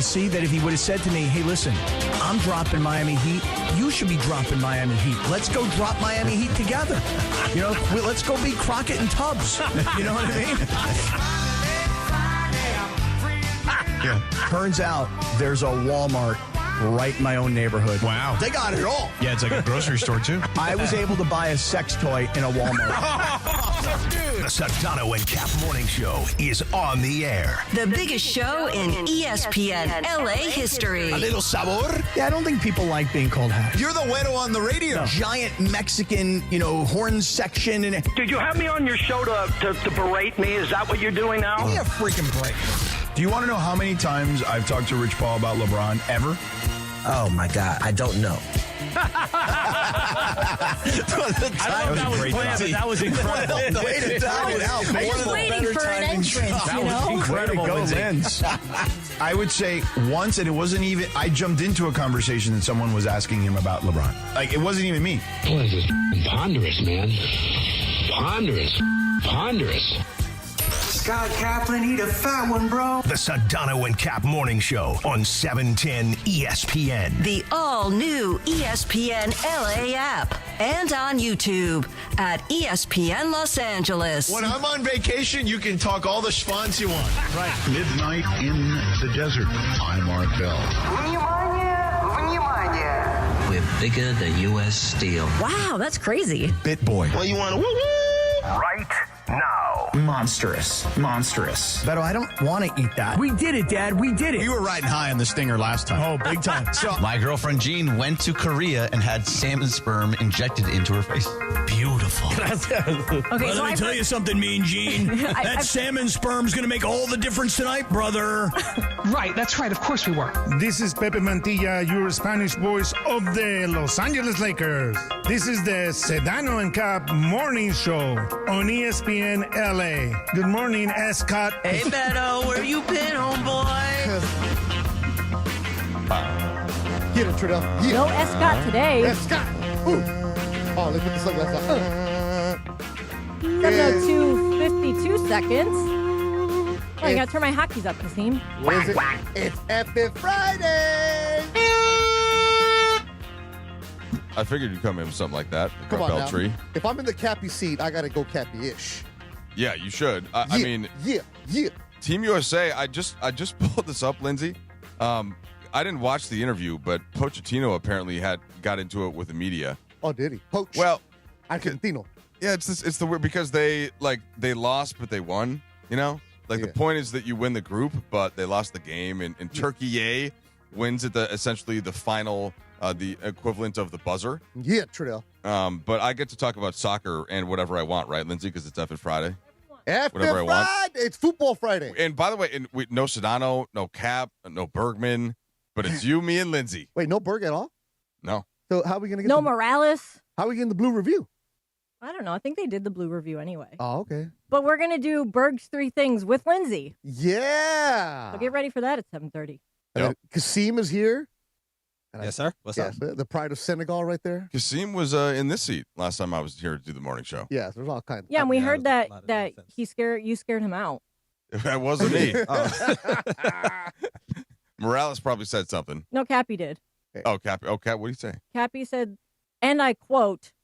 see, that if he would have said to me, hey, listen, I'm dropping Miami Heat. You should be dropping Miami Heat. Let's go drop Miami Heat together. Let's go beat Crockett and Tubbs. You know what I mean? Yeah. Turns out there's a Walmart right in my own neighborhood. Wow. They got it all. Yeah, it's like a grocery store, too. I was able to buy a sex toy in a Walmart. The Sedano and Kap Morning Show is on the air. The biggest show in ESPN LA history. A little sabor. Yeah, I don't think people like being called hack. You're the güero on the radio. No. Giant Mexican, horn section. And Did you have me on your show to berate me? Is that what you're doing now? Give me a freaking break. Do you want to know how many times I've talked to Rich Paul about LeBron ever? Oh, my God. I don't know. I don't know if that was planned, but that was incredible. I'm just waiting for an entrance, That was incredible, Lindsay. I would say once, and it wasn't even, I jumped into a conversation that someone was asking him about LeBron. Like, it wasn't even me. Boy, this is ponderous, man. Ponderous. Scott Kaplan, eat a fat one, bro. The Sedano and Kap Morning Show on 710 ESPN. The all-new ESPN LA app and on YouTube at ESPN Los Angeles. When I'm on vacation, you can talk all the schwanz you want. Right. Midnight in the desert. I'm Art Bell. We're bigger than U.S. Steel. Wow, that's crazy. Bit boy. Well, you want to Right now. Monstrous. Beto, I don't want to eat that. We did it, Dad. We did it. You were riding high on the stinger last time. Oh, big time. So, My girlfriend Jean went to Korea and had salmon sperm injected into her face. Beautiful. let me tell you something, Mean Gene. That salmon sperm's going to make all the difference tonight, brother. Right, that's right. Of course we were. This is Pepe Mantilla, your Spanish voice of the Los Angeles Lakers. This is the Sedano and Kap Morning Show on ESPN LA. Good morning, Scott. Hey, Beto, where you been, homeboy? Get it, Trudell. Yeah. No Scott today. Scott. Ooh. Oh, let's put the sunglasses on. 7:02:52 seconds. Oh, I gotta turn my hotkeys up, Kasim. What is it? It's Epic Friday. I figured you'd come in with something like that. Come on now. Tree. If I'm in the Cappy seat, I gotta go Cappy-ish. Yeah, you should. I mean, Team USA. I just pulled this up, Lindsay. I didn't watch the interview, but Pochettino apparently got into it with the media. Oh, did he? Poach. Well, Argentino. Yeah, it's the weird because they lost, but they won. The point is that you win the group, but they lost the game, and Turkey wins at essentially the final, the equivalent of the buzzer. Yeah, Trudell. But I get to talk about soccer and whatever I want, right, Lindsay? Because it's F Friday. Whatever I want. It's Football Friday. And by the way, no Sedano, no Kap, no Bergman, but it's you, me, and Lindsay. Wait, no Berg at all? No. So how are we gonna get no Morales? How are we getting the blue review? I don't know. I think they did the blue review anyway. Oh, okay. But we're gonna do Berg's 3 things with Lindsay. Yeah. So get ready for that at 7:30. Yep. Kasim is here. Yes, sir. What's up? The pride of Senegal right there. Kasim was in this seat last time I was here to do the morning show. Yeah, there's all kinds. Yeah, and we heard that you scared him out. That wasn't me. Morales probably said something. No, Cappy did. Oh, Cappy. Oh, Cap. What did he say? Cappy said, and I quote,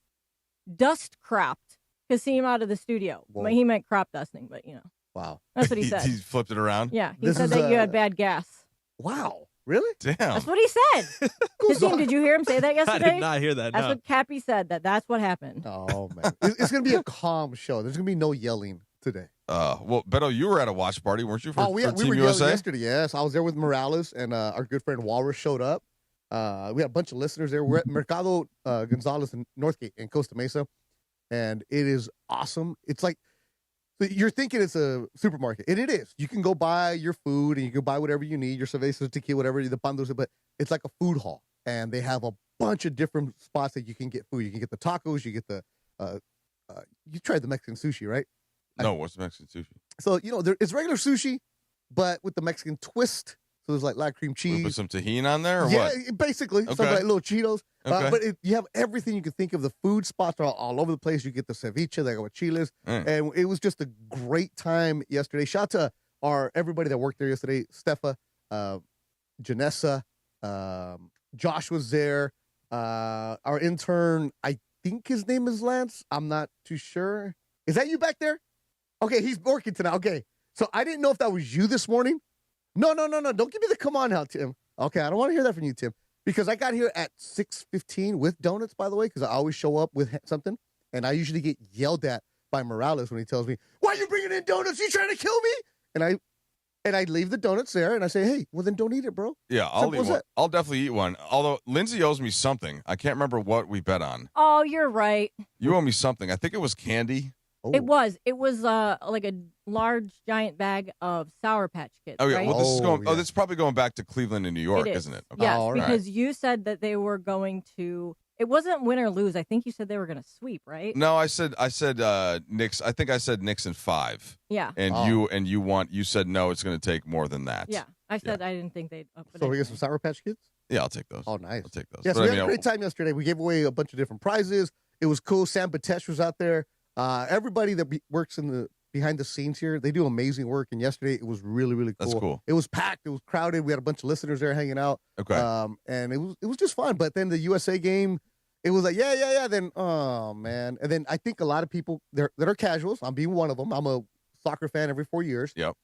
"dust cropped Kasim out of the studio." Whoa. But he meant crop dusting, but Wow. That's what he said. He flipped it around. Yeah, he said that you had bad gas. Wow. Really? Damn. That's what he said. Kasim, did you hear him say that yesterday? I did not hear that. That's what Cappy said. That's what happened. Oh man, it's gonna be a calm show. There's gonna be no yelling today. Well, Beto, you were at a watch party, weren't you? For we Team were USA? yelling yesterday. Yes, I was there with Morales and our good friend Walrus showed up. We had a bunch of listeners there. We're at Mercado Gonzalez in Northgate in Costa Mesa, and it is awesome. It's like you're thinking it's a supermarket, and it is. You can go buy your food and you can buy whatever you need, your cervezas, tequila, whatever the pan dulce, but it's like a food hall, and they have a bunch of different spots that you can get food. You can get the tacos, you get the you tried the Mexican sushi, right? No, what's Mexican sushi? So, it's regular sushi, but with the Mexican twist. So there's like light cream cheese. Put some tahini on there or what? Yeah, basically. Okay. Something like little Cheetos. Okay. But you have everything you can think of. The food spots are all over the place. You get the ceviche, they go with chiles. And it was just a great time yesterday. Shout out to everybody that worked there yesterday. Stefa, Janessa, Josh was there. Our intern, I think his name is Lance. I'm not too sure. Is that you back there? Okay, he's working tonight. Okay, so I didn't know if that was you this morning. No. Don't give me the come on now, Tim. Okay, I don't want to hear that from you, Tim, because I got here at 6:15 with donuts, by the way, because I always show up with something, and I usually get yelled at by Morales when he tells me, "Why are you bringing in donuts? You trying to kill me?" And I leave the donuts there, and I say, "Hey, well then don't eat it, bro." Yeah, I'll eat one. I'll definitely eat one. Although Lindsay owes me something. I can't remember what we bet on. Oh, you're right. You owe me something. I think it was candy. Oh. It was like a large giant bag of Sour Patch Kids. Oh yeah, right? well this is going. yeah. Oh, this is probably going back to Cleveland and New York, It isn't it? Okay. Yes, all right. because you said that they were going to. It wasn't win or lose. I think you said they were going to sweep, right? No, I said Knicks. I think I said Knicks in 5. Yeah. And you said no, it's going to take more than that. Yeah, I said I didn't think they'd. So we get some Sour Patch Kids? Yeah, I'll take those. Oh, nice. I'll take those. Yes, But we I had a mean, great time yesterday. We gave away a bunch of different prizes. It was cool. Sam Batesh was out there. Everybody that works in the behind the scenes here, they do amazing work. And yesterday it was really, really cool. That's cool. It was packed. It was crowded. We had a bunch of listeners there hanging out. Okay. And it was just fun. But then the USA game, it was like, yeah. Then, oh, man. And then I think a lot of people that are casuals, I'm being one of them. I'm a soccer fan every 4 years. Yep.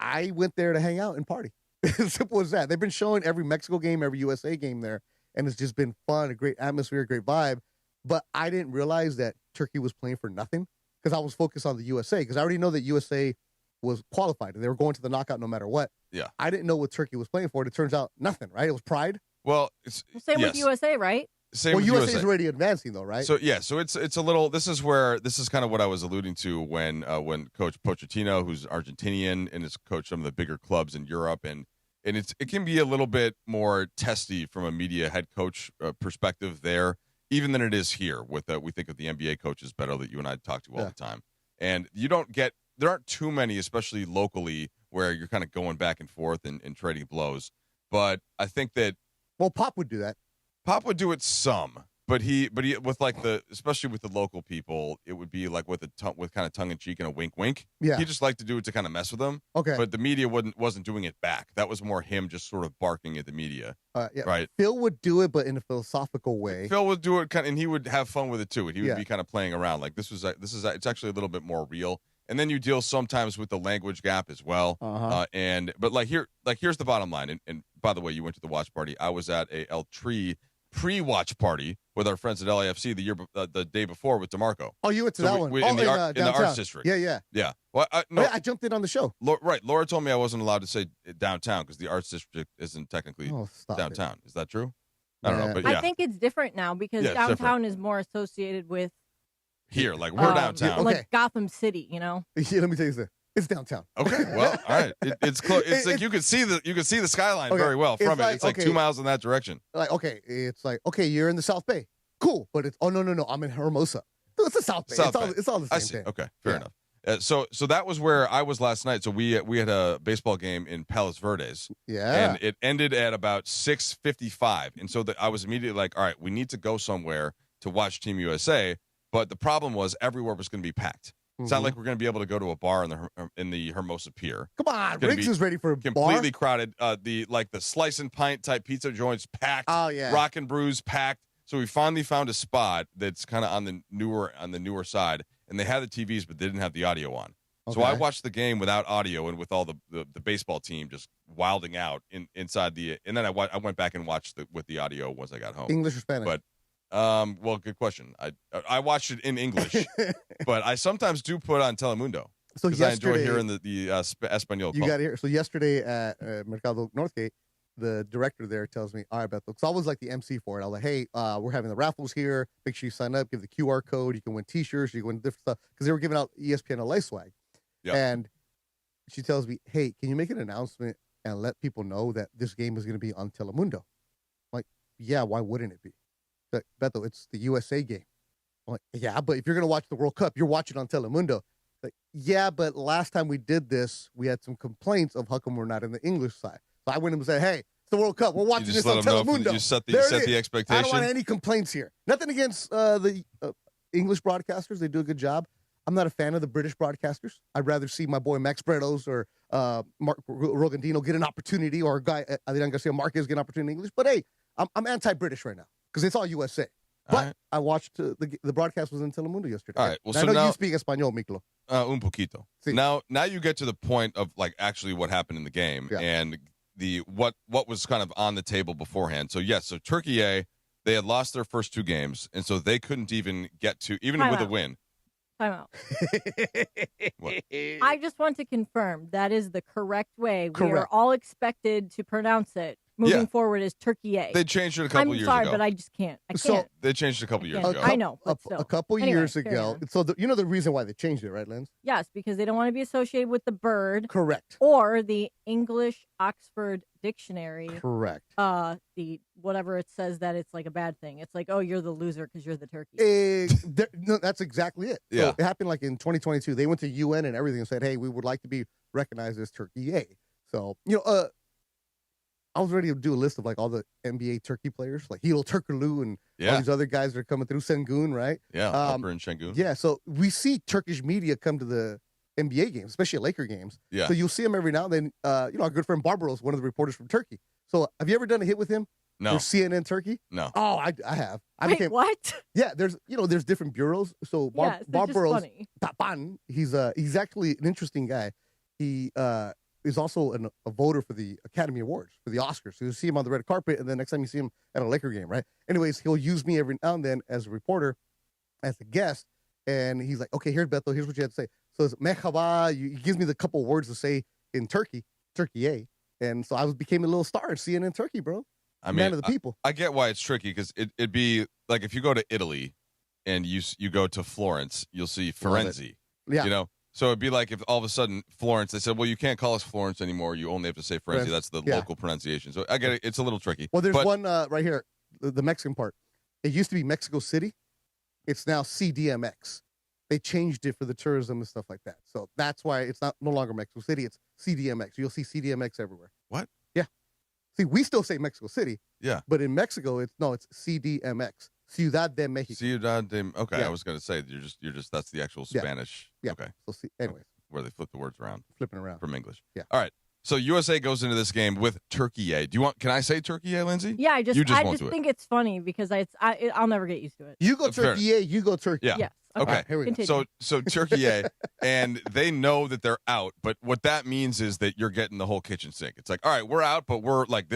I went there to hang out and party. As simple as that. They've been showing every Mexico game, every USA game there. And it's just been fun, a great atmosphere, a great vibe. But I didn't realize that Turkey was playing for nothing because I was focused on the USA because I already know that USA was qualified and they were going to the knockout no matter what. Yeah. I didn't know what Turkey was playing for. And it turns out nothing, right? It was pride. Well, it's Same with USA, right? Same with USA USA is already advancing though, right? So it's a little. This is kind of what I was alluding to when Coach Pochettino, who's Argentinian and has coached some of the bigger clubs in Europe, and it can be a little bit more testy from a media head coach perspective there, even than it is here. With we think of the NBA coaches better that you and I talk to all the time, and there aren't too many, especially locally, where you're kind of going back and forth and trading blows. But I think that Pop would do that. Pop would do it some, but he with like especially with the local people, it would be like with kind of tongue in cheek and a wink wink. Yeah. He just liked to do it to kind of mess with them. Okay. But the media wasn't doing it back. That was more him just sort of barking at the media. Yeah. Right. Phil would do it, but in a philosophical way. Phil would do it and he would have fun with it too. And he would be kind of playing around like this is it's actually a little bit more real. And then you deal sometimes with the language gap as well. But here's the bottom line. And by the way, you went to the watch party. I was at a El Tree pre-watch party with our friends at LAFC the day before with DeMarco. Oh, you went to that one? In the Arts District. Yeah. Well, I jumped in on the show. Right. Laura told me I wasn't allowed to say downtown because the Arts District isn't technically downtown. Is that true? I don't know, but yeah. I think it's different now because downtown is more associated with here, like we're downtown, like Gotham City. You know. Yeah, let me tell you this. It's downtown. Okay, well, all right. It's close. It's like you can see the skyline very well from it. It's like 2 miles in that direction. Like you're in the South Bay. Cool, but it's no. I'm in Hermosa. It's the South Bay. It's all the same thing. Okay, fair enough. So that was where I was last night. So we had a baseball game in Palos Verdes. Yeah. And it ended at about 6:55. And so I was immediately like, all right, we need to go somewhere to watch Team USA. But the problem was everywhere was going to be packed. It's not like we're going to be able to go to a bar in the Hermosa Pier. Come on, Riggs is ready for a completely bar. Crowded. The slice and pint type pizza joints packed. Oh yeah, Rock and Brews packed. So we finally found a spot that's kind of on the newer side, and they had the TVs, but they didn't have the audio on. Okay. So I watched the game without audio and with all the baseball team just wilding out inside the. And then I went back and watched with the audio once I got home. English or Spanish? But well, good question. I watched it in English, but I sometimes do put on Telemundo because I enjoy hearing the Espanol. You got to hear. So yesterday at Mercado Northgate, the director there tells me, all right, Beto, because I was like the MC for it. I was like, hey, we're having the raffles here. Make sure you sign up. Give the QR code. You can win T-shirts. You can win different stuff because they were giving out ESPN LA swag. Yep. And she tells me, hey, can you make an announcement and let people know that this game is going to be on Telemundo? I'm like, yeah, why wouldn't it be? Like, Beto, it's the USA game. I'm like, yeah, but if you're going to watch the World Cup, you're watching on Telemundo. Like, yeah, but last time we did this, we had some complaints of how come we're not in the English side. So I went and said, hey, it's the World Cup. We're watching this on Telemundo. You set the expectation. I don't want any complaints here. Nothing against the English broadcasters. They do a good job. I'm not a fan of the British broadcasters. I'd rather see my boy Max Bretos or Mark Rogandino get an opportunity, or a guy, Adrian Garcia Marquez get an opportunity in English. But hey, I'm anti-British right now because it's all USA. But I watched the broadcast was in Telemundo yesterday. All right. Well, I so know now, you speak Espanol, Miklo. Un poquito. Sí. Now you get to the point of like actually what happened in the game and the what was kind of on the table beforehand. So yes, so Turkey A, they had lost their first 2 games, and so they couldn't even get to with a win. Time out. I just want to confirm that is the correct way. We are all expected to pronounce it moving forward as Turkey A. They changed it a couple years ago. I'm sorry, but I just can't. I can't. They changed it a couple years ago. I know, but a couple years ago. So you know the reason why they changed it, right, Lens? Yes, because they don't want to be associated with the bird. Correct. Or the English Oxford Dictionary. Correct. The whatever it says that it's like a bad thing. It's like, oh, you're the loser because you're the turkey. No, that's exactly it. Yeah. So it happened like in 2022. They went to UN and everything and said, hey, we would like to be recognized as Turkey A. So, I was ready to do a list of like all the NBA Turkey players, like Hilo Turkoglu and all these other guys that are coming through. Sengun, right? Yeah, Upper and Sengun. Yeah, so we see Turkish media come to the NBA games, especially at Laker games. Yeah. So you'll see him every now and then. Our good friend Barbaros, one of the reporters from Turkey. So have you ever done a hit with him? No. For CNN Turkey? No. Oh, I have. What? Yeah, there's different bureaus. So Barbaros, Tapan, he's actually an interesting guy. He is also a voter for the Academy Awards, for the Oscars. So you see him on the red carpet, and then next time you see him at a Laker game, right? Anyways, he'll use me every now and then as a reporter, as a guest, and he's like, okay, here's Beto, here's what you have to say. So it's Mehaba, he gives me the couple words to say in Turkey A, and so I became a little star at CNN Turkey, bro. I mean, man of the people. I get why it's tricky, because it'd be like if you go to Italy and you go to Florence, you'll see Firenze. Yeah. So it'd be like if all of a sudden Florence, they said, well, you can't call us Florence anymore. You only have to say Firenze. That's the local pronunciation. So I get it. It's a little tricky. Well, there's one right here, the Mexican part. It used to be Mexico City. It's now CDMX. They changed it for the tourism and stuff like that. So that's why it's no longer Mexico City. It's CDMX. You'll see CDMX everywhere. What? Yeah. See, we still say Mexico City. Yeah. But in Mexico, it's CDMX. Ciudad de Mexico. Okay, I was going to say you're just that's the actual Spanish. Yeah. Okay. So anyways, where they flip the words around. Flipping around from English. Yeah. All right. So USA goes into this game with Turkey A. Can I say Turkey A, Lindsay? Yeah, I just won't think it's funny because I'll never get used to it. You go Turkey A, you go Turkey. Yeah. Yes. Okay. Right, here we go. So Turkey A, and they know that they're out, but what that means is that you're getting the whole kitchen sink. It's like, all right, we're out, but we're like,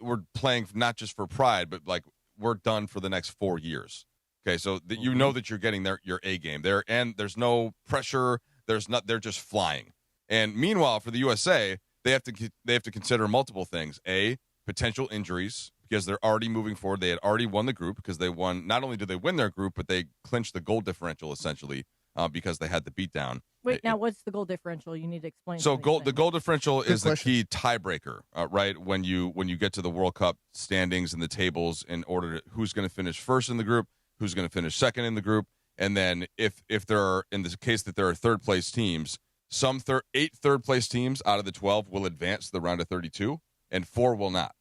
we're playing not just for pride, but like we're done for the next 4 years. Okay, so that you know that you're getting your A game there, and there's no pressure. They're just flying. And meanwhile, for the USA, they have to consider multiple things. A, potential injuries, because they're already moving forward. They had already won the group because they won. Not only did they win their group, but they clinched the goal differential essentially because they had the beatdown. Wait, now what's the goal differential? You need to explain. So the goal differential is the question. key tiebreaker, right? When you get to the World Cup standings and the tables, in order to who's going to finish first in the group, who's going to finish second in the group, and then if there are, in the case that there are third place teams, some 8 third place teams out of the 12 will advance to the round of 32, and 4 will not.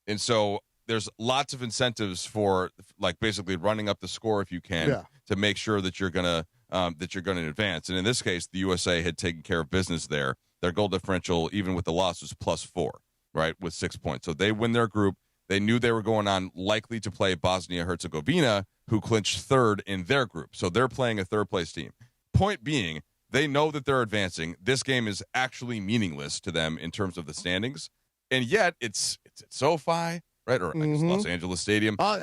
And so there's lots of incentives for like basically running up the score if you can to make sure that you're gonna advance. And in this case, the USA had taken care of business there. Their goal differential, even with the loss, was +4, right, with 6 points. So they win their group. They knew they were going on likely to play Bosnia-Herzegovina, who clinched third in their group. So they're playing a third-place team. Point being, they know that they're advancing. This game is actually meaningless to them in terms of the standings. And yet, it's at SoFi, right? Or I guess Los Angeles Stadium. All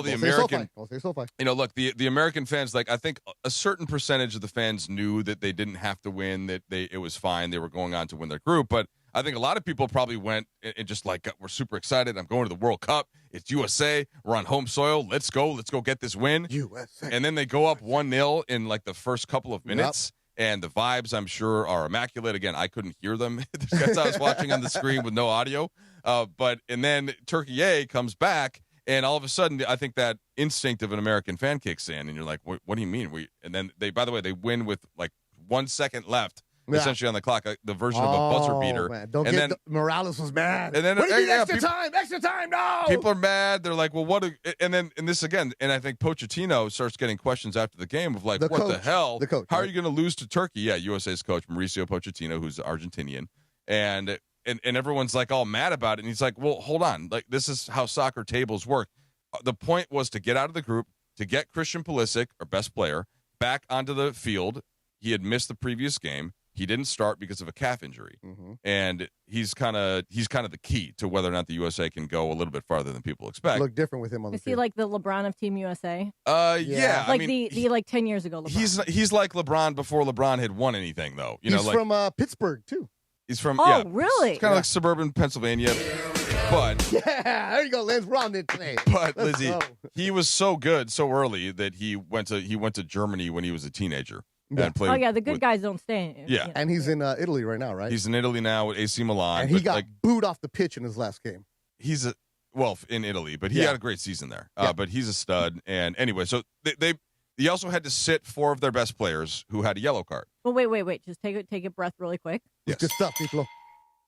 the American, look, the American fans, like, I think a certain percentage of the fans knew that they didn't have to win, that it was fine. They were going on to win their group. But I think a lot of people probably went and just like, we're super excited. I'm going to the World Cup. It's USA. We're on home soil. Let's go get this win. USA. And then they go up 1-0 in like the first couple of minutes. Yep. And the vibes, I'm sure, are immaculate. Again, I couldn't hear them. There's guys I was watching on the screen with no audio. And then Turkey A comes back, and all of a sudden, I think that instinct of an American fan kicks in, and you're like, what do you mean? And then they, by the way, they win with like 1 second left essentially on the clock, the version of a buzzer beater. Man. Morales was mad. And then what do you mean extra time? No. People are mad. They're like, well, and this again, and I think Pochettino starts getting questions after the game of like, the hell? The coach. How are you going to lose to Turkey? Yeah, USA's coach, Mauricio Pochettino, who's Argentinian. And everyone's like all mad about it. And he's like, well, hold on. Like, this is how soccer tables work. The point was to get out of the group, to get Christian Pulisic, our best player, back onto the field. He had missed the previous game. He didn't start because of a calf injury. And he's kind of the key to whether or not the USA can go a little bit farther than people expect. Look different with him on the field. Is he like the LeBron of Team USA? Yeah. Like the 10 years ago LeBron. He's like LeBron before LeBron had won anything, though. He's from Pittsburgh, too. He's from, really? It's kind of like suburban Pennsylvania. But there you go, Lance. We're on it today. But Lizzie, he was so good so early that he went to Germany when he was a teenager. Yeah. And played the good guys don't stay. Yeah. And he's in Italy right now, right? He's in Italy now with AC Milan. And he got booed off the pitch in his last game. He's in Italy, but he had a great season there. But he's a stud. And anyway, so they also had to sit 4 of their best players who had a yellow card. Well, wait. Just take a breath really quick. Yes. Good stuff, people.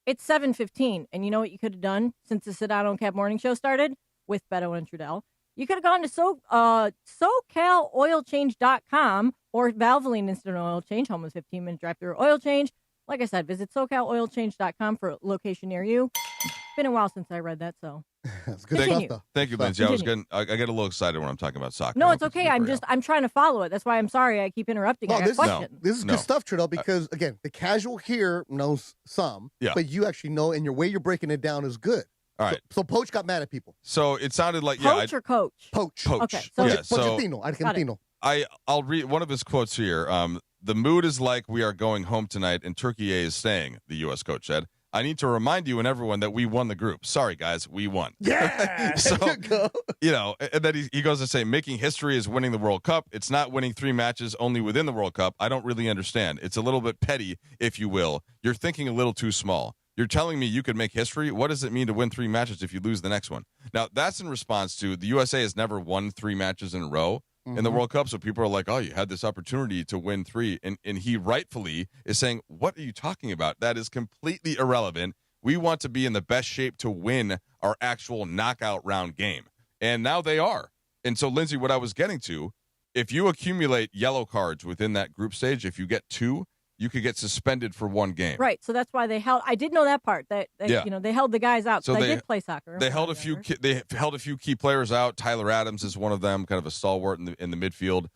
It's 7:15, and you know what you could have done since the Sedano Kap morning show started with Beto and Trudell? You could have gone to SoCalOilChange.com or Valvoline Instant Oil Change, home of 15-minute drive-through oil change. Like I said, visit SoCalOilChange.com for a location near you. It's been a while since I read that, so. That's good stuff, though. Thank you, Lindsay. I get a little excited when I'm talking about soccer. No, it's okay. I'm trying to follow it. That's why I'm sorry I keep interrupting. Well, this is No. good stuff, Trudell, because, again, the casual here knows some, but you actually know, and your way you're breaking it down is good. All right. So Poach got mad at people. So it sounded like Poach or Coach? Poach. Okay. Pochettino. Argentino. I'll read one of his quotes here. The mood is like we are going home tonight and Turkey is staying, the U.S. coach said. I need to remind you and everyone that we won the group. Sorry, guys, we won. Yeah. So, and then he goes to say, making history is winning the World Cup. It's not winning 3 matches only within the World Cup. I don't really understand. It's a little bit petty, if you will. You're thinking a little too small. You're telling me you could make history? What does it mean to win 3 matches if you lose the next one? Now, that's in response to the USA has never won 3 matches in a row in the World Cup. So people are like, oh, you had this opportunity to win 3. And he rightfully is saying, what are you talking about? That is completely irrelevant. We want to be in the best shape to win our actual knockout round game. And now they are. And so, Lindsay, what I was getting to, if you accumulate yellow cards within that group stage, if you get 2, you could get suspended for 1 game. Right. So that's why they held. I did know that part. That they held the guys out. So I did play soccer. They held a few key players out. Tyler Adams is one of them, kind of a stalwart in the midfield.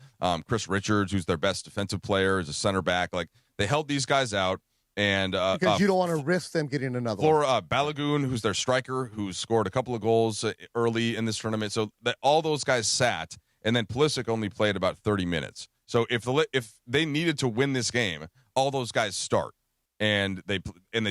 Chris Richards, who's their best defensive player, is a center back. Like they held these guys out, and because you don't want to risk them getting another. Balogun, who's their striker, who scored a couple of goals early in this tournament. So that all those guys sat, and then Pulisic only played about 30 minutes. So if they needed to win this game, all those guys start, and they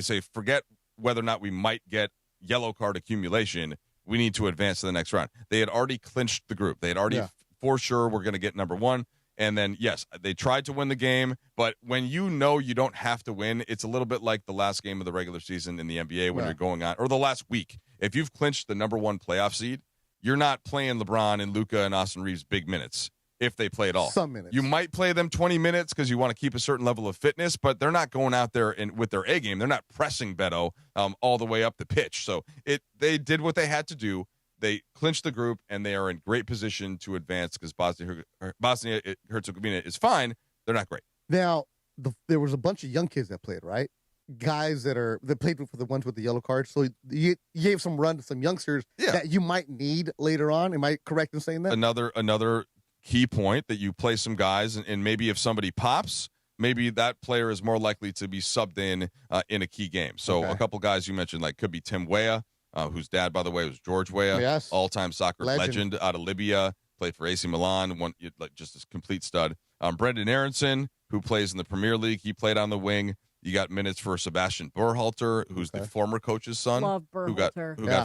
say, forget whether or not we might get yellow card accumulation. We need to advance to the next round. They had already clinched the group. They had already for sure we're going to get number 1. And then, yes, they tried to win the game, but when you know you don't have to win, it's a little bit like the last game of the regular season in the NBA when you're going on, or the last week. If you've clinched the number 1 playoff seed, you're not playing LeBron and Luka and Austin Reeves big minutes. If they play at all. Some minutes. You might play them 20 minutes because you want to keep a certain level of fitness, but they're not going out there with their A game. They're not pressing Beto all the way up the pitch. So they did what they had to do. They clinched the group, and they are in great position to advance because Bosnia-Herzegovina is fine. They're not great. Now, there was a bunch of young kids that played, right? Guys that played for the ones with the yellow cards. So you gave some run to some youngsters that you might need later on. Am I correct in saying that? Another key point that you play some guys, and maybe if somebody pops, maybe that player is more likely to be subbed in a key game. So a couple guys you mentioned, like could be Tim Weah, whose dad, by the way, was George Weah, all-time soccer legend out of Libya, played for AC Milan, just a complete stud. Brendan Aronson, who plays in the Premier League, he played on the wing. You got minutes for Sebastian Berhalter, who's the former coach's son, who got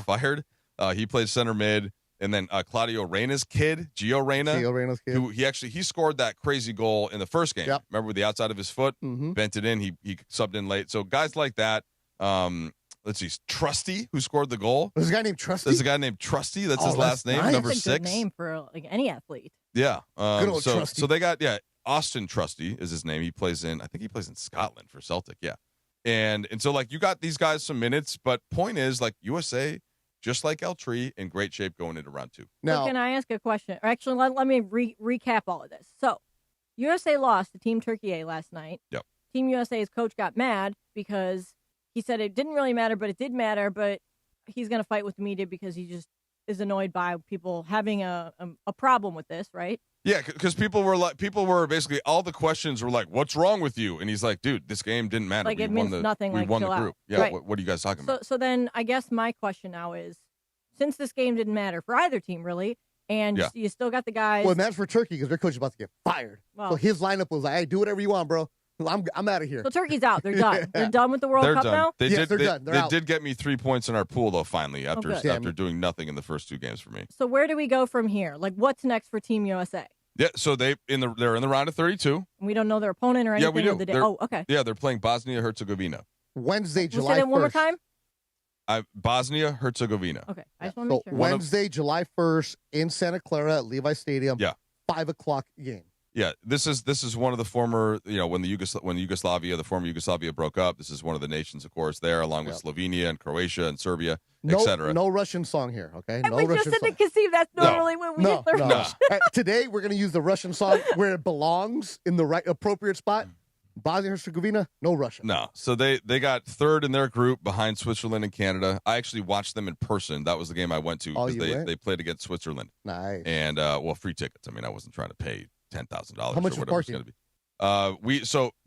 fired. He plays center mid. And then Claudio Reyna's kid, Gio Reyna's kid, who he scored that crazy goal in the first game. Yep. Remember with the outside of his foot, bent it in. He subbed in late. So guys like that. Let's see, Trusty, who scored the goal. There's a guy named Trusty. That's his last name, nice. number That's 6. a good name for any athlete. Yeah. Good old Trusty. So they got Austin Trusty is his name. I think he plays in Scotland for Celtic. Yeah. And so like you got these guys some minutes, but point is like USA, just like El Tri, in great shape going into round 2. Now, so can I ask a question? Or actually, let me recap all of this. So USA lost to Team Turkey A last night. Yep. Team USA's coach got mad because he said it didn't really matter, but it did matter, but he's going to fight with the media because he just is annoyed by people having a problem with this, right? Yeah, because people were basically, all the questions were like, what's wrong with you? And he's like, dude, this game didn't matter. Like, it means nothing. We won the group. Out. Yeah, right. what are you guys talking about? So then I guess my question now is, since this game didn't matter for either team, really, and you still got the guys. Well, it matters for Turkey because their coach is about to get fired. Well, so his lineup was like, hey, do whatever you want, bro. I'm out of here. So Turkey's out. They're done. They're done with the World Cup now? They're done. They did get me 3 points in our pool, though, finally, after doing nothing in the first 2 games for me. So where do we go from here? Like, what's next for Team USA? Yeah, so they're in the round of 32. We don't know their opponent or anything. Yeah, we do. Of the day. Oh, okay. Yeah, they're playing Bosnia-Herzegovina. Wednesday, July 1st. Say that one more time? Bosnia-Herzegovina. Okay, I just want to make sure. Wednesday, July 1st in Santa Clara at Levi Stadium. Yeah. 5 o'clock game. Yeah, this is one of the former, when the former Yugoslavia broke up. This is one of the nations, of course, there, along with Slovenia and Croatia and Serbia, etc. No Russian song here, okay? No we Russian just song. didn't conceive that's normally when we hit the Russian. Today, we're going to use the Russian song where it belongs in the right appropriate spot. Bosnia-Herzegovina, no Russia. No. So they got 3rd in their group behind Switzerland and Canada. I actually watched them in person. That was the game I went to because they played against Switzerland. Nice. And, free tickets. I mean, I wasn't trying to pay $10,000 How much or whatever parking? it's going to be.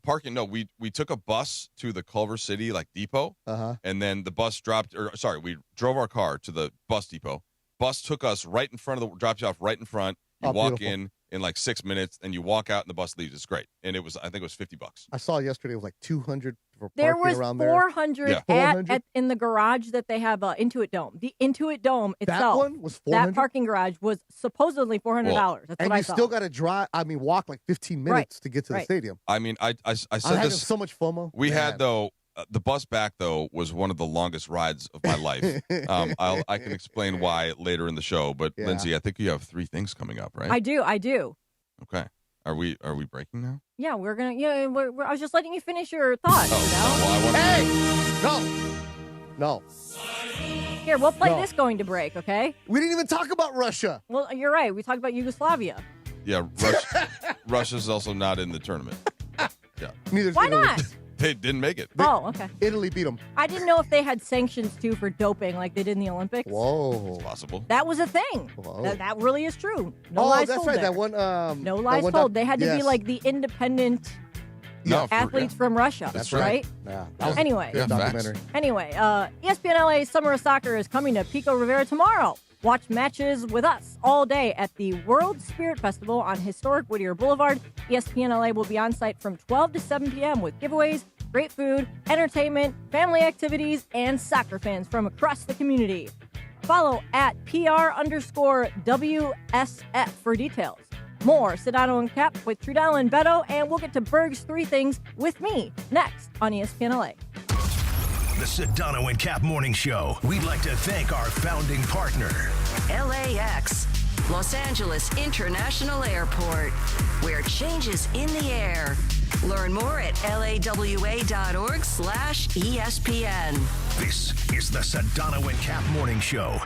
Parking. No, we took a bus to the Culver City depot, and then the bus we drove our car to the bus depot. Bus took us right in front of dropped you off right in front. You walk in like 6 minutes, and you walk out, and the bus leaves. It's great, and I think it was $50. I saw yesterday it was like 200 for there parking was around 400 there. at in the garage that they have Intuit Dome. The Intuit Dome itself. That one was 400? That parking garage was supposedly $400. That's what I saw. And you still got to walk like 15 minutes to get to the stadium. I mean, I said I'm this. so much FOMO. We had though. The bus back, though, was one of the longest rides of my life. I can explain why later in the show. But, Lindsay, I think you have 3 things coming up, right? I do. Okay. Are we breaking now? Yeah, we're going to. Yeah, I was just letting you finish your thoughts. No. Here, we'll play this going to break, okay? We didn't even talk about Russia. Well, you're right. We talked about Yugoslavia. Yeah, Russia's also not in the tournament. Yeah. Why not? They didn't make it. Okay. Italy beat them. I didn't know if they had sanctions, too, for doping like they did in the Olympics. Whoa. It's possible. That was a thing. That really is true. No lies that's told right. there. That one. No lies told. They had to be like the independent athletes from Russia. That's right? Yeah. Anyway. Documentary. Anyway, ESPN LA Summer of Soccer is coming to Pico Rivera tomorrow. Watch matches with us all day at the World Spirit Festival on historic Whittier Boulevard. ESPN LA will be on site from 12 to 7 p.m. with giveaways, great food, entertainment, family activities, and soccer fans from across the community. Follow at PR_WSF for details. More Sedano and Kap with Trudell and Beto, and we'll get to Berg's 3 things with me next on ESPN LA. The Sedano and Kap Morning Show. We'd like to thank our founding partner, LAX, Los Angeles International Airport, where change is in the air. Learn more at lawa.org/ESPN. This is the Sedano and Kap Morning Show.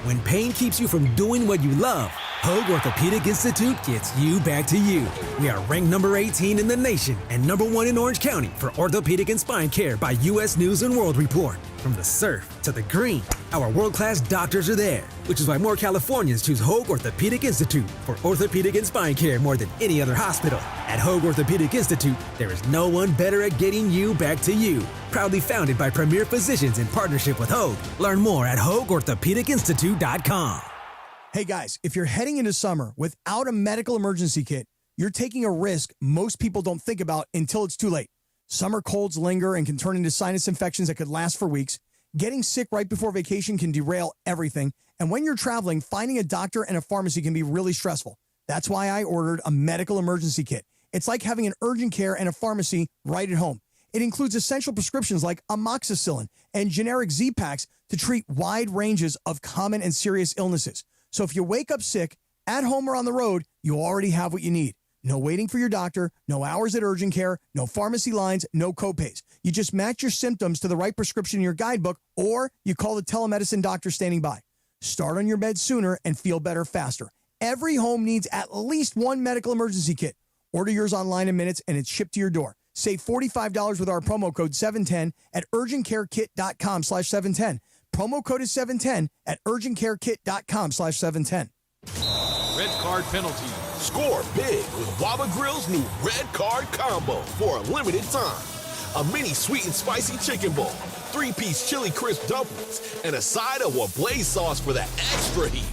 When pain keeps you from doing what you love, Hoag Orthopedic Institute gets you back to you. We are ranked number 18 in the nation and number 1 in Orange County for orthopedic and spine care by U.S. News & World Report. From the surf to the green, our world-class doctors are there, which is why more Californians choose Hoag Orthopedic Institute for orthopedic and spine care more than any other hospital. At Hoag Orthopedic Institute, there is no one better at getting you back to you. Proudly founded by premier physicians in partnership with Hoag. Learn more at HoagOrthopedicInstitute.com. Hey guys, if you're heading into summer without a medical emergency kit, you're taking a risk most people don't think about until it's too late. Summer colds linger and can turn into sinus infections that could last for weeks. Getting sick right before vacation can derail everything. And when you're traveling, finding a doctor and a pharmacy can be really stressful. That's why I ordered a medical emergency kit. It's like having an urgent care and a pharmacy right at home. It includes essential prescriptions like amoxicillin and generic Z-Packs to treat wide ranges of common and serious illnesses. So if you wake up sick, at home or on the road, you already have what you need. No waiting for your doctor, no hours at urgent care, no pharmacy lines, no copays. You just match your symptoms to the right prescription in your guidebook, or you call the telemedicine doctor standing by. Start on your bed sooner and feel better faster. Every home needs at least one medical emergency kit. Order yours online in minutes, and it's shipped to your door. Save $45 with our promo code 710 at urgentcarekit.com/710. Promo code is 710 at urgentcarekit.com/710. Red card penalty. Score big with Waba Grill's new Red Card Combo for a limited time. A mini sweet and spicy chicken bowl, 3-piece chili crisp dumplings, and a side of Wablaze sauce for that extra heat.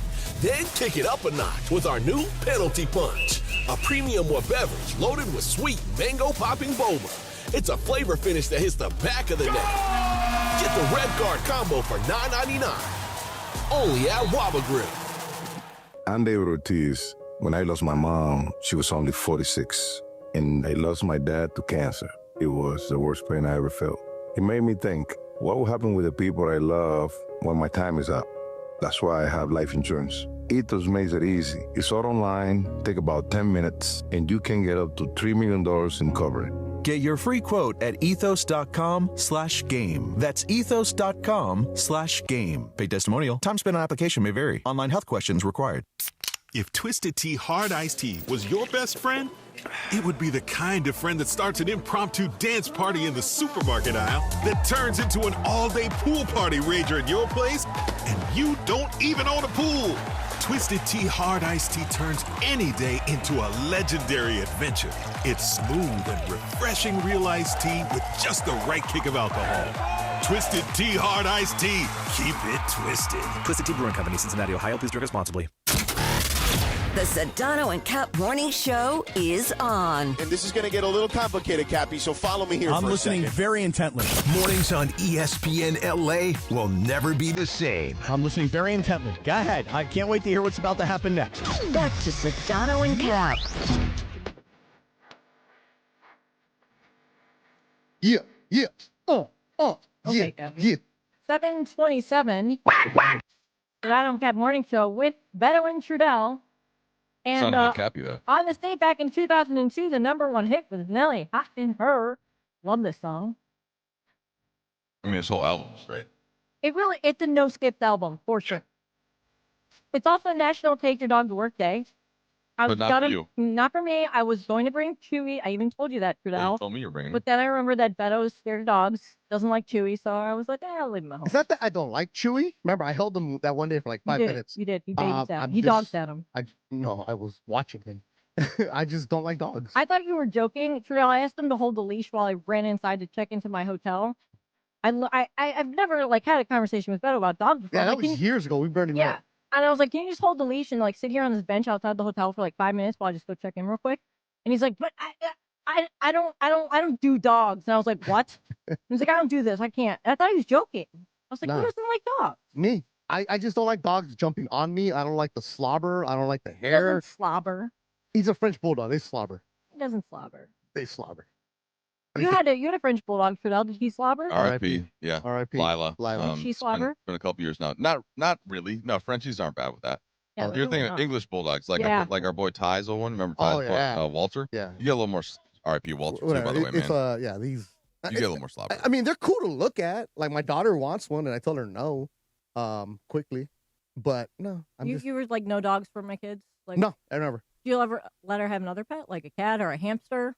Then kick it up a notch with our new Penalty Punch, a premium beverage loaded with sweet mango-popping boba. It's a flavor finish that hits the back of the neck. Get the Red Card Combo for $9.99. Only at Waba Grill. Andy Ortiz. When I lost my mom, she was only 46. And I lost my dad to cancer. It was the worst pain I ever felt. It made me think, what will happen with the people I love when my time is up? That's why I have life insurance. Ethos makes it easy. It's all online, take about 10 minutes, and you can get up to $3 million in coverage. Get your free quote at ethos.com/game. That's ethos.com/game. Paid testimonial. Time spent on application may vary. Online health questions required. If Twisted Tea Hard Iced Tea was your best friend, it would be the kind of friend that starts an impromptu dance party in the supermarket aisle that turns into an all-day pool party rager at your place, and you don't even own a pool. Twisted Tea Hard Iced Tea turns any day into a legendary adventure. It's smooth and refreshing real iced tea with just the right kick of alcohol. Twisted Tea Hard Iced Tea. Keep it twisted. Twisted Tea Brewing Company, Cincinnati, Ohio. Please drink responsibly. The Sedano and Kap Morning Show is on. And this is going to get a little complicated, Cappy, so follow me here I'm for a listening second. very intently. Mornings on ESPN LA will never be the same. I'm listening very intently. Go ahead. I can't wait to hear what's about to happen next. Back to Sedano and Kap. Yeah. Okay, yeah. 7:27. Sedano and Kap Morning Show with Beto and Trudell. And Sounded Cappy, though. on this date back in 2002, the #1 hit was Nelly, Hot in Her. Love this song. I mean, this whole album's great. It's a no-skips album, for sure. It's also National Take Your Dog to Work Day. But not for you. Not for me. I was going to bring Chewy. I even told you that, Trudell. You told me you were bringing him. But then I remember that Beto is scared of dogs, doesn't like Chewy, so I was like, I'll leave him at home. It's not that I don't like Chewy. Remember, I held him that one day for like 5 minutes. You did. He babysat him. He just- dog sat him. No, I was watching him. I just don't like dogs. I thought you were joking. Trudell, I asked him to hold the leash while I ran inside to check into my hotel. I've never had a conversation with Beto about dogs before. Yeah, that Like, was years ago. We barely met. Yeah. And I was like, can you just hold the leash and sit here on this bench outside the hotel for 5 minutes while I just go check in real quick? And he's like, but I don't do dogs. And I was like, what? He's like, I don't do this. I can't. And I thought he was joking. I was like, Nah. who doesn't like dogs? Me. I just don't like dogs jumping on me. I don't like the slobber. I don't like the He hair. doesn't slobber. He's a French bulldog. They slobber. He doesn't slobber. They slobber. You had a French bulldog, Trudell. Did he slobber? R.I.P. Yeah. R.I.P. Lila. Did she slobber? It's been a couple years now. Not really. No, Frenchies aren't bad with that. Yeah, You're they're thinking not. of English bulldogs, like Yeah. our boy Ty's old one. Remember Ty's Oh, yeah. Walter? Yeah. You get a little more R.I.P. Walter too, Whatever. by the way, It's man. yeah, these. You get a little more slobber. I mean, they're cool to look at. Like my daughter wants one, and I told her no, quickly. But no, You were like, no dogs for my kids? Like, no, I never. Do you ever let her have another pet, like a cat or a hamster?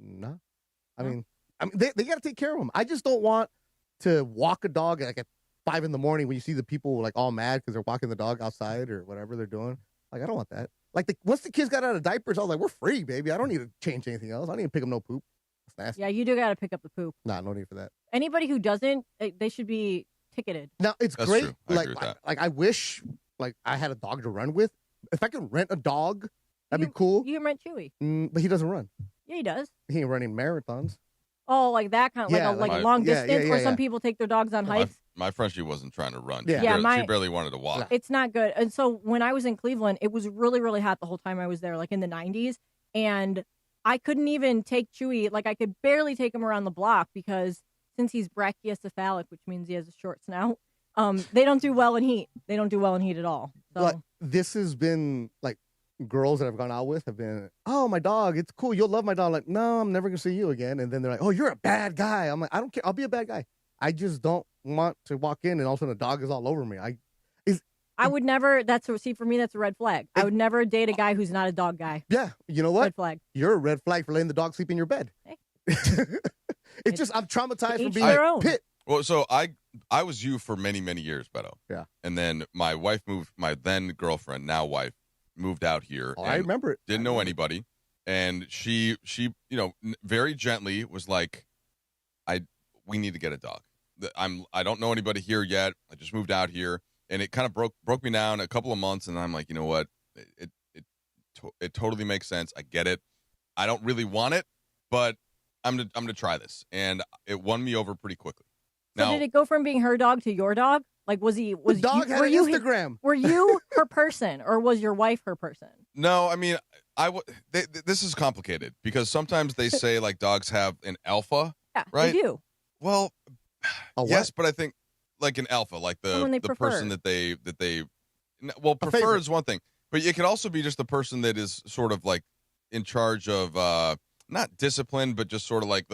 No. I mean, they got to take care of them. I just don't want to walk a dog at 5 a.m. when you see the people all mad because they're walking the dog outside or whatever they're doing. I don't want that. Once the kids got out of diapers, I was like, we're free, baby. I don't need to change anything else. I don't need to pick up no poop. That's nasty. Yeah, you do got to pick up the poop. Nah, no need for that. Anybody who doesn't, they should be ticketed. Now it's That's great. true. I agree with that. I wish I had a dog to run with. If I could rent a dog, that'd be cool. You can rent Chewy. But he doesn't run. Yeah, he does. He ain't running marathons. Oh, like that kind of, Yeah, like long distance where some people take their dogs on hikes. My Frenchie wasn't trying to run. Yeah. She barely wanted to walk. It's not good. And so when I was in Cleveland, it was really, really hot the whole time I was there, in the 90s. And I couldn't even take Chewy. I could barely take him around the block because since he's brachiocephalic, which means he has a short snout, they don't do well in heat. They don't do well in heat at all. So But this has been girls that I've gone out with have been, oh, my dog, it's cool. You'll love my dog. Like, no, I'm never going to see you again. And then they're like, oh, you're a bad guy. I'm like, I don't care. I'll be a bad guy. I just don't want to walk in and all of a sudden a dog is all over me. I would never, for me, that's a red flag. I would never date a guy who's not a dog guy. Yeah. You know what? Red flag. You're a red flag for letting the dog sleep in your bed. Hey. It's just, I'm traumatized from being a pit. Well, so I was you for many, many years, Beto. Yeah. And then my wife moved, my then girlfriend, now wife, moved out here. Oh, I remember it. Didn't know anybody. And she, very gently was like, we need to get a dog. I don't know anybody here yet. I just moved out here. And it kind of broke me down a couple of months. And I'm like, you know what? It totally makes sense. I get it. I don't really want it, but I'm gonna try this. And it won me over pretty quickly. So Now, did it go from being her dog to your dog? Like, was the dog had an Instagram? Were you her person, or was your wife her person? No, I mean, this is complicated because sometimes they say like dogs have an alpha. Yeah, right? they do. Well, yes, but I think like an alpha, like the prefer. person that they prefer is one thing, but it could also be just the person that is sort of like in charge of not discipline, but just sort of like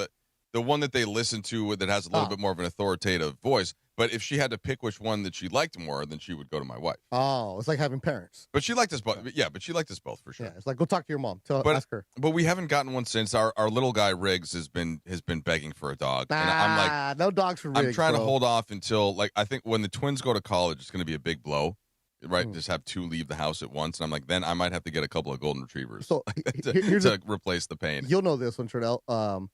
the one that they listen to that has a little bit more of an authoritative voice. But if she had to pick which one that she liked more, then she would go to my wife. Oh, it's like having parents. But she liked us both. Yeah, but she liked us both for sure. Yeah, it's like, go talk to your mom. Ask her. But we haven't gotten one since. Our little guy Riggs has been begging for a dog. And I'm like, no dogs for Riggs. I'm trying to hold off until like I think when the twins go to college, it's going to be a big blow, right? Just have two leave the house at once, and I'm like, then I might have to get a couple of golden retrievers to replace the pain. You'll know this one, Trudell.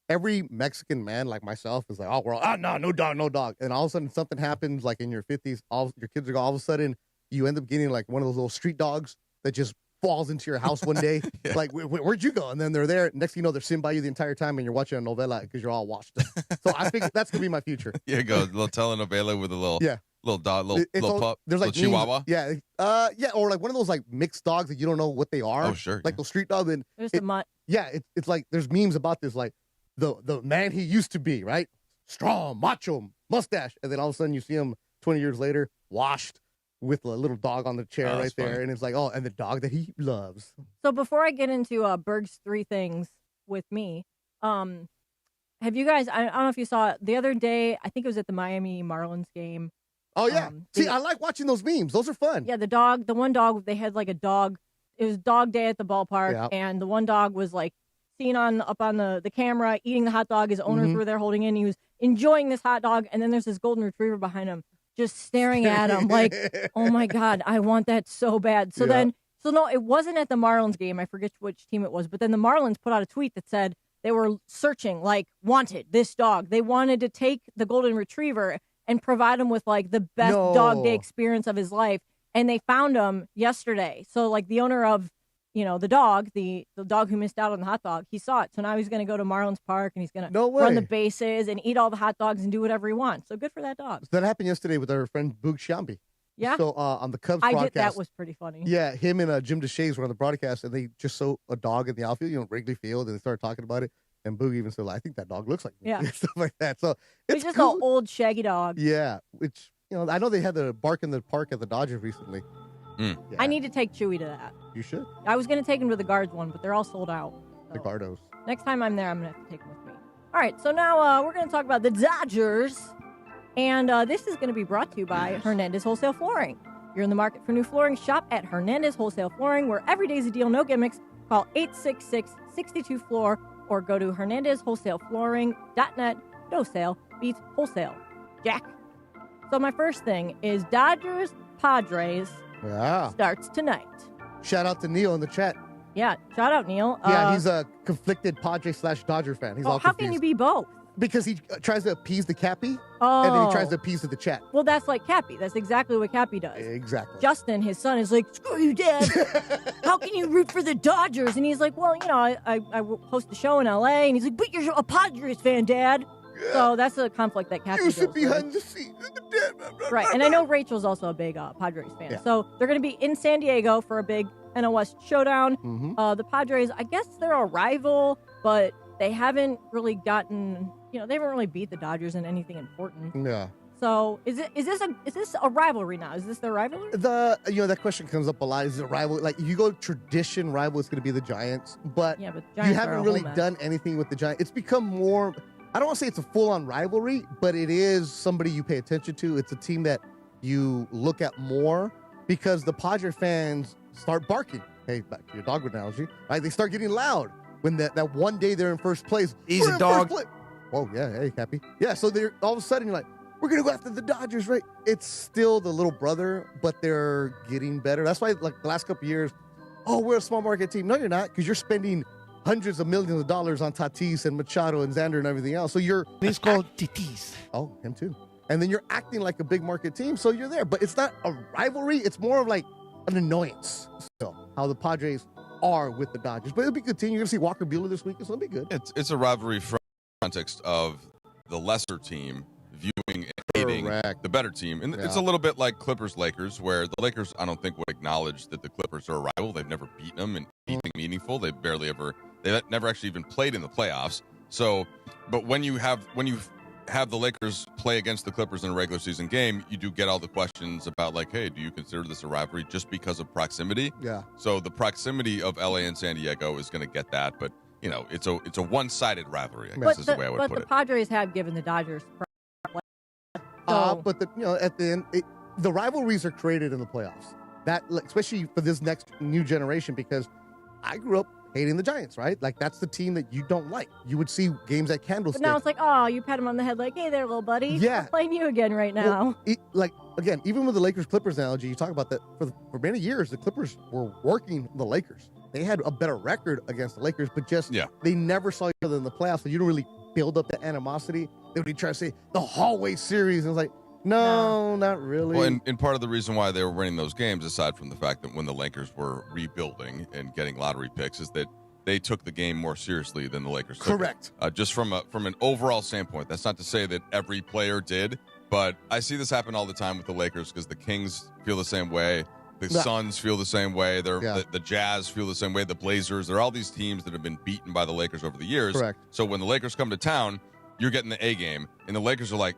Every Mexican man like myself is like, oh, we're all, no dog. And all of a sudden something happens like in your 50s, your kids are all of a sudden you end up getting like one of those little street dogs that just falls into your house one day. Yeah. Like, where'd you go? And then they're there. Next thing you know, they're sitting by you the entire time and you're watching a novela because you're all washed up. So I think that's going to be my future. Yeah, go. A little telenovela with a little dog, little pup, there's like little chihuahua. Yeah. Or like one of those like mixed dogs that you don't know what they are. Oh, sure. Like those street dogs. And there's a mutt. Yeah. It's like there's memes about this, like, the man he used to be, right? Strong, macho, mustache. And then all of a sudden you see him 20 years later, washed with a little dog on the chair right there. Funny. And it's like, oh, and the dog that he loves. So before I get into Berg's 3 things with me, have you guys, I don't know if you saw it, the other day, I think it was at the Miami Marlins game. Oh, yeah. See, I like watching those memes. Those are fun. Yeah, the one dog, they had like a dog. It was dog day at the ballpark. And the one dog was like, seen up on the camera eating the hot dog. His owners were there holding in. He was enjoying this hot dog, and then there's this golden retriever behind him just staring at him like, oh my God, I want that so bad. So no, it wasn't at the Marlins game. I forget which team it was, but then the Marlins put out a tweet that said they were searching, like, wanted this dog. They wanted to take the golden retriever and provide him with like the best dog day experience of his life, and they found him yesterday. So like the owner of the dog, the dog who missed out on the hot dog, he saw it. So now he's going to go to Marlins Park and he's going to run the bases and eat all the hot dogs and do whatever he wants. So good for that dog. So that happened yesterday with our friend Boog Shambi. Yeah. So on the Cubs broadcast. That was pretty funny. Yeah, him and Jim DeShays were on the broadcast and they just saw a dog in the outfield, Wrigley Field, and they started talking about it. And Boog even said, I think that dog looks like me. Yeah. Stuff like that. So it's just an old shaggy dog. Yeah. Which, I know they had the bark in the park at the Dodgers recently. Yeah. I need to take Chewy to that. You should. I was going to take him to the Guards one, but they're all sold out. So the Gardos. Next time I'm there, I'm going to have to take him with me. All right, so now we're going to talk about the Dodgers. And this is going to be brought to you by Hernandez Wholesale Flooring. You're in the market for new flooring, shop at Hernandez Wholesale Flooring, where every day's a deal, no gimmicks. Call 866-62-FLOOR or go to HernandezWholesaleFlooring.net. No sale beats wholesale. Jack. So my first thing is Dodgers Padres. Yeah. Starts tonight. Shout out to Neil in the chat. Yeah, shout out Neil. Yeah, he's a conflicted Padres/Dodger fan. He's all how confused. can you be both? Because he tries to appease the Cappy, and then he tries to appease the chat. Well, that's like Cappy. That's exactly what Cappy does. Exactly. Justin, his son, is like, screw you, Dad. How can you root for the Dodgers? And he's like, well, I host a show in L.A., and he's like, but you're a Padres fan, Dad. Yeah. So that's a conflict that Cappy goes behind the scenes. Right, and I know Rachel's also a big Padres fan. Yeah. So they're going to be in San Diego for a big NL West showdown. Mm-hmm. The Padres, I guess they're a rival, but they haven't really gotten, they haven't really beat the Dodgers in anything important. Yeah. So is this a rivalry now? Is this their rivalry? That question comes up a lot. Is it a rival? Like you go tradition rival, it's going to be the Giants, but Giants you haven't really done anything with the Giants. It's become more. I don't want to say it's a full-on rivalry, but it is somebody you pay attention to. It's a team that you look at more because the Padres fans start barking. Hey, back to your dog analogy, right? They start getting loud when that one day they're in first place. He's a dog. Oh yeah, hey, Cappy. Yeah, so they're all of a sudden you're like, we're gonna go after the Dodgers, right? It's still the little brother, but they're getting better. That's why, like the last couple of years, we're a small market team. No, you're not, because you're spending hundreds of millions of dollars on Tatis and Machado and Xander and everything else. So He's called Tatis. Oh, him too. And then you're acting like a big market team, so you're there. But it's not a rivalry. It's more of like an annoyance. Still, how the Padres are with the Dodgers. But it'll be a good team. You're gonna see Walker Buehler this week. It's gonna be good. It's a rivalry from the context of the lesser team viewing and hating the better team. And it's a little bit like Clippers-Lakers, where the Lakers, I don't think, would acknowledge that the Clippers are a rival. They've never beaten them and anything meaningful. They've never actually even played in the playoffs. So, but when you have the Lakers play against the Clippers in a regular season game, you do get all the questions about like, hey, do you consider this a rivalry just because of proximity? Yeah. So the proximity of LA and San Diego is going to get that, but it's a one-sided rivalry, I guess is the way I would put it. But the Padres have given the Dodgers but at the end, the rivalries are created in the playoffs. That, especially for this next new generation, because I grew up hating the Giants, right? Like that's the team that you don't like. You would see games at Candlestick. But now it's like, you pat him on the head, like, hey there, little buddy. Yeah, I'm playing you again right now. Well, again, even with the Lakers-Clippers analogy, you talk about that for many years, the Clippers were working the Lakers. They had a better record against the Lakers, but they never saw each other in the playoffs, so you don't really build up the animosity. They would try to say the hallway series, and it's like, no, not really. Well, and part of the reason why they were winning those games, aside from the fact that when the Lakers were rebuilding and getting lottery picks, is that they took the game more seriously than the Lakers took. Correct. Just from an overall standpoint. That's not to say that every player did, but I see this happen all the time with the Lakers because the Kings feel the same way. The Suns feel the same way. The Jazz feel the same way. The Blazers. There are all these teams that have been beaten by the Lakers over the years. Correct. So when the Lakers come to town, you're getting the A game, and the Lakers are like,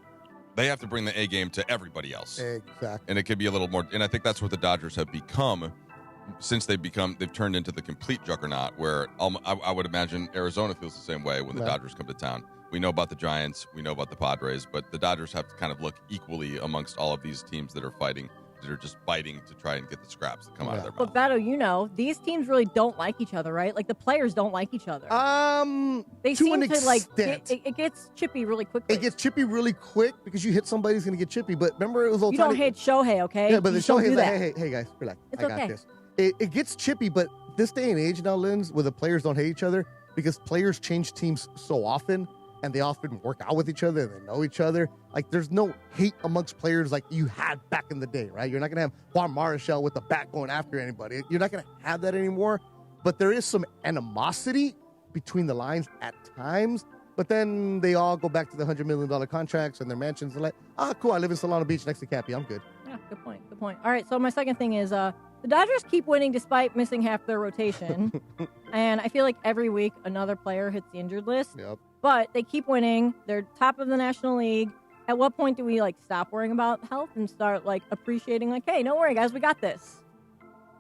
they have to bring the A game to everybody else. Exactly. And it could be a little more. And I think that's what the Dodgers have become since they've turned into the complete juggernaut. Where I would imagine Arizona feels the same way when the Dodgers come to town. We know about the Giants, we know about the Padres, but the Dodgers have to kind of look equally amongst all of these teams that are fighting, that are just fighting to try and get the scraps that come out of their mouth. But Beto, these teams really don't like each other, right? Like the players don't like each other. They seem to like it gets chippy really quickly. It gets chippy really quick because you hit somebody's going to get chippy. But remember, it was Ohtani. You don't hit Shohei, okay? Yeah, but the Shohei's like, that. hey guys, relax. It's I got okay. this. It gets chippy, but this day and age now, Linz, where the players don't hate each other because players change teams so often, and they often work out with each other and they know each other. Like, there's no hate amongst players like you had back in the day, right? You're not going to have Juan Marichal with the bat going after anybody. You're not going to have that anymore. But there is some animosity between the lines at times. But then they all go back to the $100 million contracts and their mansions and like, cool, I live in Solana Beach next to Cappy. I'm good. Yeah, good point. All right, so my second thing is the Dodgers keep winning despite missing half their rotation. And I feel like every week another player hits the injured list. Yep. But they keep winning. They're top of the National League. At what point do we stop worrying about health and start appreciating hey, don't worry guys, we got this?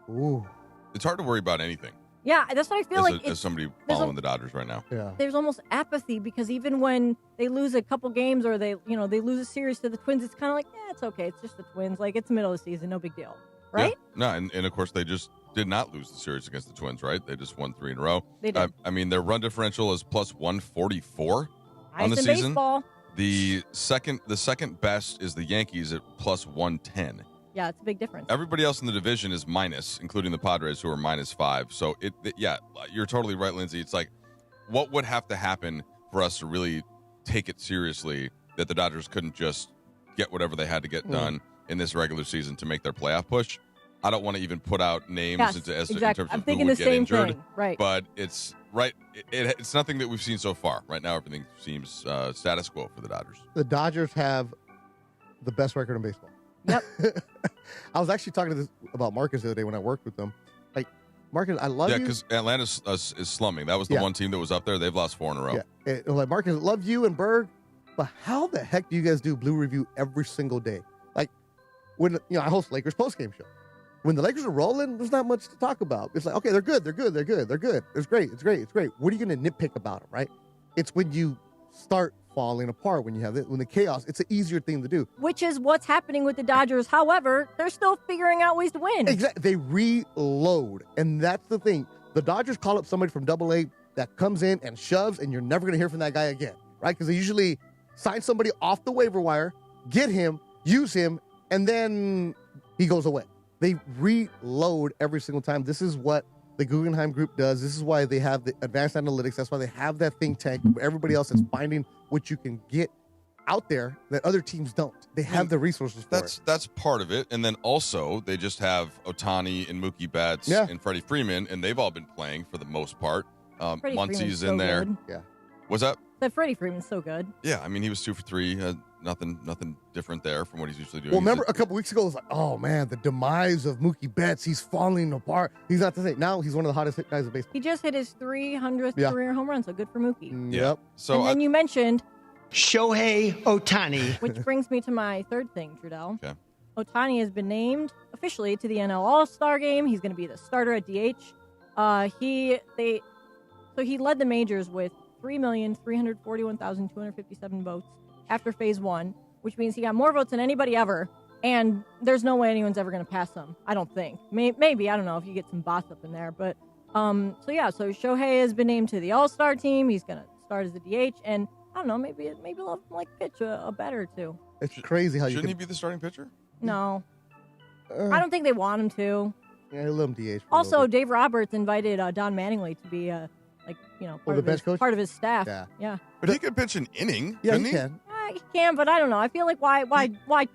Ooh. It's hard to worry about anything. Yeah, that's what I feel as somebody following the Dodgers right now. Yeah. There's almost apathy because even when they lose a couple games or they lose a series to the Twins, it's kind of it's okay. It's just the Twins. It's the middle of the season, no big deal, right? Yeah. No, and of course they just did not lose the series against the Twins, right? They just won 3 in a row. They did. I mean, their run differential is plus 144 on the in season. Baseball. The second best is the Yankees at plus 110. Yeah, it's a big difference. Everybody else in the division is minus, including the Padres, who are -5. So you're totally right, Lindsay. It's what would have to happen for us to really take it seriously that the Dodgers couldn't just get whatever they had to get done in this regular season to make their playoff push? I don't want to even put out names in terms of I'm who thinking would the get same injured. thing, right? But it's right. It's nothing that we've seen so far. Right now, everything seems status quo for the Dodgers. The Dodgers have the best record in baseball. Yep. I was actually talking about Marcus the other day when I worked with them. Marcus, I love you. Yeah, because Atlanta is slumming. That was the one team that was up there. They've lost 4 in a row. Yeah. Marcus, love you and Berg, but how the heck do you guys do Blue Review every single day? Like, when, I host Lakers postgame show. When the Lakers are rolling, there's not much to talk about. It's like, okay, they're good. It's great. What are you going to nitpick about them, right? It's when you start falling apart, when the chaos, it's an easier thing to do. Which is what's happening with the Dodgers. However, they're still figuring out ways to win. Exactly. They reload, and that's the thing. The Dodgers call up somebody from AA that comes in and shoves, and you're never going to hear from that guy again, right? Because they usually sign somebody off the waiver wire, get him, use him, and then he goes away. They reload every single time. This is what the Guggenheim Group does. This is why they have the advanced analytics. That's why they have that think tank where everybody else is finding what you can get out there that other teams don't. They have the resources for it. That's part of it. And then also they just have Ohtani and Mookie Betts and Freddie Freeman, and they've all been playing for the most part. Muncie's in there. Good. Yeah. What's that? That Freddie Freeman's so good. Yeah, I mean, he was 2 for 3. Nothing different there from what he's usually doing. Well, remember a couple weeks ago, it was like, oh, man, the demise of Mookie Betts. He's falling apart. He's not the same. Now he's one of the hottest hit guys in baseball. He just hit his 300th career home run, so good for Mookie. Yep. So and then you mentioned Shohei Ohtani. Which brings me to my third thing, Trudell. Okay. Ohtani has been named officially to the NL All-Star game. He's going to be the starter at DH. He led the majors with 3,341,257 votes after phase one, which means he got more votes than anybody ever. And there's no way anyone's ever going to pass him. I don't think. Maybe, I don't know if you get some bots up in there. But, so Shohei has been named to the All-Star team. He's going to start as a DH. And I don't know, maybe they'll have him pitch a bet or two. It's crazy how Shouldn't he be the starting pitcher? No. I don't think they want him to. Yeah, he'll let him DH. Also, Dave Roberts invited Don Mattingly to be part of his staff. Yeah. But he could pitch an inning. Yeah, couldn't he can. He can, but I don't know. I feel like why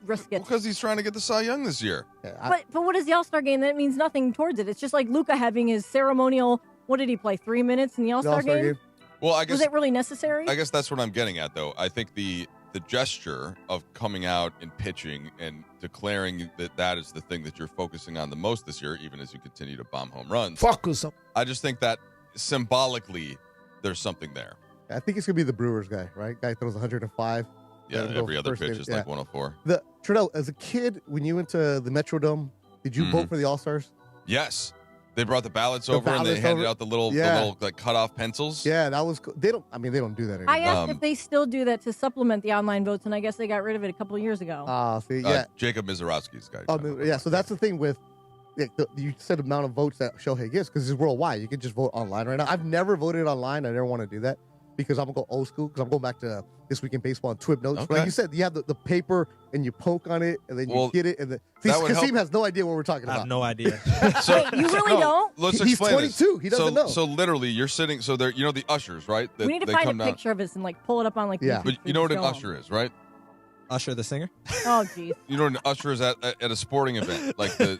risk it? Because he's trying to get the Cy Young this year. But what is the All-Star game? That means nothing towards it. It's just like Luka having his ceremonial. What did he play? 3 minutes in the All-Star game? Well, I guess was it really necessary? I guess that's what I'm getting at, though. I think the gesture of coming out and pitching and declaring that is the thing that you're focusing on the most this year, even as you continue to bomb home runs. Focus up. I just think that symbolically there's something there. I think it's going to be the Brewers guy, right? Guy throws 105. Yeah, every other pitch is like 104. Trudell, as a kid, when you went to the Metrodome, did you vote for the All-Stars? Yes. They brought the ballots over and they handed out the little cut-off pencils. Yeah, that was cool. They don't do that anymore. I asked if they still do that to supplement the online votes, and I guess they got rid of it a couple of years ago. Jacob Mizorowski's guy. So that's the thing with you said the amount of votes that Shohei gets because it's worldwide. You can just vote online right now. I've never voted online. I never want to do that because I'm going to go old school because I'm going back to This Week in Baseball and Twib Notes. Okay. Like you said, you have the paper and you poke on it and then you get it. And Kasim has no idea what we're talking about. I have no idea. Wait, you really don't? Let's He's explain 22. This. He doesn't know. So literally, you're sitting. So they're the ushers, right? We need to find a picture of this and pull it up on YouTube. But you know what an usher is, right? Usher the singer? Oh, jeez. You know what an usher is at a sporting event, like the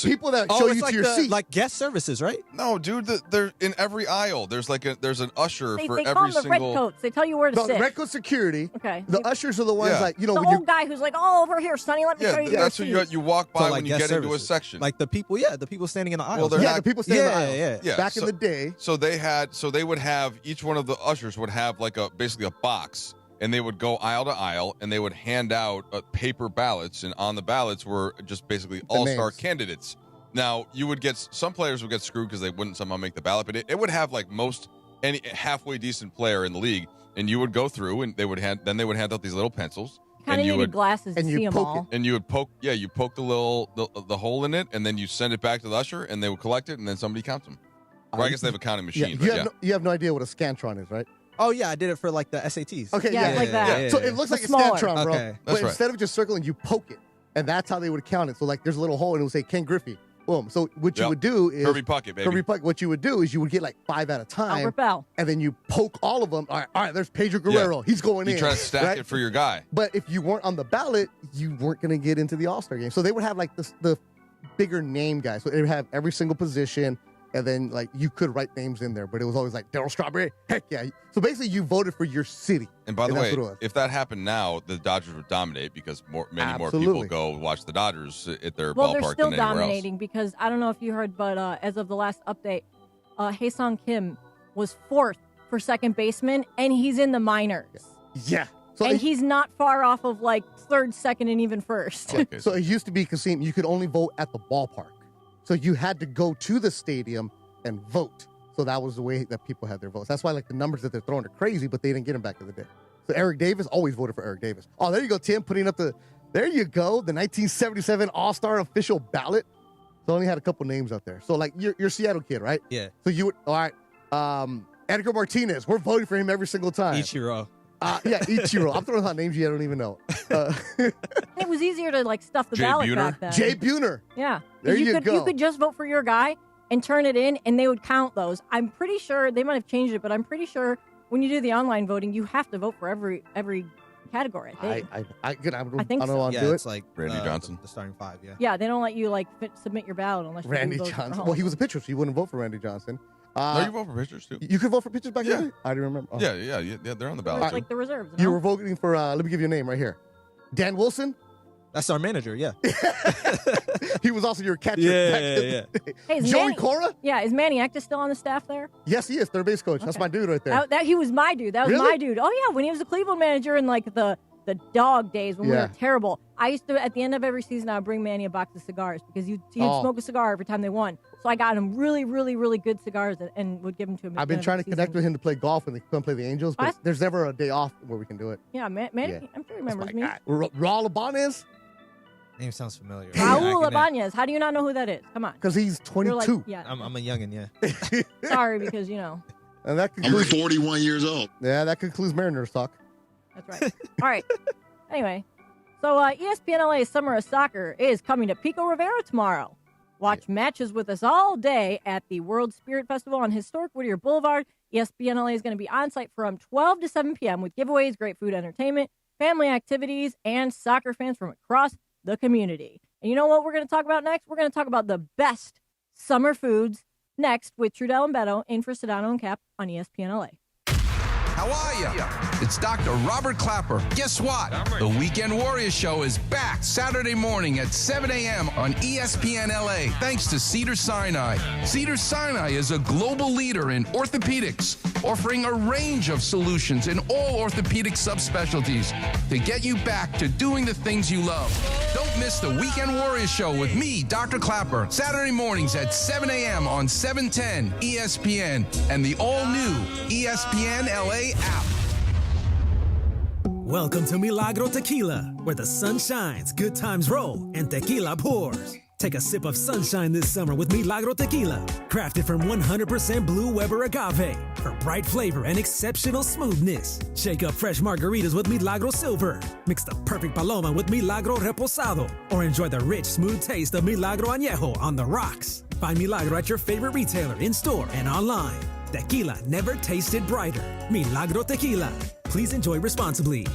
people that show you to your seat, like guest services, right? No, dude, they're in every aisle. There's there's an usher for they every call them the single. red coats. They tell you where to sit. The red coat security. Okay. The ushers are the ones the old guy who's like, oh, over here, Sonny, let me show you. That's who you walk by when you get into a services. section. Like the people, the people standing in the aisle. Well, the people standing in the aisle. Yeah. Back in the day. So they would have each one of the ushers would have basically a box. And they would go aisle to aisle, and they would hand out paper ballots, and on the ballots were just basically all-star candidates. Now, some players would get screwed because they wouldn't somehow make the ballot, but it would have any halfway decent player in the league, and you would go through, and they would hand out these little pencils. Kind of needed glasses to see them all. And you would poke the hole in it, and then you send it back to the usher, and they would collect it, and then somebody counts them. Or I guess they have a counting machine. You have no idea what a Scantron is, right? Oh, yeah, I did it for the SATs. Okay, like that. Yeah. So it looks like a Scantron, bro. Okay. But instead of just circling, you poke it. And that's how they would count it. So, there's a little hole, and it would say Ken Griffey. Boom. So what you would do is... Kirby Puckett, baby. Kirby Puckett. What you would do is you would get 5 at a time. Albert Bell. And then you poke all of them. All right, there's Pedro Guerrero. Yeah. He's going in. You try to stack it for your guy. But if you weren't on the ballot, you weren't going to get into the All-Star game. So they would have, the bigger name guys. So they would have every single position... And then, you could write names in there, but it was always Darryl Strawberry. Heck yeah. So basically, you voted for your city. And by the way, if that happened now, the Dodgers would dominate because many more people go watch the Dodgers at their ballpark than anywhere else. Well, they're still dominating because I don't know if you heard, but as of the last update, Hae-Sung Kim was 4th for second baseman, and he's in the minors. Yeah. And he's not far off of like third, second, and even first. So it used to be, Kasim, you could only vote at the ballpark. So you had to go to the stadium and vote. So that was the way that people had their votes. That's why like the numbers that they're throwing are crazy, but they didn't get them back in the day. So Eric Davis, always voted for Eric Davis. Oh, there you go, Tim, putting up there you go, the 1977 All-Star official ballot. So only had a couple names out there. So like you're a Seattle kid, right? Yeah. So you would, all right, Edgar Martinez, we're voting for him every single time. Ichiro. Ichiro. I'm throwing out names you don't even know. It was easier to like stuff the Jay ballot Buhner? back then. Jay Buhner. Yeah. There you could, go. You could just vote for your guy and turn it in, and they would count those. I'm pretty sure they might have changed it, but I'm pretty sure when you do the online voting, you have to vote for every category. I think. I think don't so. want to Yeah, do it's it. like Randy Johnson. The starting five, yeah. Yeah, they don't let you like submit your ballot unless you Randy do vote Johnson. for Well, he was a pitcher, so you wouldn't vote for Randy Johnson. No, you vote for pitchers too. You could vote for pitchers back Yeah. then? I didn't remember. Oh. Yeah, they're on the ballot. It's too. like the reserves. You were voting for, let me give you a name right here. Dan Wilson. That's our manager, yeah. He was also your catcher. Yeah. Hey, is Joey Manny, Cora? Yeah, is Manny Actis still on the staff there? Yes, he is. Third base coach. That's my dude right there. That he was my dude. That was Really? my dude. Oh yeah, when he was a Cleveland manager in like the dog days when we Yeah. were terrible. I used to at the end of every season I would bring Manny a box of cigars because he'd smoke a cigar every time they won. So I got him really, really, really good cigars and would give them to him. I've been trying to connect with him to play golf when they come play the Angels, but there's never a day off where we can do it. Yeah, Manny, Yeah. I'm sure he remembers me. Raul Ibanez? Name sounds familiar. Raul Ibanez. How do you not know who that is? Come on. Because he's 22. You're like, yeah. I'm a youngin', yeah. Sorry, because you know. And that I'm 41 years old. Yeah, that concludes Mariners talk. That's right. All right. Anyway, so ESPN LA's Summer of Soccer is coming to Pico Rivera tomorrow. Watch matches with us all day at the World Spirit Festival on historic Whittier Boulevard. ESPN LA is going to be on site from 12 to 7 p.m. with giveaways, great food, entertainment, family activities, and soccer fans from across the community. And you know what we're going to talk about next? We're going to talk about the best summer foods next with Trudell and Beto in for Sedano and Kap on ESPN LA. How are you? It's Dr. Robert Clapper. Guess what? The Weekend Warriors Show is back Saturday morning at 7 a.m. on ESPN LA, thanks to Cedars-Sinai. Cedars-Sinai is a global leader in orthopedics, offering a range of solutions in all orthopedic subspecialties to get you back to doing the things you love. Don't miss the Weekend Warriors Show with me, Dr. Clapper, Saturday mornings at 7 a.m. on 710 ESPN and the all-new ESPN LA app. Welcome to Milagro Tequila, where the sun shines, good times roll, and tequila pours. Take a sip of sunshine this summer with Milagro Tequila, crafted from 100% Blue Weber agave for bright flavor and exceptional smoothness. Shake up fresh margaritas with Milagro Silver. Mix the perfect paloma with Milagro Reposado, or enjoy the rich, smooth taste of Milagro Añejo on the rocks. Find Milagro at your favorite retailer, in-store, and online. Tequila never tasted brighter. Milagro Tequila. Please enjoy responsibly.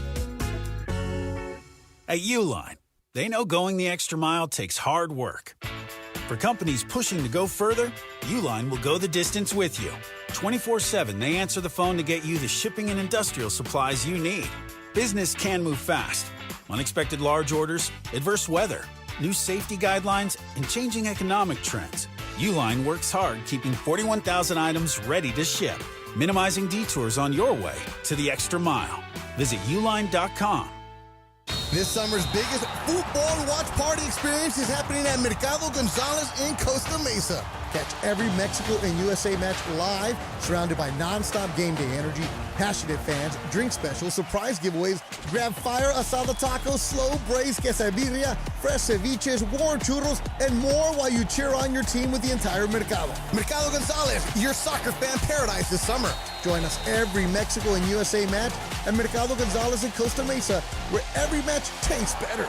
At Uline, they know going the extra mile takes hard work. For companies pushing to go further, Uline will go the distance with you. 24/7, they answer the phone to get you the shipping and industrial supplies you need. Business can move fast. Unexpected large orders, adverse weather, new safety guidelines, and changing economic trends. Uline works hard keeping 41,000 items ready to ship, minimizing detours on your way to the extra mile. Visit uline.com. This summer's biggest football watch party experience is happening at Mercado Gonzalez in Costa Mesa. Catch every Mexico and USA match live, surrounded by non-stop game day energy, passionate fans, drink specials, surprise giveaways, grab fire asada tacos, slow braised quesadilla, fresh ceviches, warm churros, and more while you cheer on your team with the entire Mercado. Mercado Gonzalez, your soccer fan paradise this summer. Join us every Mexico and USA match at Mercado Gonzalez in Costa Mesa, where every match tastes better.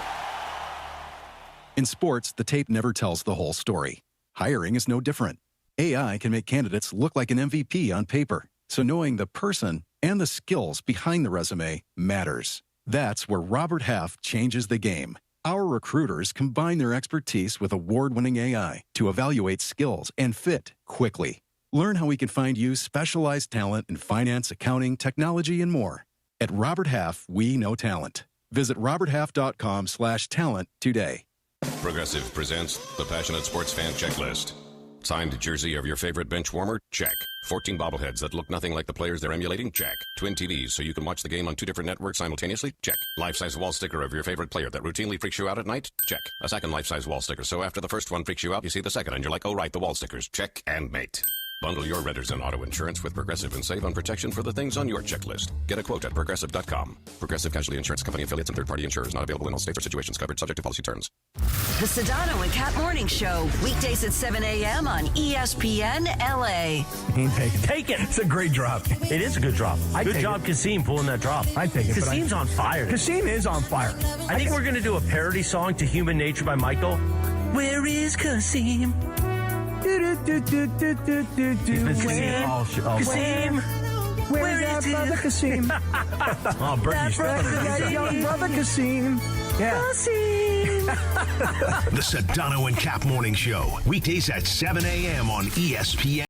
In sports, the tape never tells the whole story. Hiring is no different. AI can make candidates look like an MVP on paper, so knowing the person and the skills behind the resume matters. That's where Robert Half changes the game. Our recruiters combine their expertise with award-winning AI to evaluate skills and fit quickly. Learn how we can find you specialized talent in finance, accounting, technology, and more. At Robert Half, we know talent. Visit roberthalf.com/talent today. Progressive presents the Passionate Sports Fan Checklist. Signed jersey of your favorite bench warmer? Check. 14 bobbleheads that look nothing like the players they're emulating? Check. Twin TVs so you can watch the game on 2 different networks simultaneously? Check. Life-size wall sticker of your favorite player that routinely freaks you out at night? Check. A second life-size wall sticker so after the first one freaks you out, you see the second and you're like, oh right, the wall stickers. Check and mate. Bundle your renters and auto insurance with Progressive and save on protection for the things on your checklist. Get a quote at Progressive.com. Progressive Casualty Insurance Company affiliates and third-party insurers not available in all states or situations covered subject to policy terms. The Sedano and Kap Morning Show, weekdays at 7 a.m. on ESPN LA. Take it. It's a great drop. It is a good drop. Good job, Kasim, pulling that drop. I take it. Kasim's on fire. Kasim is on fire. I think we're going to do a parody song to Human Nature by Michael. Where is Kasim? He's been singing all show. Kasim. Where is our brother Kasim? Oh, Bertie's That young brother Kasim. Yeah. The Sedano and Kap Morning Show, weekdays at 7 a.m. on ESPN.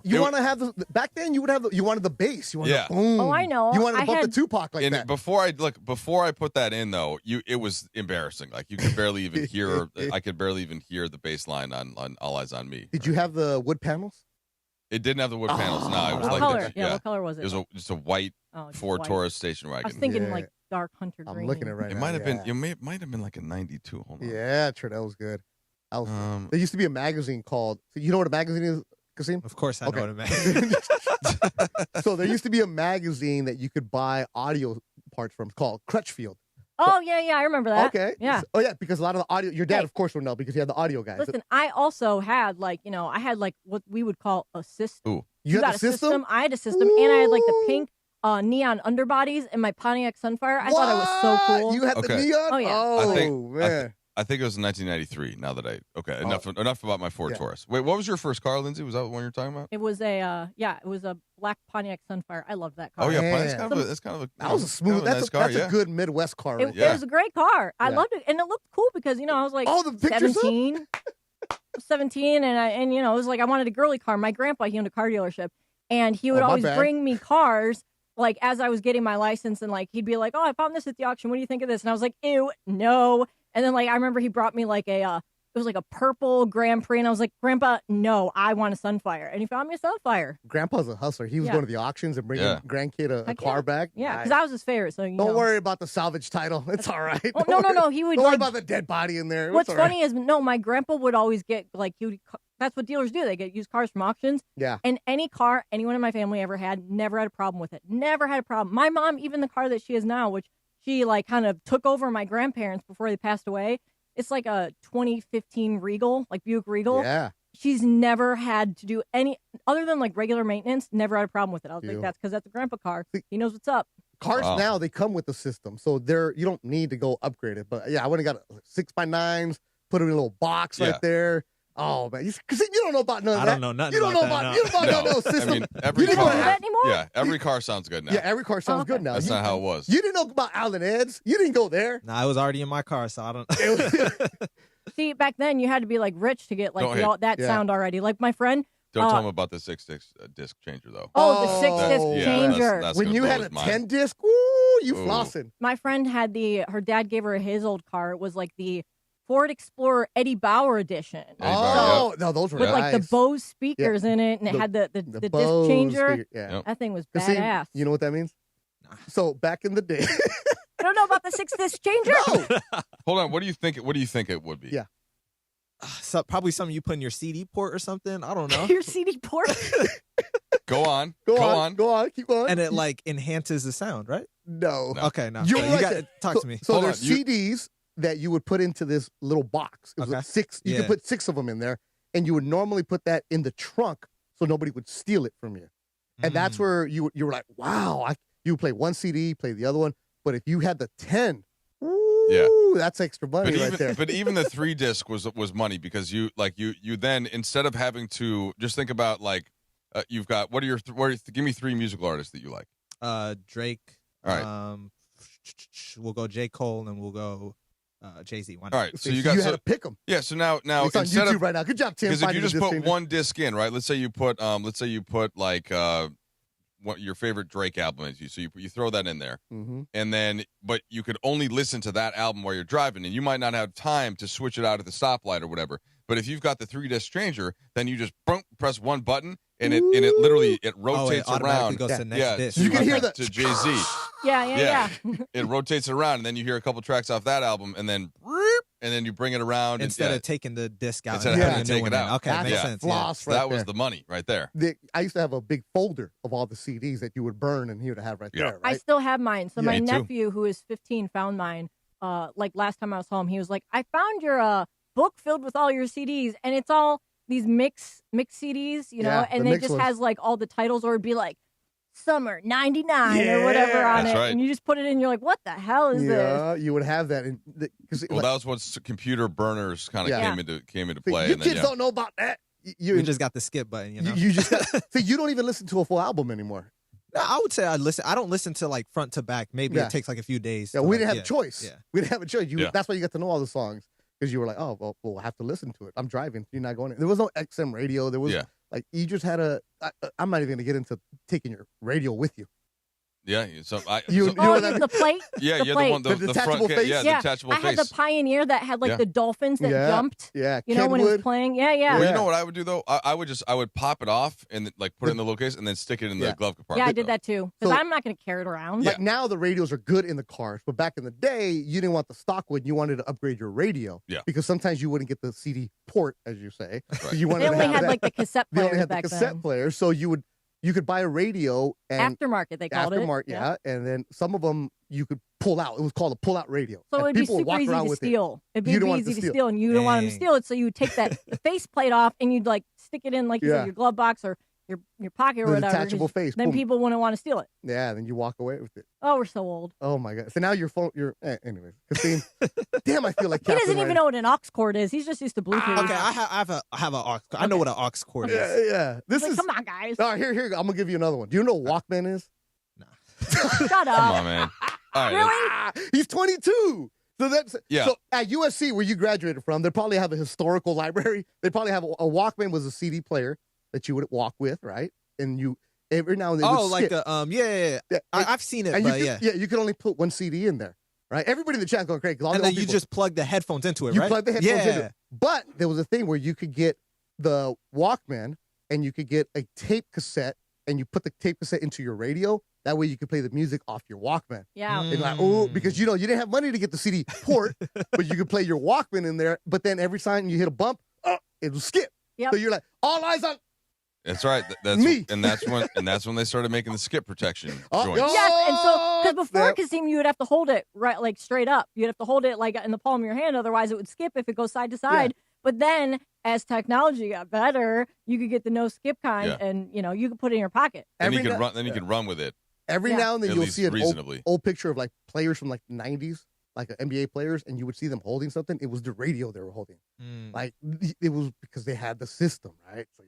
You want to have the back then. You would have you wanted the bass. You wanted the boom. Oh, I know. You wanted to bump had... the Tupac like that. Before I put that in though, it was embarrassing. Like you could barely even hear. I could barely even hear the bass line on All Eyes on Me. Did you have the wood panels? It didn't have the wood panels. No, it was what like color? What color was it? It was just a white Ford Taurus station wagon. I was thinking like dark hunter green. I'm looking at it right now. It might have been. It might have been like a '92. Hold on. Yeah, true. That was good. There used to be a magazine called. So you know what a magazine is, Kasim? Of course, I know what a magazine is. So there used to be a magazine that you could buy audio parts from called Crutchfield. Oh, yeah, I remember that. Okay. Yeah. Oh, yeah, because a lot of the audio, your dad, of course, would know because he had the audio guys. Listen, I also had I had what we would call a system. Ooh. You had a system? I had a system, and I had like the pink neon underbodies in my Pontiac Sunfire. I thought it was so cool. You had the neon? Oh, yeah. Oh, man. I think it was in 1993. Now that enough about my Ford Taurus. Wait, what was your first car, Lindsay? Was that the one you're talking about? It was it was a black Pontiac Sunfire. I loved that car. Oh yeah, that's kind of a that was a smooth. That's a good Midwest car. It was a great car. I loved it, and it looked cool because I was like the pictures 17, 17, and it was like I wanted a girly car. My grandpa, he owned a car dealership. and he would always bring me cars. Like, as I was getting my license, and like he'd be like, "Oh, I found this at the auction. What do you think of this?" And I was like, "Ew, no." And then like I remember he brought me like it was like a purple Grand Prix, and I was like, "Grandpa, no, I want a Sunfire." And he found me a Sunfire. Grandpa's a hustler. He was going to the auctions and bringing grandkid a car back. Yeah, because I was his favorite. So don't worry about the salvage title. It's all right. Well, no. He would. Don't worry about the dead body in there. What's funny is my grandpa would always get like that's what dealers do. They get used cars from auctions. Yeah. And any car anyone in my family ever had, never had a problem with it. Never had a problem. My mom, even the car that she has now, which she like kind of took over my grandparents before they passed away. It's like a 2015 Regal, like Buick Regal. Yeah. She's never had to do any other than like regular maintenance. Never had a problem with it. I was like, that's because that's a grandpa car. He knows what's up. Cars now, they come with the system, so you don't need to go upgrade it. But yeah, I went and got 6x9s, put it in a little box right there. Oh man, because you don't know about none of that. I don't know nothing. You don't know about no system. I mean, every you car. didn't know that anymore? Yeah, every car sounds good now. Yeah, every car sounds good now. That's not how it was. You didn't know about Allen Ed's. You didn't go there. Nah, I was already in my car, so I don't. See, back then you had to be like rich to get like that sound already. Like my friend. Don't tell him about the 6-disc changer though. Oh, the 6-disc changer. That's when you had a 10-disc, woo, you flossing. My friend had her dad gave her his old car. It was like the Ford Explorer Eddie Bauer edition. No, those were with nice. like the Bose speakers in it, and it had the disc changer. That thing was badass. You know what that means? So back in the day. I don't know about the 6-disc changer. No. Hold on. What do you think it would be? Yeah. Probably something you put in your CD port or something. I don't know. Your CD port. Go on. Go on. Keep going. And it like enhances the sound, right? No. Okay, no. You're you got talk to me. So there's CDs that you would put into this little box. It was like 6. You could put 6 of them in there, and you would normally put that in the trunk so nobody would steal it from you. And that's where you were like, wow. You play one CD, play the other one, but if you had the 10. Ooh, that's extra money right there. But even the 3-disc was money because you then instead of having to just think about like you've got give me 3 musical artists that you like. Drake. All right. We'll go J. Cole and we'll go Jay-Z. All right. So you had to pick them. Yeah. So now it's on instead YouTube of right now. Good job, Tim. Because if you just put one disc in, right? Let's say you put like what your favorite Drake album is. So you throw that in there, and then but you could only listen to that album while you're driving, and you might not have time to switch it out at the stoplight or whatever. But if you've got the 3-disc changer, then you just press one button, and it literally rotates around. Goes to next disc. You can hear that to Jay-Z. Yeah. It rotates it around, and then you hear a couple tracks off that album, and then you bring it around instead of taking the disc out. Instead of having to take it out. Okay, that makes sense. Floss that was the money right there. I used to have a big folder of all the CDs that you would burn, and he would have right there. Right? I still have mine. So my me too. nephew, who is 15, found mine. Like last time I was home, he was like, "I found your book filled with all your CDs, and it's all these mix CDs, you know, and it just has like all the titles, or it'd be like Summer '99 or whatever on it, right. and you just put it in. You're like, what the hell is this? Yeah, you would have that. That was when computer burners kind of came into play. You kids don't know about that. We just got the skip button. You know, you just got, so you don't even listen to a full album anymore. No, I would say I listen. I don't listen to like front to back. Maybe it takes like a few days. Yeah, we didn't have a choice. Yeah. We didn't have a choice. That's why you got to know all the songs, because you were like, oh, well, we'll have to listen to it. I'm driving. You're not going in. There was no XM radio. There was like, you just had I'm not even going to get into taking your radio with you. Yeah, so the plate. Yeah, the plate. The detachable face. Yeah, the detachable face. I had the Pioneer that had like the dolphins that jumped. Yeah, you know, when it was playing. Yeah. Well, you know what I would do though? I would pop it off and like put it in the little case and then stick it in the glove compartment. Yeah, I did that too, because I'm not going to carry it around. Like now the radios are good in the cars, but back in the day you didn't want the stock one. You wanted to upgrade your radio. Yeah. Because sometimes you wouldn't get the CD port, as you say. Right. So you wanted they only to have had that. like the cassette They players only had the back cassette then. player, so you could buy a radio and aftermarket, they called it. Yeah, and then some of them you could pull out. It was called a pull-out radio. So and it'd be people would super walk easy around to with steal. It'd be easy to steal, and you don't want them to steal it. So you would take that face plate off, and you'd like stick it in like you said, your glove box or your pocket or The whatever. detachable face. Then Boom. people wouldn't want to steal it. Yeah, then you walk away with it. Oh, we're so old. Oh my god! So now your phone. Anyways, Christine. Damn, I feel like he doesn't even know what an aux cord is. He's just used to Bluetooth. Okay, I have an aux. I know what an aux cord is. Yeah. This is. Come on, guys. All right, here. I'm gonna give you another one. Do you know what Walkman is? Shut up. Come on, man. All right, really? He's 22. So that's yeah. So at USC, where you graduated from, they probably have a historical library. They probably have a Walkman was a CD player that you would walk with, right? And every now and then. Oh, like I've seen it, and but you can only put one CD in there, right? Everybody in the chat's going crazy. And then you just plug the headphones into it, you right? plug the headphones into it. But there was a thing where you could get the Walkman and you could get a tape cassette and you put the tape cassette into your radio. That way you could play the music off your Walkman. Yeah. And like, because you didn't have money to get the CD port, but you could play your Walkman in there. But then every time you hit a bump, it'll skip. Yep. So you're like, all eyes on That's right. That's me. And that's when they started making the skip protection joints. Yes, and so because before Kasim, you would have to hold it right, like straight up. You'd have to hold it like in the palm of your hand, otherwise it would skip if it goes side to side. Yeah. But then, as technology got better, you could get the no skip kind, and you could put it in your pocket. Then you can run with it. Every now and then you'll see an reasonably old picture of like players from like the 90s, like NBA players, and you would see them holding something. It was the radio they were holding. Like it was because they had the system, right? So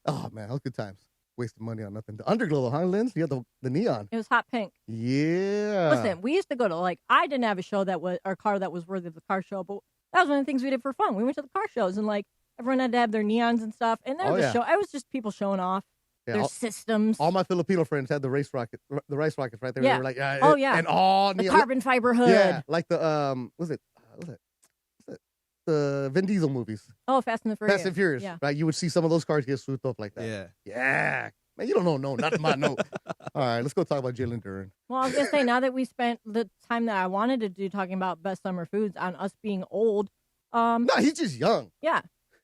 oh man, that was good times. Wasting money on nothing. The underglow, huh, Linz? You had the neon. It was hot pink. Yeah. Listen, we used to go to I didn't have a show or car that was worthy of the car show, but that was one of the things we did for fun. We went to the car shows and everyone had to have their neons and stuff, and there was a show. It was just people showing off. Yeah, their systems. All my Filipino friends had the rice rockets right there. Yeah. They were like, and all the carbon fiber hood. Yeah, like the was it the Vin Diesel movies? Oh, Fast and the Furious. Fast and Furious. Yeah. Right, you would see some of those cars get swooped up like that. Yeah. Man, you don't know nothing about no. All right, let's go talk about Jalen Duren. Well, I was gonna say now that we spent the time that I wanted to do talking about best summer foods on us being old. No, he's just young. Yeah.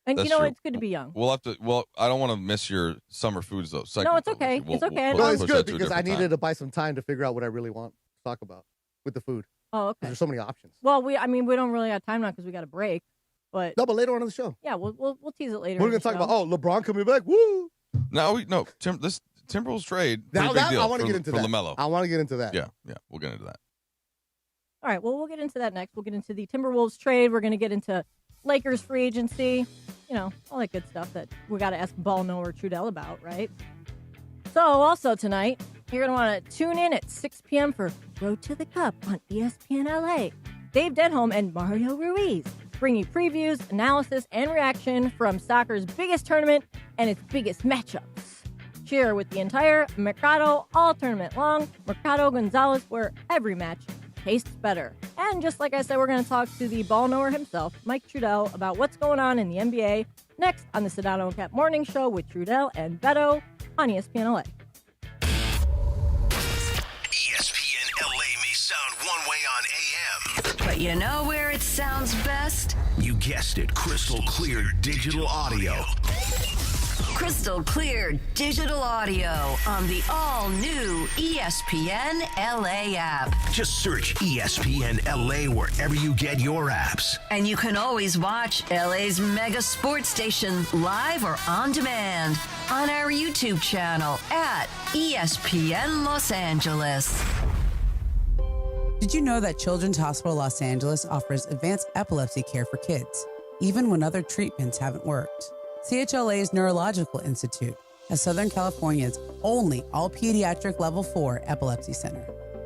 And That's true. true. It's good to be young. We'll have to. Well, I don't want to miss your summer foods though. No, it's okay. It's okay. No, it's good because I needed to buy some time to figure out what I really want to talk about with the food. Oh, okay. There's so many options. Well, we don't really have time now because we got a break. But later on in the show. Yeah, we'll tease it later. We're gonna talk about LeBron coming back. Woo! This Timberwolves trade. Now big deal I want to get into for that. LaMelo. I want to get into that. Yeah, we'll get into that. All right, well, we'll get into that next. We'll get into the Timberwolves trade. We're going to get into Lakers free agency. All that good stuff that we got to ask Ball Knower Trudell about, right? So, also tonight, you're going to want to tune in at 6 p.m. for Road to the Cup on ESPN LA. Dave Denholm and Mario Ruiz bring you previews, analysis, and reaction from soccer's biggest tournament and its biggest matchups. Cheer with the entire Mercado all tournament long. Mercado Gonzalez, where every match tastes better. And just like I said, we're going to talk to the ball knower himself, Mike Trudell, about what's going on in the NBA next on the Sedano Kap Morning Show with Trudell and Beto on ESPN LA. ESPN LA may sound one way on AM. But you know where it sounds best? You guessed it, crystal clear digital audio. Crystal clear digital audio on the all-new ESPN LA app. Just search ESPN LA wherever you get your apps. And you can always watch LA's mega sports station live or on demand on our YouTube channel at ESPN Los Angeles. Did you know that Children's Hospital Los Angeles offers advanced epilepsy care for kids, even when other treatments haven't worked? CHLA's Neurological Institute is Southern California's only all-pediatric Level 4 epilepsy center.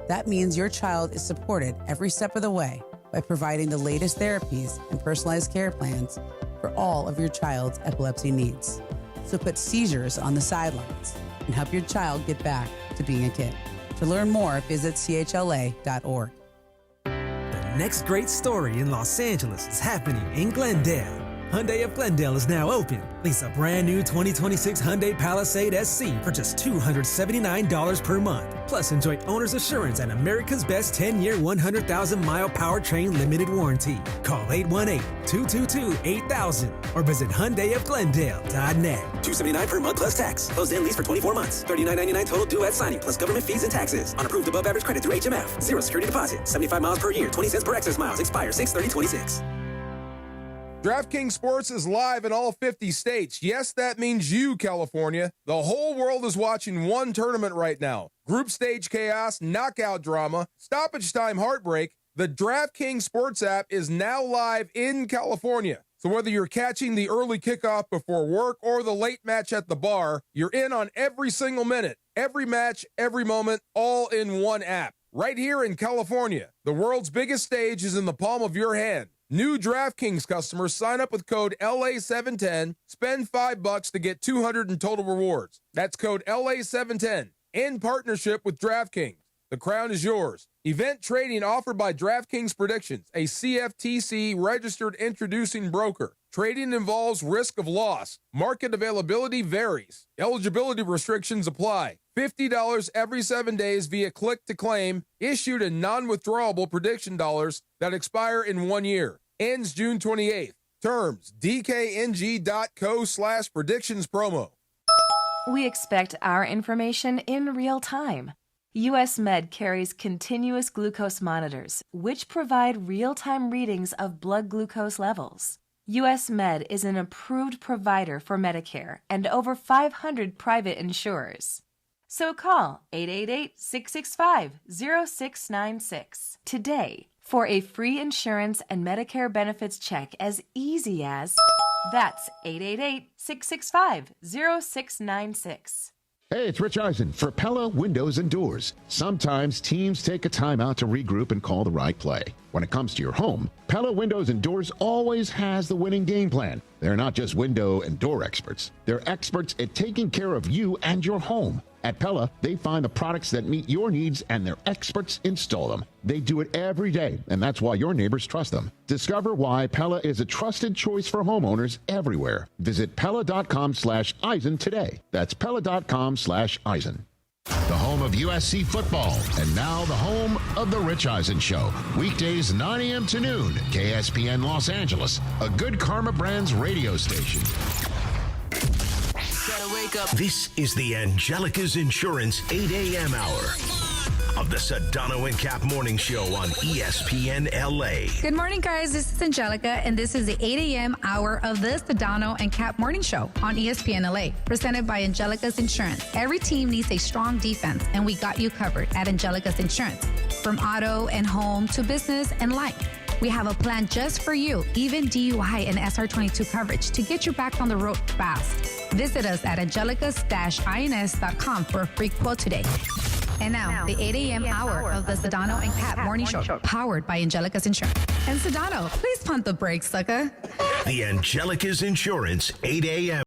That means your child is supported every step of the way by providing the latest therapies and personalized care plans for all of your child's epilepsy needs. So put seizures on the sidelines and help your child get back to being a kid. To learn more, visit chla.org. The next great story in Los Angeles is happening in Glendale. Hyundai of Glendale is now open. Lease a brand new 2026 Hyundai Palisade SC for just $279 per month. Plus, enjoy owner's assurance and America's best 10-year, 100,000-mile powertrain limited warranty. Call 818-222-8000 or visit HyundaiofGlendale.net. $279 per month plus tax. Closed-in lease for 24 months. $39.99 total due at signing plus government fees and taxes. Unapproved above average credit through HMF. Zero security deposit. 75 miles per year. 20 cents per excess miles. Expires 6/30/26. DraftKings Sports is live in all 50 states. Yes, that means you, California. The whole world is watching one tournament right now. Group stage chaos, knockout drama, stoppage time heartbreak. The DraftKings Sports app is now live in California. So whether you're catching the early kickoff before work or the late match at the bar, you're in on every single minute, every match, every moment, all in one app. Right here in California, the world's biggest stage is in the palm of your hand. New DraftKings customers sign up with code LA710, spend $5 to get $200 in total rewards. That's code LA710 in partnership with DraftKings. The crown is yours. Event trading offered by DraftKings Predictions, a CFTC registered introducing broker. Trading involves risk of loss. Market availability varies. Eligibility restrictions apply. $50 every 7 days via click to claim, issued in non-withdrawable prediction dollars that expire in 1 year. Ends June 28th. Terms, dkng.co/predictions promo. We expect our information in real time. U.S. Med carries continuous glucose monitors, which provide real-time readings of blood glucose levels. U.S. Med is an approved provider for Medicare and over 500 private insurers. So call 888-665-0696 today for a free insurance and Medicare benefits check as easy as... That's 888-665-0696. Hey, it's Rich Eisen for Pella Windows and Doors. Sometimes teams take a time out to regroup and call the right play. When it comes to your home, Pella Windows and Doors always has the winning game plan. They're not just window and door experts. They're experts at taking care of you and your home. At Pella, they find the products that meet your needs and their experts install them. They do it every day, and that's why your neighbors trust them. Discover why Pella is a trusted choice for homeowners everywhere. Visit Pella.com/Eisen today. That's Pella.com/Eisen. The home of USC football, and now the home of The Rich Eisen Show. Weekdays 9 a.m. to noon, KSPN Los Angeles, a Good Karma Brands radio station. This is the Angelica's Insurance 8 a.m. hour of the Sedano and Kap Morning Show on ESPN LA. Good morning, guys. This is Angelica, and this is the 8 a.m. hour of the Sedano and Kap Morning Show on ESPN LA, presented by Angelica's Insurance. Every team needs a strong defense, and we got you covered at Angelica's Insurance. From auto and home to business and life, we have a plan just for you, even DUI and SR22 coverage to get you back on the road fast. Visit us at angelicas-ins.com for a free quote today. And now, the 8 a.m. hour of the Sedano and Kap Morning Show, powered by Angelica's Insurance. And Sedano, please pump the brakes, sucker. The Angelica's Insurance 8 a.m.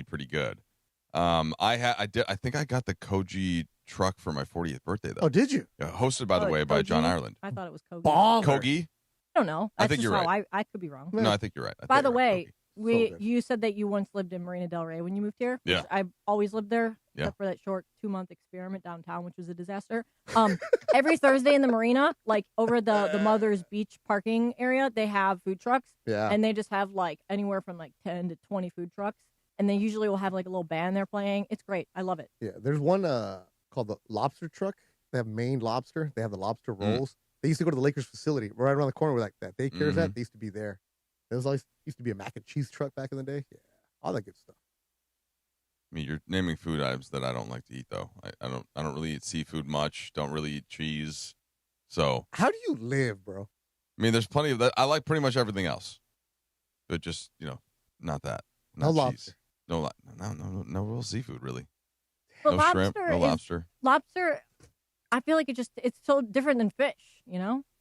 Pretty good. I think I got the Koji truck for my 40th birthday though. Oh, did you? Yeah, hosted by the way by John Ireland. I thought it was Kogi. Kogi? I don't know. I That's think just you're how right. I could be wrong. No, I think you're right. By the way, you said that you once lived in Marina Del Rey when you moved here. Yeah. I've always lived there, Yeah. except for that short 2-month experiment downtown, which was a disaster. Every Thursday in the marina, like over the Mother's Beach parking area, they have food trucks. Yeah. And they just have like anywhere from like 10 to 20 food trucks. And they usually will have like a little band they're playing. It's great. I love it. Yeah, there's one called the Lobster Truck. They have Maine lobster. They have the lobster rolls. They used to go to the Lakers facility right around the corner where like that daycare's at. They used to be there. There was always used to be a mac and cheese truck back in the day. Yeah, all that good stuff. I mean, you're naming food items that I don't like to eat, though. I don't really eat seafood much. Don't really eat cheese. So how do you live, bro? I mean, there's plenty of that. I like pretty much everything else, but just not that. Not no cheese. lobster. No real seafood, really. But No shrimp. No lobster. Lobster, I feel like it's so different than fish.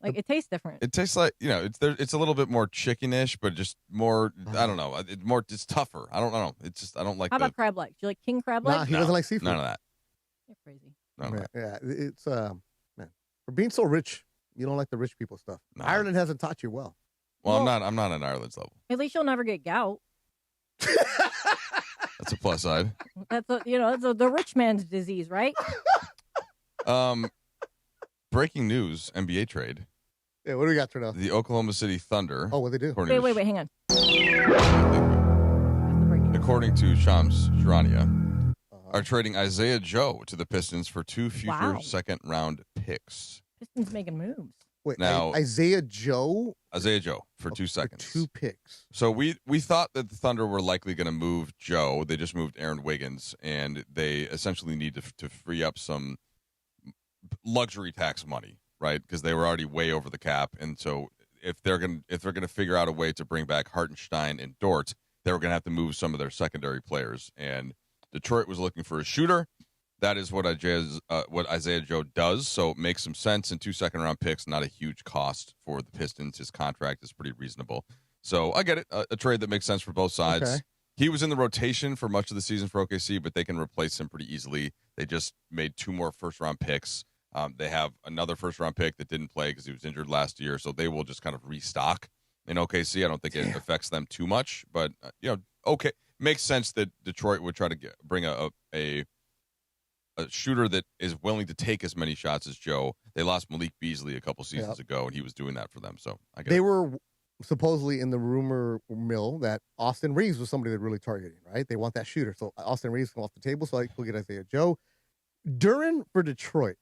Like it tastes different. It tastes like it's a little bit more chickenish, but just more. I don't know. It's tougher. I don't know. It's just I don't like. How about crab legs? Do you like king crab legs? Nah, he doesn't like seafood. None of that. You're crazy. No. Yeah, it's man, for being so rich, you don't like the rich people stuff. No. Ireland hasn't taught you well. Well, I'm not on Ireland's level. At least you'll never get gout. That's a plus side. That's the rich man's disease, right? Breaking news: NBA trade. Yeah, what do we got now? The Oklahoma City Thunder. Oh, what they do? Wait, hang on. According to Shams Charania, are trading Isaiah Joe to the Pistons for 2 future second-round picks. Pistons making moves. Wait, now Isaiah Joe for 2 seconds. For 2 picks. So we thought that the Thunder were likely going to move Joe. They just moved Aaron Wiggins, and they essentially need to free up some luxury tax money, right? Because they were already way over the cap, and so if they're gonna figure out a way to bring back Hartenstein and Dort, they were gonna have to move some of their secondary players. And Detroit was looking for a shooter. That is what Isaiah Joe does. So it makes some sense. And 2 second-round picks, not a huge cost for the Pistons. His contract is pretty reasonable. So I get it. A trade that makes sense for both sides. Okay. He was in the rotation for much of the season for OKC, but they can replace him pretty easily. They just made 2 more first-round picks. They have another first-round pick that didn't play because he was injured last year, so they will just kind of restock in OKC. I don't think it affects them too much, but okay, makes sense that Detroit would try to bring a shooter that is willing to take as many shots as Joe. They lost Malik Beasley a couple seasons ago, and he was doing that for them. So I get they were supposedly in the rumor mill that Austin Reeves was somebody they're really targeting, right? They want that shooter, so Austin Reeves come off the table, so I will get Isaiah Joe. Duren for Detroit.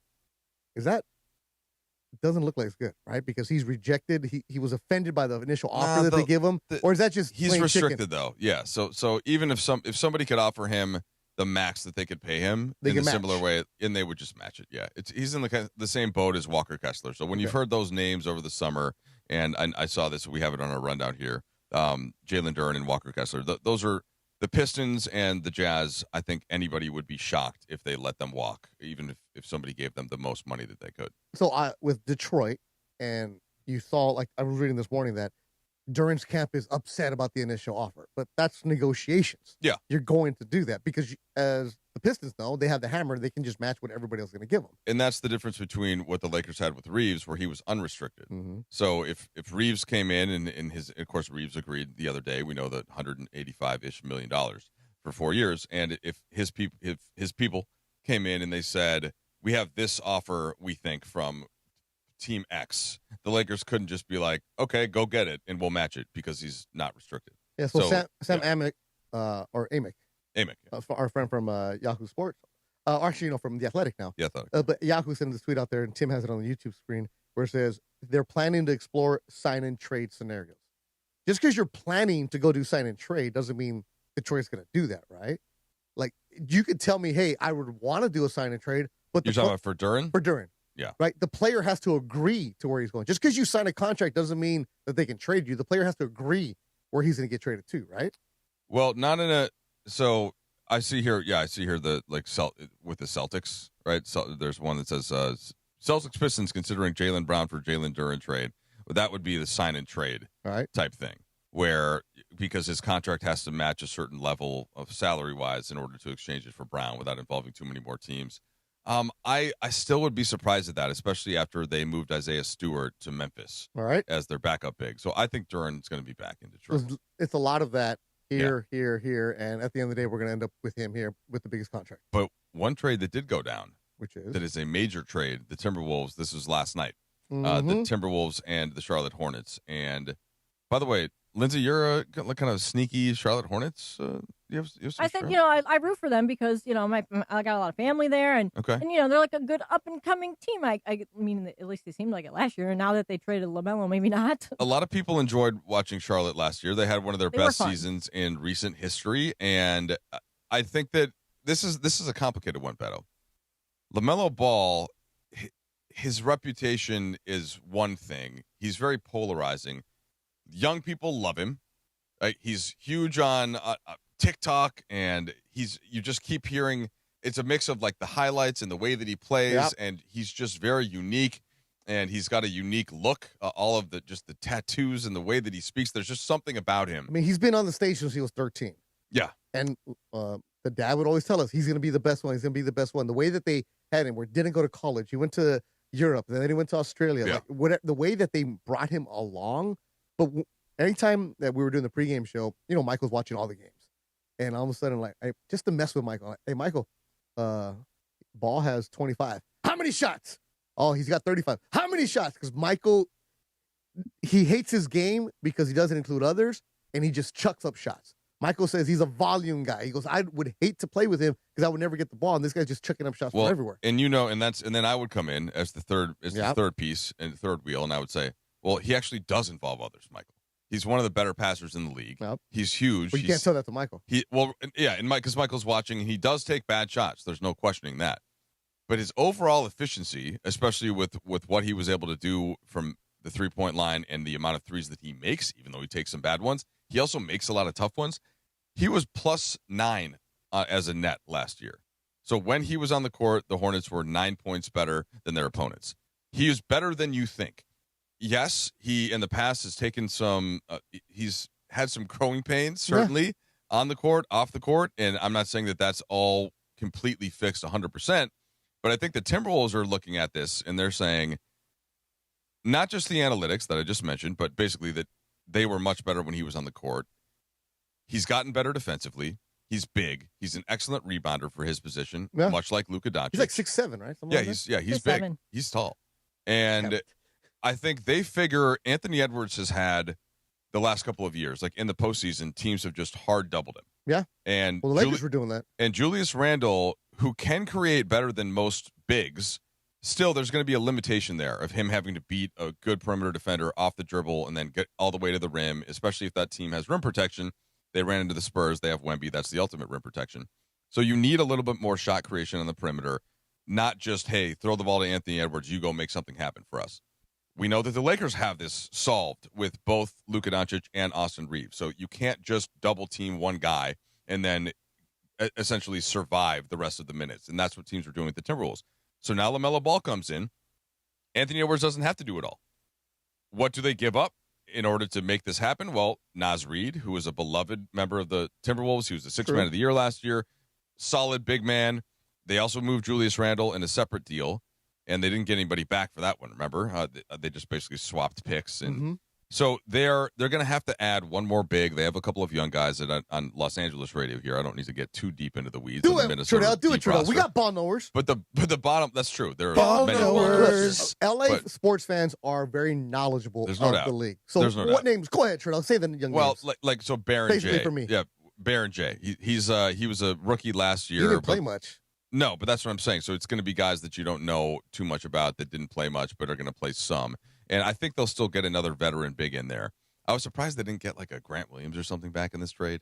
Doesn't look like it's good, right? Because he's rejected. He was offended by the initial offer that they give him, or is that just he's restricted chicken? Though? Yeah. So even if somebody could offer him the max that they could pay him in a similar way, and they would just match it. Yeah. He's in the same boat as Walker Kessler. So when you've heard those names over the summer, and I saw this, we have it on our rundown here. Jalen Duren and Walker Kessler. Those are the Pistons and the Jazz. I think anybody would be shocked if they let them walk, even if somebody gave them the most money that they could. So with Detroit, and you saw, like I was reading this morning, that Duren's camp is upset about the initial offer, but that's negotiations. Yeah. You're going to do that because as the Pistons know, they have the hammer. They can just match what everybody else is going to give them. And that's the difference between what the Lakers had with Reeves, where he was unrestricted. Mm-hmm. So if Reeves came in and of course, Reeves agreed the other day, we know that $185-ish million for 4 years. And if his people came in and they said, we have this offer, we think, from Team X, the Lakers couldn't just be like, okay, go get it, and we'll match it because he's not restricted. Yeah, so Sam Amick, or Amick, yeah. Our friend from Yahoo Sports, actually, from The Athletic now. The Athletic. But Yahoo sent this tweet out there, and Tim has it on the YouTube screen, where it says they're planning to explore sign-and-trade scenarios. Just because you're planning to go do sign-and-trade doesn't mean Detroit's going to do that, right? Like, you could tell me, hey, I would want to do a sign-and-trade, but you're talking about for Duren? For Duren. Yeah. Right? The player has to agree to where he's going. Just because you sign a contract doesn't mean that they can trade you. The player has to agree where he's going to get traded to, right? Well, not in a – so I see here the with the Celtics, right? So there's one that says Celtics Pistons considering Jaylen Brown for Jalen Duren trade. Well, that would be the sign and trade type thing where because his contract has to match a certain level of salary-wise in order to exchange it for Brown without involving too many more teams. I still would be surprised at that, especially after they moved Isaiah Stewart to Memphis as their backup big. So I think Duren's going to be back in Detroit. It's a lot of that here, and at the end of the day, we're going to end up with him here with the biggest contract. But one trade that did go down, which is that is a major trade, the Timberwolves. This was last night. Mm-hmm. The Timberwolves and the Charlotte Hornets. And by the way, Lindsay, you're a kind of sneaky Charlotte Hornets You have some I think, strength. I root for them because, I got a lot of family there, and they're like a good up-and-coming team. I mean, at least they seemed like it last year, and now that they traded LaMelo, maybe not. A lot of people enjoyed watching Charlotte last year. They had one of their best seasons in recent history, and I think that this is a complicated one, Beto. LaMelo Ball, his reputation is one thing. He's very polarizing. Young people love him. He's huge on TikTok, and you just keep hearing it's a mix of like the highlights and the way that he plays, and he's just very unique, and he's got a unique look. All of the tattoos and the way that he speaks, there's just something about him. I mean, he's been on the stage since he was 13. Yeah, and the dad would always tell us he's going to be the best one. He's going to be the best one. The way that they had him, where he didn't go to college, he went to Europe, then he went to Australia. Yeah. Like whatever, the way that they brought him along. But anytime that we were doing the pregame show, Michael's watching all the games, and all of a sudden, just to mess with Michael, hey Michael, Ball has 25. How many shots? Oh, he's got 35. How many shots? Because Michael, he hates his game because he doesn't include others, and he just chucks up shots. Michael says he's a volume guy. He goes, I would hate to play with him because I would never get the ball, and this guy's just chucking up shots from everywhere. And and then I would come in as the third piece and the third wheel, and I would say, well, he actually does involve others, Michael. He's one of the better passers in the league. Yep. He's huge. But you can't tell that to Michael. Because Michael's watching, and he does take bad shots. There's no questioning that. But his overall efficiency, especially with what he was able to do from the three-point line and the amount of threes that he makes, even though he takes some bad ones, he also makes a lot of tough ones. He was +9 as a net last year. So when he was on the court, the Hornets were 9 points better than their opponents. He is better than you think. Yes, he in the past has taken some. He's had some growing pains, certainly on the court, off the court, and I'm not saying that that's all completely fixed 100%. But I think the Timberwolves are looking at this and they're saying, not just the analytics that I just mentioned, but basically that they were much better when he was on the court. He's gotten better defensively. He's big. He's an excellent rebounder for his position, much like Luka Doncic. He's like 6'7", right? He's big. 6'7". He's tall. And I think they figure Anthony Edwards has had the last couple of years, like in the postseason, teams have just hard doubled him. Yeah. And the Lakers were doing that. And Julius Randle, who can create better than most bigs, still there's going to be a limitation there of him having to beat a good perimeter defender off the dribble and then get all the way to the rim, especially if that team has rim protection. They ran into the Spurs. They have Wemby. That's the ultimate rim protection. So you need a little bit more shot creation on the perimeter, not just, hey, throw the ball to Anthony Edwards. You go make something happen for us. We know that the Lakers have this solved with both Luka Doncic and Austin Reeves. So you can't just double team one guy and then essentially survive the rest of the minutes. And that's what teams are doing with the Timberwolves. So now LaMelo Ball comes in. Anthony Edwards doesn't have to do it all. What do they give up in order to make this happen? Well, Naz Reid, who is a beloved member of the Timberwolves, he was the sixth man of the year last year, solid big man. They also moved Julius Randle in a separate deal, and they didn't get anybody back for that one, remember? They just basically swapped picks. And so they're going to have to add one more big. They have a couple of young guys on Los Angeles radio here. I don't need to get too deep into the weeds. Do it, Trudell. We got ball knowers. But the bottom, that's true. There are ball many knowers. LA sports fans are very knowledgeable of the league. So what names? Go ahead, Trudell. Say the young names. Well, so Baron Basically J. for me. Yeah, Baron J. He was a rookie last year. He didn't play much. No, but that's what I'm saying. So it's going to be guys that you don't know too much about that didn't play much but are going to play some. And I think they'll still get another veteran big in there. I was surprised they didn't get like a Grant Williams or something back in this trade.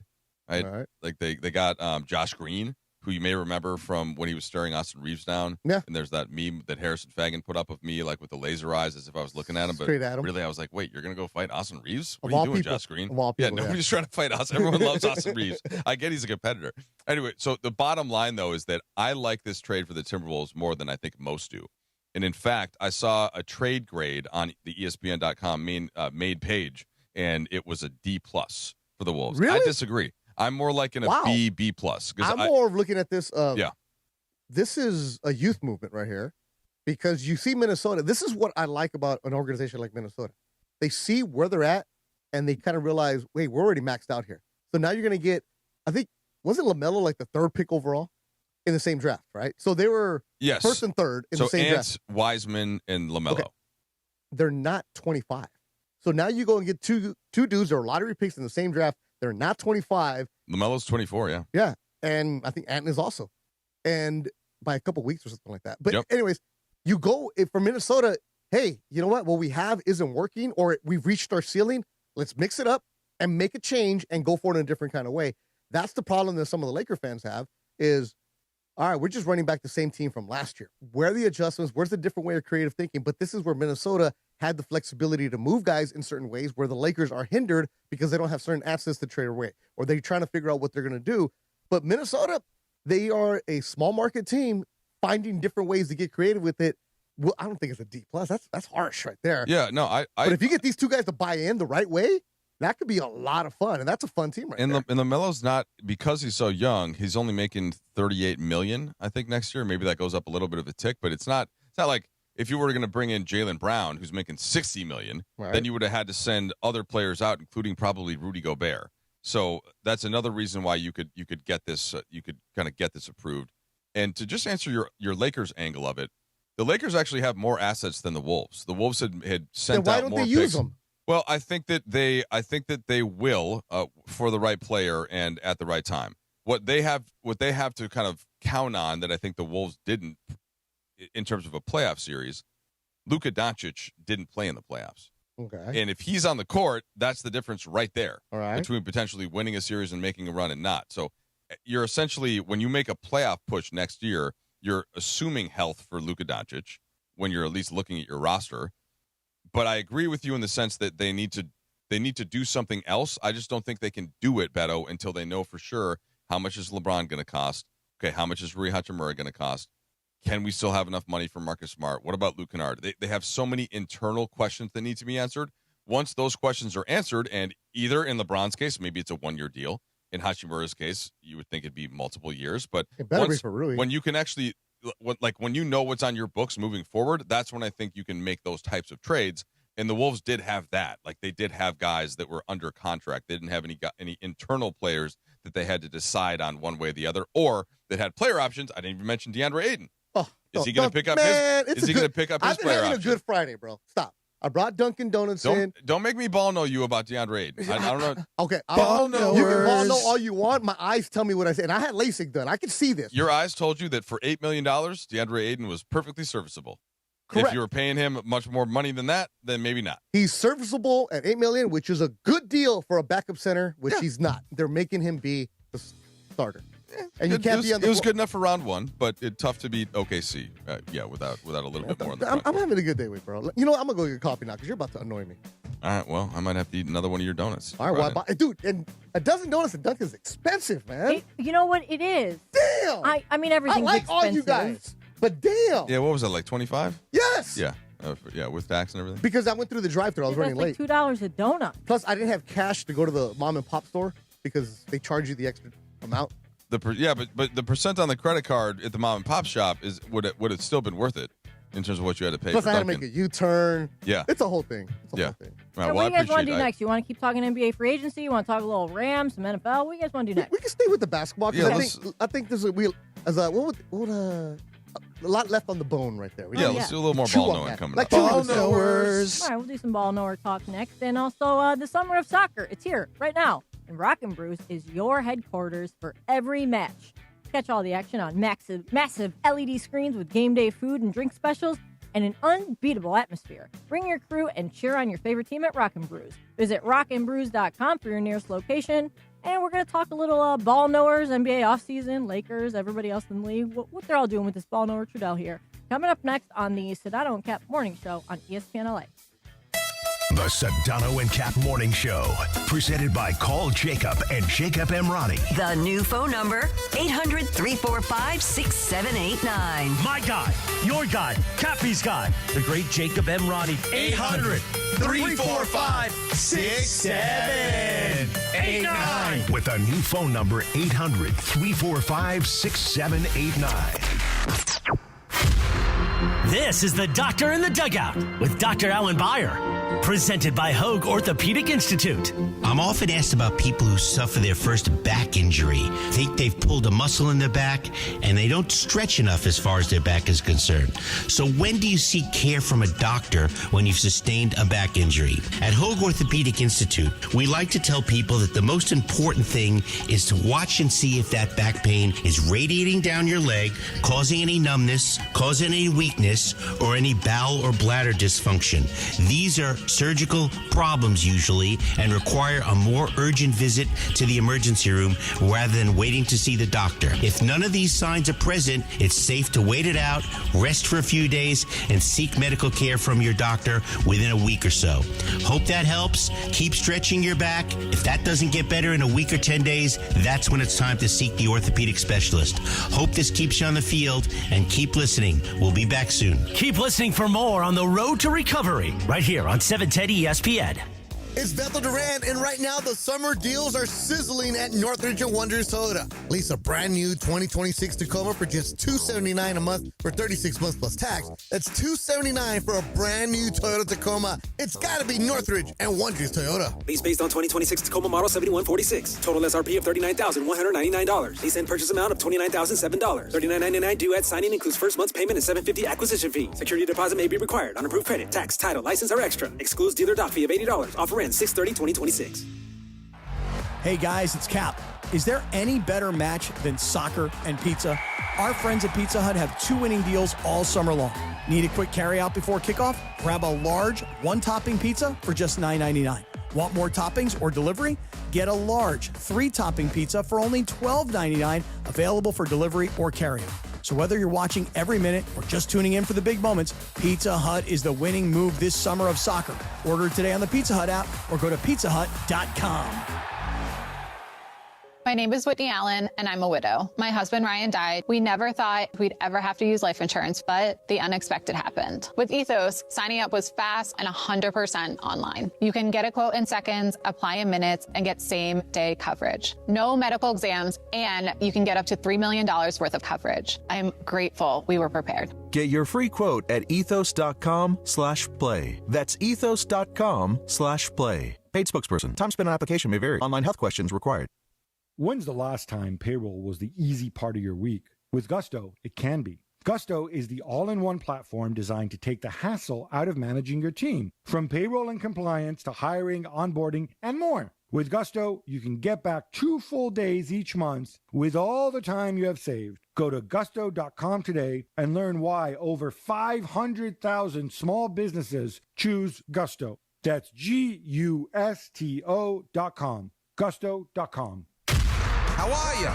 Right? All right. Like they got Josh Green, who you may remember from when he was staring Austin Reeves down. Yeah. And there's that meme that Harrison Fagan put up of me, like with the laser eyes, as if I was looking at him. But Straight at him. really, I was like, wait, you're going to go fight Austin Reeves? What Of are all you doing, people. Josh Green? Of all people, Nobody's trying to fight Austin. Everyone loves Austin Reeves. I get he's a competitor. Anyway, so the bottom line, though, is that I like this trade for the Timberwolves more than I think most do. And in fact, I saw a trade grade on the ESPN.com main page, and it was a D+ for the Wolves. Really? I disagree. I'm more like in a B+. I'm more of looking at this. Yeah. This is a youth movement right here because you see Minnesota. This is what I like about an organization like Minnesota. They see where they're at, and they kind of realize, wait, we're already maxed out here. So now you're going to get, I think, wasn't LaMelo like the third pick overall in the same draft, right? So they were first and third in the same draft. Wiseman and LaMelo. Okay. They're not 25. So now you go and get two dudes that are lottery picks in the same draft They're not 25. LaMelo's 24, yeah. Yeah, and I think Anton is also. And by a couple weeks or something like that. But anyways, you go for Minnesota, hey, you know what? What we have isn't working, or we've reached our ceiling. Let's mix it up and make a change and go for it in a different kind of way. That's the problem that some of the Laker fans have is, all right, we're just running back the same team from last year. Where are the adjustments? Where's the different way of creative thinking? But this is where Minnesota had the flexibility to move guys in certain ways where the Lakers are hindered because they don't have certain assets to trade away, or they're trying to figure out what they're going to do. But Minnesota, they are a small market team finding different ways to get creative with it. Well, I don't think it's a D+. That's harsh right there. Yeah, no, But if you get these two guys to buy in the right way, that could be a lot of fun, and that's a fun team right there. And LaMelo's not, because he's so young, he's only making $38 million, I think, next year. Maybe that goes up a little bit of a tick, but it's not like if you were going to bring in Jaylen Brown, who's making $60 million, then you would have had to send other players out, including probably Rudy Gobert. So that's another reason why you could get this, you could kind of get this approved. And to just answer your Lakers angle of it, the Lakers actually have more assets than the Wolves. The Wolves had sent then why out don't more they picks. use them? Well, I think that they will for the right player and at the right time. What they have to kind of count on that I think the Wolves didn't in terms of a playoff series. Luka Doncic didn't play in the playoffs. Okay. And if he's on the court, that's the difference right there. All right. Between potentially winning a series and making a run and not. So you're essentially, when you make a playoff push next year, you're assuming health for Luka Doncic when you're at least looking at your roster. But I agree with you in the sense that they need to do something else. I just don't think they can do it, Beto, until they know for sure how much is LeBron going to cost. Okay, how much is Rui Hachimura going to cost? Can we still have enough money for Marcus Smart? What about Luke Kennard? They have so many internal questions that need to be answered. Once those questions are answered, and either in LeBron's case, maybe it's a one-year deal. In Hachimura's case, you would think it'd be multiple years. But it better be for Rui. When you can actually, when you know what's on your books moving forward, that's when I think you can make those types of trades. And the Wolves did have that. Like, they did have guys that were under contract. They didn't have any internal players that they had to decide on one way or the other, or that had player options. I didn't even mention DeAndre Ayton. Is he going to pick up his? Is he going to pick up his player option? I've been having a good Friday, bro. Stop. I brought Dunkin' Donuts in. Don't make me ball know you about DeAndre Ayton. I don't know. Okay, ball know. You can ball know all you want. My eyes tell me what I say, and I had LASIK done. I could see this. Your eyes told you that for $8 million, DeAndre Ayton was perfectly serviceable. Correct. If you were paying him much more money than that, then maybe not. He's serviceable at $8 million, which is a good deal for a backup center, which he's not. They're making him be the starter. And you can't be on the It was good enough for round one, but tough to beat OKC. Without a little bit more. I'm having a good day with bro. You know what? I'm gonna go get coffee now because you're about to annoy me. All right. Well, I might have to eat another one of your donuts. All right. Well, dude, and a dozen donuts at Dunkin' is expensive, man. You know what? It is. Damn. I mean, everything's I like expensive. all you guys, but damn. Yeah. What was that, like 25? Yes. Yeah. With tax and everything. Because I went through the drive-thru, I was running late. Like $2 a donut. Plus, I didn't have cash to go to the mom and pop store because they charge you the extra amount. But the percent on the credit card at the mom and pop shop would have still been worth it in terms of what you had to pay. Plus, for I had to Dunkin'. make a U-turn. Yeah, it's a whole thing. It's a whole thing. All right, So well, what do you guys want to do that. next? You want to keep talking NBA free agency? You want to talk a little Rams, some NFL? What do you guys want to do next? We can stay with the basketball. Yeah, I think there's a lot left on the bone right there. Let's do a little more Chew ball on knowing that. coming Like up. ball knowers. All right, we'll do some ball knower talk next. And also the summer of soccer. It's here right now. And Rockin' Brews is your headquarters for every match. Catch all the action on massive LED screens with game day food and drink specials and an unbeatable atmosphere. Bring your crew and cheer on your favorite team at Rockin' Brews. Visit rockinbrews.com for your nearest location. And we're going to talk a little ball knowers, NBA offseason, Lakers, everybody else in the league, what they're all doing with this ball knower Trudell here. Coming up next on the Sedano and Kap Morning Show on ESPN LA. The Sedano and Kap Morning Show, presented by Call Jacob and Jacob Emrani. The new phone number, 800-345-6789. My guy, your guy, Cappy's guy, the great Jacob Emrani. 800-345-6789. With a new phone number, 800-345-6789. This is the Doctor in the Dugout with Dr. Alan Byer. Presented by Hoag Orthopedic Institute. I'm often asked about people who suffer their first back injury, think they've pulled a muscle in their back, and they don't stretch enough as far as their back is concerned. So when do you seek care from a doctor when you've sustained a back injury? At Hoag Orthopedic Institute, we like to tell people that the most important thing is to watch and see if that back pain is radiating down your leg, causing any numbness, causing any weakness, or any bowel or bladder dysfunction. These are surgical problems usually and require a more urgent visit to the emergency room rather than waiting to see the doctor. If none of these signs are present, it's safe to wait it out, rest for a few days, and seek medical care from your doctor within a week or so. Hope that helps. Keep stretching your back. If that doesn't get better in a week or 10 days, that's when it's time to seek the orthopedic specialist. Hope this keeps you on the field, and keep listening. We'll be back soon. Keep listening for more on the road to recovery right here on 710 ESPN. It's Bethel Durant, and right now the summer deals are sizzling at Northridge and Wonders Toyota. Lease a brand new 2026 Tacoma for just $279 a month for 36 months plus tax. That's $279 for a brand new Toyota Tacoma. It's got to be Northridge and Wonders Toyota. Lease based on 2026 Tacoma model 7146. Total SRP of $39,199. Lease and purchase amount of $29,007. $39.99 due at signing, includes first month's payment and $750 acquisition fee. Security deposit may be required. On approved credit. Tax, title, license are extra. Excludes dealer dock fee of $80. Offer ends 6/30/2026. Hey guys, it's Cap. Is there any better match than soccer and pizza? Our friends at Pizza Hut have 2 winning deals all summer long. Need a quick carry out before kickoff? Grab a large 1-topping pizza for just $9.99. Want more toppings or delivery? Get a large 3-topping pizza for only $12.99, available for delivery or carry-out. So whether you're watching every minute or just tuning in for the big moments, Pizza Hut is the winning move this summer of soccer. Order today on the Pizza Hut app or go to pizzahut.com. My name is Whitney Allen, and I'm a widow. My husband, Ryan, died. We never thought we'd ever have to use life insurance, but the unexpected happened. With Ethos, signing up was fast and 100% online. You can get a quote in seconds, apply in minutes, and get same-day coverage. No medical exams, and you can get up to $3 million worth of coverage. I'm grateful we were prepared. Get your free quote at ethos.com/play. That's ethos.com/play. Paid spokesperson. Time spent on application may vary. Online health questions required. When's the last time payroll was the easy part of your week? With Gusto, it can be. Gusto is the all-in-one platform designed to take the hassle out of managing your team, from payroll and compliance to hiring, onboarding, and more. With Gusto, you can get back 2 full days each month with all the time you have saved. Go to gusto.com today and learn why over 500,000 small businesses choose Gusto. That's Gusto.com. Gusto.com. How are you?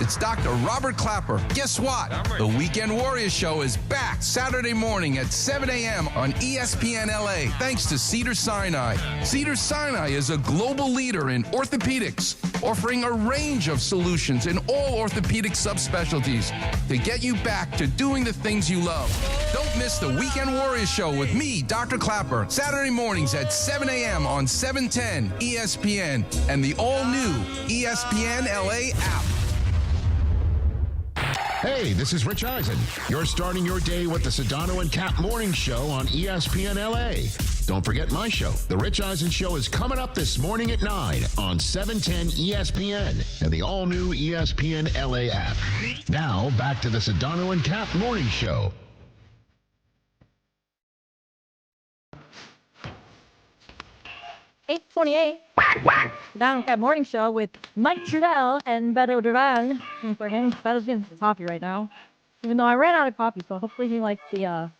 It's Dr. Robert Clapper. Guess what? The Weekend Warriors Show is back Saturday morning at 7 a.m. on ESPN LA, thanks to Cedars-Sinai. Cedars-Sinai is a global leader in orthopedics, offering a range of solutions in all orthopedic subspecialties to get you back to doing the things you love. Don't miss the Weekend Warriors Show with me, Dr. Clapper, Saturday mornings at 7 a.m. on 710 ESPN and the all-new ESPN LA app. Hey, this is Rich Eisen. You're starting your day with the Sedano and Kap Morning Show on ESPN LA. Don't forget my show. The Rich Eisen Show is coming up this morning at 9 on 710 ESPN and the all-new ESPN LA app. Now, back to the Sedano and Kap Morning Show. $8:28. Sedano Kap Morning Show with Mike Trudell and Beto Duran. For him, Beto's getting some coffee right now. Even though I ran out of coffee, so hopefully he likes the,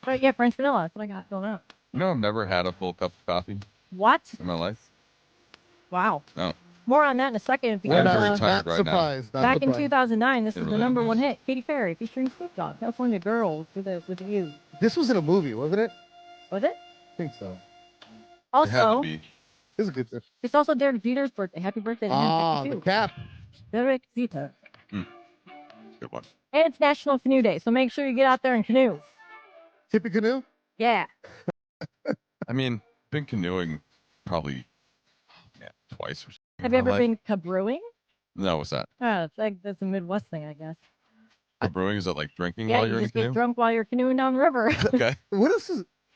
French vanilla. That's what I got going on. No, I've never had a full cup of coffee What? in my life. Wow. No. More on that in a second. I'm Because, very tired right now. back in 2009, this was the really #1 hit, Katy Perry, featuring Snoop Dogg, California Girls with the view. This was in a movie, wasn't it? Was it? I think so. Also, This is a good thing. it's also Derek Jeter's birthday. Happy birthday to him. Ah, 52. the Cap. Derek Jeter. Good one. And it's National Canoe Day, so make sure you get out there and canoe. Tippy canoe? Yeah. I mean, been canoeing probably twice or something. Have you ever been cabrewing? No, what's that? It's like that's a Midwest thing, I guess. Brewing, is that like drinking Yeah, while you you're in a just get canoe? drunk while you're canoeing down the river. Okay. What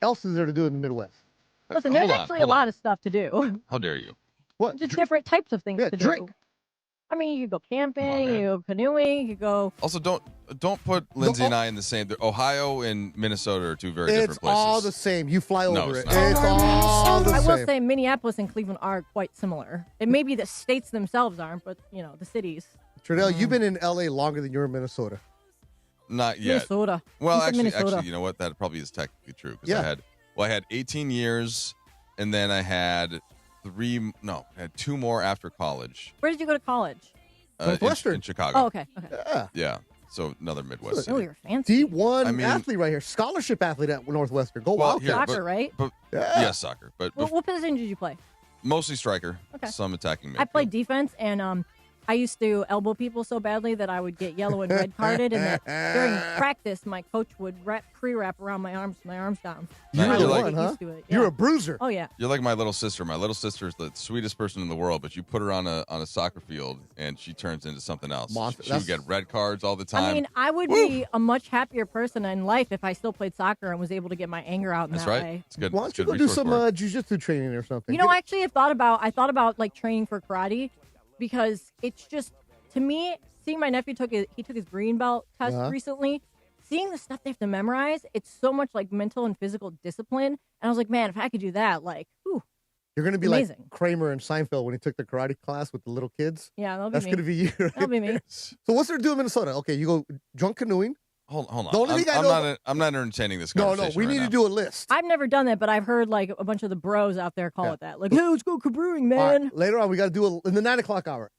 else is there to do in the Midwest? Listen, there's actually a lot of stuff to do. How dare you? What? Just different types of things to drink. do. I mean, you could go camping, you go canoeing, you go. Also, don't put Lindsay and I in the same. Ohio and Minnesota are two very different places. It's all the same. You fly over it's it. not. It's all the I same. will say Minneapolis and Cleveland are quite similar. It may be the states themselves aren't, but the cities. Trudell, you've been in LA longer than you're in Minnesota. Not yet. Minnesota. Well, You said actually, Minnesota. you know what? That probably is technically true because Yeah. I had 18 years, and then I had 2 more after college. Where did you go to college? Northwestern. In Chicago. Oh, okay. Yeah. So another Midwest Oh, city. you're fancy. D1 athlete right here. Scholarship athlete at Northwestern. Go Wildcats. Soccer, right? But, yes, soccer. But What position did you play? mostly striker. Okay. Some attacking midfield. I played defense, and I used to elbow people so badly that I would get yellow and red carded, and then during practice, my coach would pre-wrap around my arms down. You were I the would one, get huh? used to it. You're Yeah. a bruiser. Oh yeah. You're like my little sister. My little sister is the sweetest person in the world, but you put her on a soccer field and she turns into something else. Monster. She would get red cards all the time. I mean, I would be a much happier person in life if I still played soccer and was able to get my anger out in That's that right. way. It's good. Why it's don't you good go do resource some work. jiu-jitsu training or something? You know, actually, I thought about like training for karate because it's just, to me, seeing my nephew took his green belt test recently, seeing the stuff they have to memorize, it's so much like mental and physical discipline. And I was like, man, if I could do that, like, whew. You're going to be Amazing. like Kramer and Seinfeld when he took the karate class with the little kids. Yeah, that'll be That's me. going to be you. Right That'll be me. there. So what's there to do in Minnesota? Okay, you go drunk canoeing. Hold on. The only thing I know I'm not entertaining this No, conversation. we right need now. to do a list. I've never done that, but I've heard like a bunch of the bros out there call it that. Like, hey, let's go cabrewing, All right, man. later on, we got to do in the 9 o'clock hour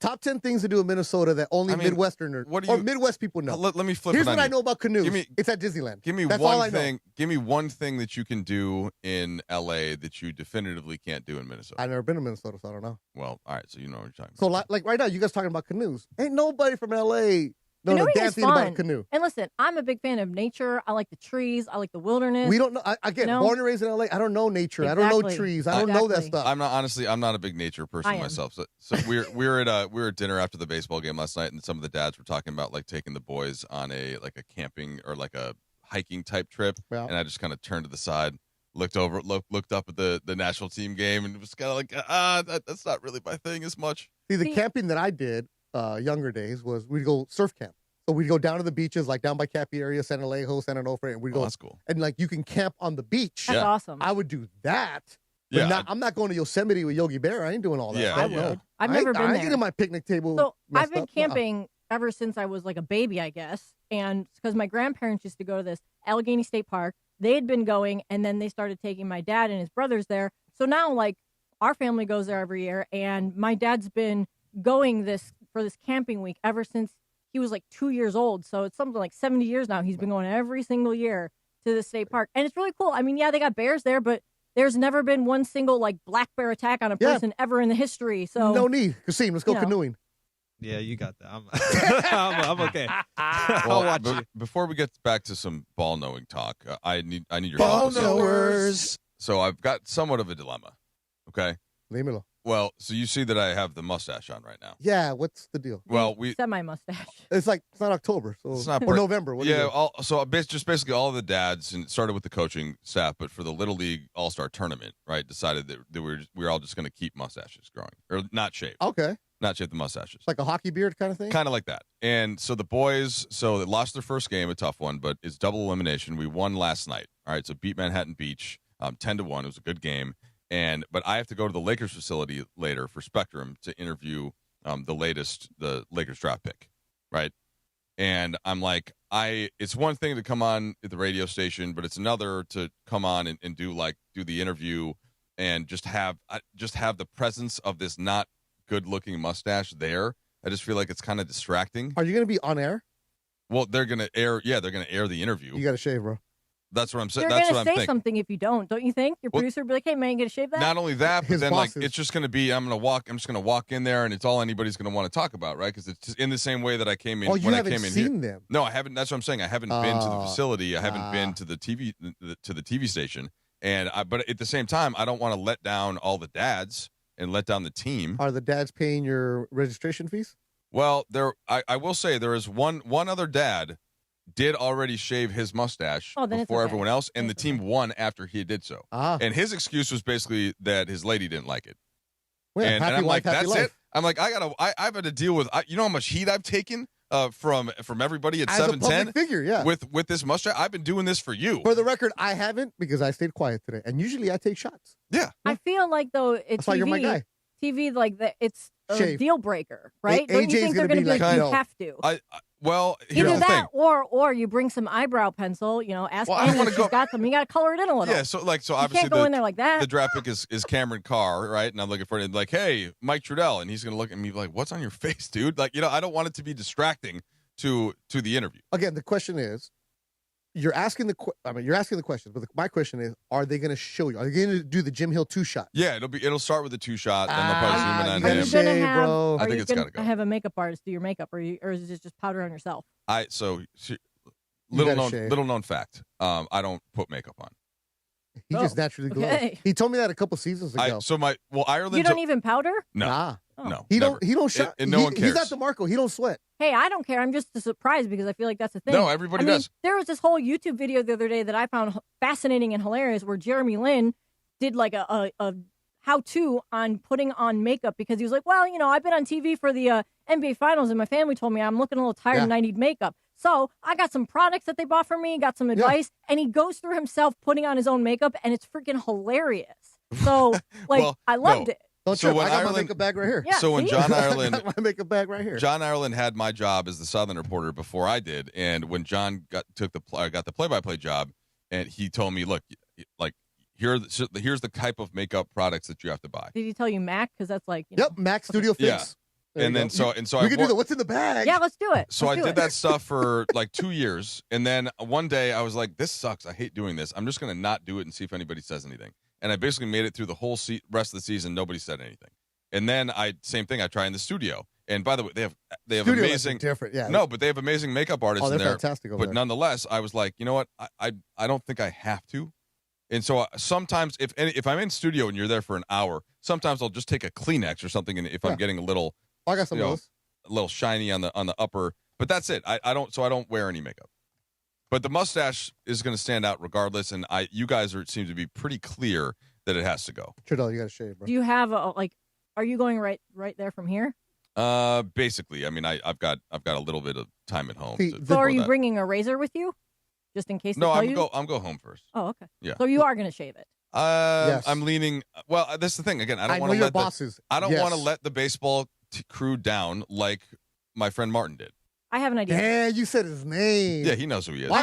top 10 things to do in Minnesota that only Midwesterners or Midwest people know. Let me flip. Here's it on what I you. know about canoes. Give me- it's at Disneyland. Give me That's all I one know. thing. Give me one thing that you can do in LA that you definitively can't do in Minnesota. I've never been to Minnesota, so I don't know. Well, all right. So you know what you're talking So about. like right now, you guys talking about canoes. Ain't nobody from LA no Canoeing damn is thing about a fun. canoe. And listen, I'm a big fan of nature. I like the trees. I like the wilderness. We don't know. Again, You know? born and raised in LA. I don't know nature. I don't know Exactly. trees. I don't know that stuff. I'm not a big nature person I am. myself. So we were at dinner after the baseball game last night, and some of the dads were talking about like taking the boys on a camping or like a hiking type trip. Yeah. And I just kind of turned to the side, looked up at the national team game, and was kind of like, that's not really my thing as much. See, the camping that I did younger days was we'd go surf camp. So we'd go down to the beaches, like down by Capi area, San Alejo, San Onofre, and we'd go. That's cool. And like you can camp on the beach. That's awesome. I would do that. But Yeah, I'm not going to Yosemite with Yogi Bear. I ain't doing all that. Yeah, stuff. I No. would. I've I never ain't- been I ain't there. getting my picnic table. So I've messed been up. Nuh-uh. camping ever since I was like a baby, I guess. And because my grandparents used to go to this Allegheny State Park, they had been going, and then they started taking my dad and his brothers there. So now, like, our family goes there every year, and my dad's been going for this camping week ever since he was like 2 years old. So it's something like 70 years now. He's been going every single year to the state park, and it's really cool. I mean, yeah, they got bears there, but there's never been one single like black bear attack on a Yeah. person ever in the history. So No need. Kasim, let's go You know. canoeing. Yeah, you got that. I'm okay. I'll Well, watch you. before we get back to some ball knowing talk, I need your Ball help. with something. knowers. So I've got somewhat of a dilemma. Okay. Dímelo. Well, so you see that I have the mustache on right now. Yeah, what's the deal? Well, we semi-mustache. It's not October, so It's not or break- November. What do you yeah, do? just basically all of the dads, and it started with the coaching staff, but for the Little League All-Star tournament, right, decided that we were all just going to keep mustaches growing, or not shave. Okay. Not shave the mustaches. It's like a hockey beard kind of thing? Kind of like that. And so the boys, they lost their first game, a tough one, but it's double elimination. We won last night. All right, so beat Manhattan Beach 10-1. It was a good game. But I have to go to the Lakers facility later for Spectrum to interview the Lakers draft pick, right? And I'm like, it's one thing to come on at the radio station, but it's another to come on and do the interview and just have the presence of this not good looking mustache there. I just feel like it's kind of distracting. Are you going to be on air? Well, they're going to air. Yeah, they're going to air the interview. You got to shave, bro. That's what I'm saying. You're That's going what to I'm say thinking. something if you don't you think? Your Well, producer would be like, hey, man, you going to shave that? Not only that, but His then bosses. it's just going to be I'm just going to walk in there and it's all anybody's going to want to talk about, right? Because it's just in the same way that I came in Oh, you when I haven't came in seen here. them. No, I haven't. That's what I'm saying. I haven't been to the facility. I haven't been to the TV station. But at the same time, I don't want to let down all the dads and let down the team. Are the dads paying your registration fees? Well, I will say there is one other dad did already shave his mustache before everyone else, and the team won after he did so. And his excuse was basically that his lady didn't like it. Well, and I'm like, happy that's life. it. I'm like, I've had to deal with. You know how much heat I've taken from everybody at As a 7'10" public figure, yeah. with this mustache. I've been doing this for you. For the record, I haven't because I stayed quiet today, and usually I take shots. Yeah, I feel like though it's That's why you're my guy. TV like that. It's a Shave. deal breaker, right? Don't you AJ's think they're gonna going to be be like, like, you no. have to? Well, here's Either the that thing. or you bring some eyebrow pencil. Ask Well, I Annie wanna if she's got some. You got to color it in a little. Yeah, so you obviously can't go in there like that. The draft pick is Cameron Carr, right? And I'm looking for it, like, hey, Mike Trudell, and he's gonna look at me like, what's on your face, dude? Like, I don't want it to be distracting to the interview. Again, the question is, you're asking the question, but my question is, are they going to show you? Are they going to do the Jim Hill 2-shot? Yeah, it'll start with a 2-shot, then they'll probably zoom in on Are him. you gonna have? bro. I Are think you it's gotta gonna go. have a makeup artist do your makeup, or is it just powder on yourself? Little gotta shave. known fact. I don't put makeup on. He just naturally glows. okay. He told me that a couple seasons ago. Ireland. You don't even powder? No. Oh. No. He never. don't shot. And no one cares. He's not DeMarco. He don't sweat. Hey, I don't care. I'm just surprised because I feel like that's the thing. No, everybody does. There was this whole YouTube video the other day that I found fascinating and hilarious where Jeremy Lin did like a how-to on putting on makeup because he was like, well, I've been on TV for the NBA Finals and my family told me I'm looking a little tired and I need makeup. So I got some products that they bought for me, got some advice, and he goes through himself putting on his own makeup, and it's freaking hilarious. So, I loved it. Don't So trip. when I got my Ireland- makeup bag right here. Yeah, So when see? John I Ireland got my makeup bag right here. John Ireland had my job as the Southern reporter before I did, and when John got the play-by-play job, and he told me, look, like here's the type of makeup products that you have to buy. Did he tell you Mac? Because that's like, Yep, Mac Studio Fix. Yeah. There And you then go. so we I can wore- do the what's in the bag. yeah, let's do it. So Let's I do did it. that stuff for like 2 years, and then one day I was like, "This sucks. I hate doing this. I'm just gonna not do it and see if anybody says anything." And I basically made it through the whole rest of the season. Nobody said anything. And then same thing. I try in the studio. And by the way, they have Studio lights are amazing different. Yeah. No, but they have amazing makeup artists Oh, in they're there. fantastic over But there. nonetheless, I was like, you know what? I don't think I have to. And so sometimes if I'm in studio and you're there for an hour, sometimes I'll just take a Kleenex or something. And if I'm getting a little, I got some of those. a little shiny on the upper, but that's it. I don't wear any makeup. But the mustache is going to stand out regardless. And you guys seem to be pretty clear that it has to go. Trudell, you got to shave, bro. Do you have are you going right there from here? Basically, I mean, I've got a little bit of time at home. So are you bringing a razor with you, just in case? No, they tell I'm go home first. Oh, okay. Yeah. So you are going to shave it. Yes. I'm leaning. Well, that's the thing. Again, I I don't want know to your let bosses. I don't Yes. want to let the baseball crew down like my friend Martin did. I have an idea. Yeah, you said his name. Yeah, he knows who he is. I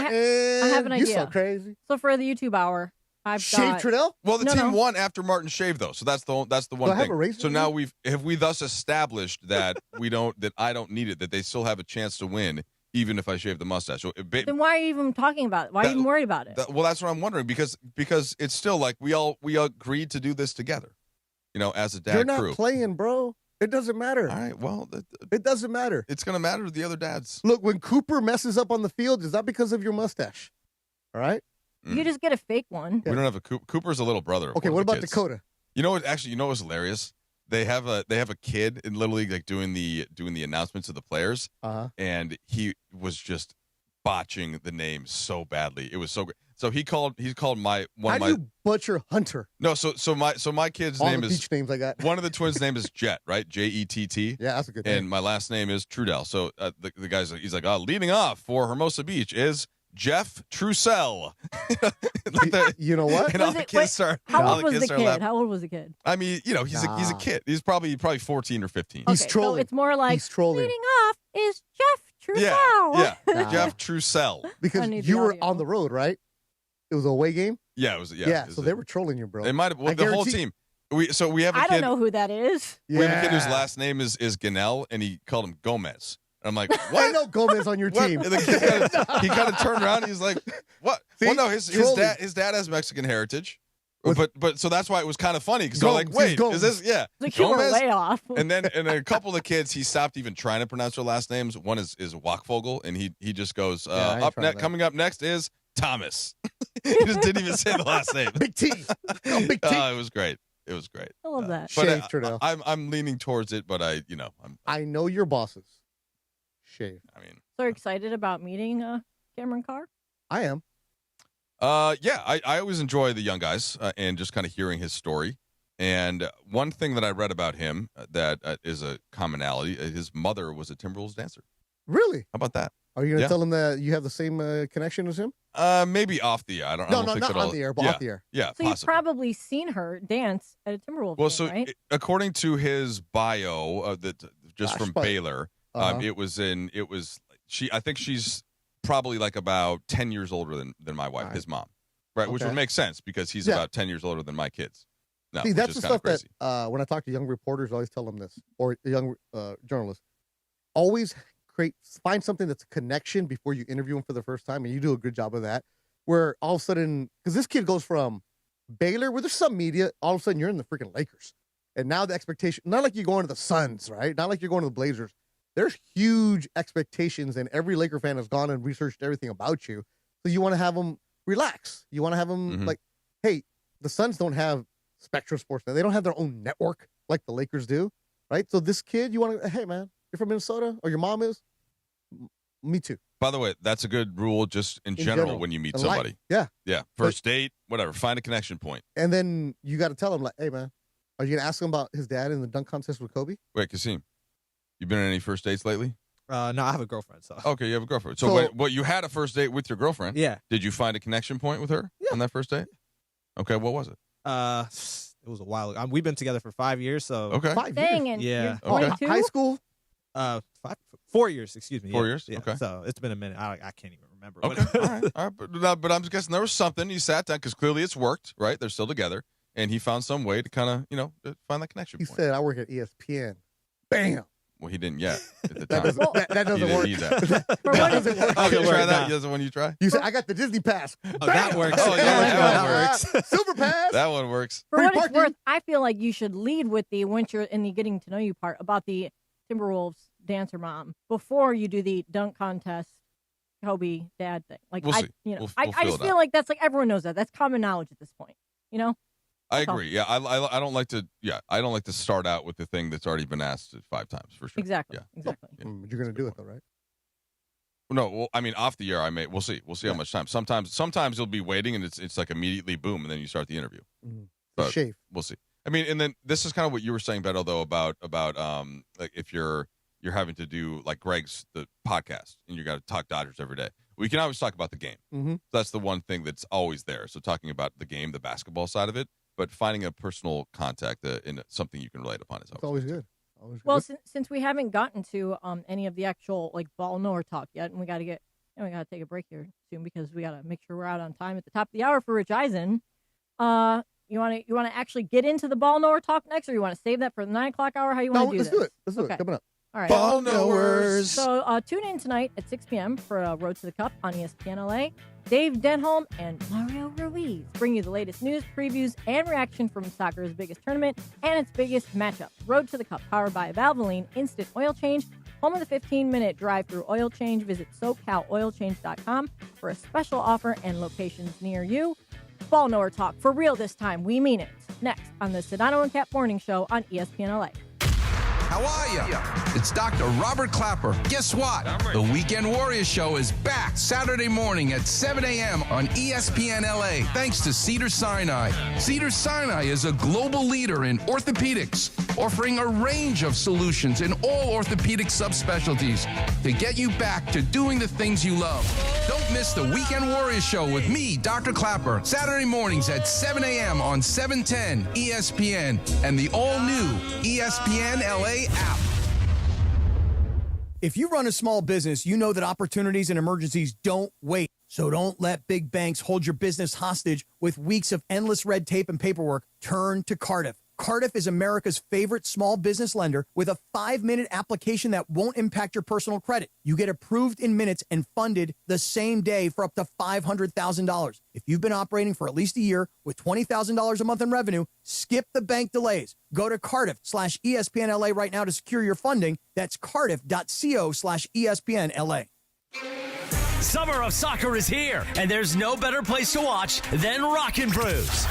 have an You idea. so crazy. So for the YouTube hour, I've Shave got Trudell? Well, the No, team no. won after Martin shaved, though. So that's the one I have thing. a razor So in now here? have we thus established that I don't need it, that they still have a chance to win even if I shave the mustache. So then why are you even talking about it? Why are you even worried about it? well, that's what I'm wondering because it's still like we agreed to do this together, as a dad You're not crew. playing, bro. It doesn't matter. All right, well, It doesn't matter. it's going to matter to the other dads. Look, when Cooper messes up on the field, it's not because of your mustache. All right? You just get a fake one. We don't have a Cooper's a little brother. of Okay, one what of the about kids. Dakota? You know what? Actually, you know what's hilarious? They have a kid in Little League like doing the announcements of the players, and he was just botching the name so badly. It was so great. So he called my one How of do my you butcher Hunter? no. So my kid's All name the is beach names I got. one of the twins' name is Jet, right? Jett. Yeah, that's a good And name. my last name is Trudell. So the guy's he's like, leading off for Hermosa Beach is Jeff Trussell. You know what? And all the kids start. How all old was the kids start kid? laughing. How old was the kid? I mean, he's a kid. He's probably 14 or 15. Okay, so it's more like He's trolling. leading off is Jeff Trussell. Yeah, Nah. Jeff Trussell. Because I need you the were audio. on the road, right? It was a away game? Yeah, it was. Yeah, Yeah, it was so they were trolling you, bro. They might have. I Well, the whole guarantee- team. We have a I kid. don't know who that is. We have a kid whose Yeah. last name is Ganell, and he called him Gomez. And I'm like, I what? know Gomez on your What? team. And the kid he kind of turned around. And he's like, "What?" See? Well, no, his Trolling. dad has Mexican heritage, With- but so that's why it was kind of funny because they're like, Gomes, "Wait, he's Gomes. is this Like you were Gomez?" way off. And then a couple of kids, he stopped even trying to pronounce their last names. One is Wachvogel, and he just goes, I ain't trying that. coming up next is Thomas. He just didn't even say the last name. Big T. Oh, Big T. It was great. It was great. I love that. But Shave, Trudell. I'm leaning towards it, but I I know your bosses. Shave. mean, So excited about meeting Cameron Carr? I am. Yeah, I always enjoy the young guys and just kind of hearing his story. And one thing that I read about him that is a commonality, his mother was a Timberwolves dancer. Really? How about that? Are you going to tell him that you have the same connection as him? Maybe off the air. I don't No, think not on the air, but off the air. Yeah, So you've probably seen her dance at a Timberwolves Well, game, so right? according to his bio, just from Baylor, Uh-huh. I think she's probably like about 10 years older than my wife, his mom, right? Which Okay. would make sense because he's Yeah. about 10 years older than my kids. No, See, which that's is the kind of stuff crazy. that when I talk to young reporters, I always tell them this, or young journalists, always find something that's a connection before you interview them for the first time, and you do a good job of that. Where all of a sudden, because this kid goes from Baylor, where there's some media, all of a sudden you're in the freaking Lakers, and now the expectation, not like you're going to the Suns, right? Not like you're going to the Blazers. There's huge expectations, and every Laker fan has gone and researched everything about you. So you want to have them relax. You want to have them like, hey, the Suns don't have Spectrum Sports. They don't have their own network like the Lakers do, right? So this kid, you want to, hey, man, you're from Minnesota, or your mom is? Me too. By the way, that's a good rule just in general when you meet In life. somebody. Yeah. Yeah. First date, whatever. Find a connection point. And then you got to tell him, like, hey, man, are you going to ask him about his dad in the dunk contest with Kobe? Wait, Kasim, you been on any first dates lately? No, I have a girlfriend. So Okay, you have a girlfriend. So you had a first date with your girlfriend. Yeah. Did you find a connection point with her on that first date? Okay, what was it? it was a while ago. We've been together for 5 years. So Okay. 5 Dang, and Yeah. you're 22? High school? 4 years. Excuse me. 4 yeah. years? Yeah. Okay. So it's been a minute. I can't even remember. Okay, all right. But I'm just guessing there was something. You sat down because clearly it's worked, right? They're still together, and he found some way to kind of, find that connection He point. said, I work at ESPN. Bam. Well, he didn't yet at the That time. doesn't, that doesn't He didn't work. need that. That doesn't work. Okay, try that. now. That's the one you try. You said, I got the Disney pass. Oh, that works. Oh, yeah, that works. Super pass. That one works. For what it's worth, I feel like you should lead with the once you're in the getting to know you part about the Timberwolves dancer mom before you do the dunk contest Kobe dad thing. Like We'll see. We'll We'll I feel just it feel out. like that's like everyone knows that. That's common knowledge at this point. You know? I agree. Yeah, I don't like to. Yeah, I don't like to start out with the thing that's already been asked 5 times for sure. Exactly. Yeah. Exactly. But you're going to do it, though, right? No, well, I mean, off the air, I may. We'll see. We'll see how much time. Sometimes you'll be waiting, and it's like immediately boom, and then you start the interview. But shave. We'll see. I mean, and then this is kind of what you were saying, Beto, though, about like if you're having to do like Greg's the podcast, and you got to talk Dodgers every day. We can always talk about the game. Mm-hmm. That's the one thing that's always there. So talking about the game, the basketball side of it, but finding a personal contact in something you can relate upon is It's always good. Always good. Well, since we haven't gotten to any of the actual like ball knower talk yet, and we got to take a break here soon because we got to make sure we're out on time at the top of the hour for Rich Eisen. You want to actually get into the ball knower talk next, or you want to save that for the 9 o'clock hour? How you want to do let's this? do it. Let's do it. Coming up. All right. Ball knowers. So tune in tonight at 6 p.m. for Road to the Cup on ESPN LA. Dave Denholm and Mario Ruiz bring you the latest news, previews, and reaction from soccer's biggest tournament and its biggest matchup. Road to the Cup, powered by Valvoline Instant Oil Change, home of the 15-minute drive-through oil change. Visit SoCalOilChange.com for a special offer and locations near you. Ball knower talk for real this time. We mean it. Next on the Sedano and Kap Morning Show on ESPN LA. How are you? It's Dr. Robert Clapper. Guess what? The Weekend Warriors Show is back Saturday morning at 7 a.m. on ESPN LA, thanks to Cedars-Sinai. Cedars-Sinai is a global leader in orthopedics, offering a range of solutions in all orthopedic subspecialties to get you back to doing the things you love. Don't miss the Weekend Warriors Show with me, Dr. Clapper, Saturday mornings at 7 a.m. on 710 ESPN and the all-new ESPN LA app. If you run a small business, you know that opportunities and emergencies don't wait. So don't let big banks hold your business hostage with weeks of endless red tape and paperwork. Turn to Cardiff. Cardiff is America's favorite small business lender with a 5-minute application that won't impact your personal credit. You get approved in minutes and funded the same day for up to $500,000. If you've been operating for at least a year with $20,000 a month in revenue, skip the bank delays. Go to Cardiff/ESPNLA right now to secure your funding. That's cardiff.co/ESPNLA. Summer of soccer is here, and there's no better place to watch than Rockin' Brews.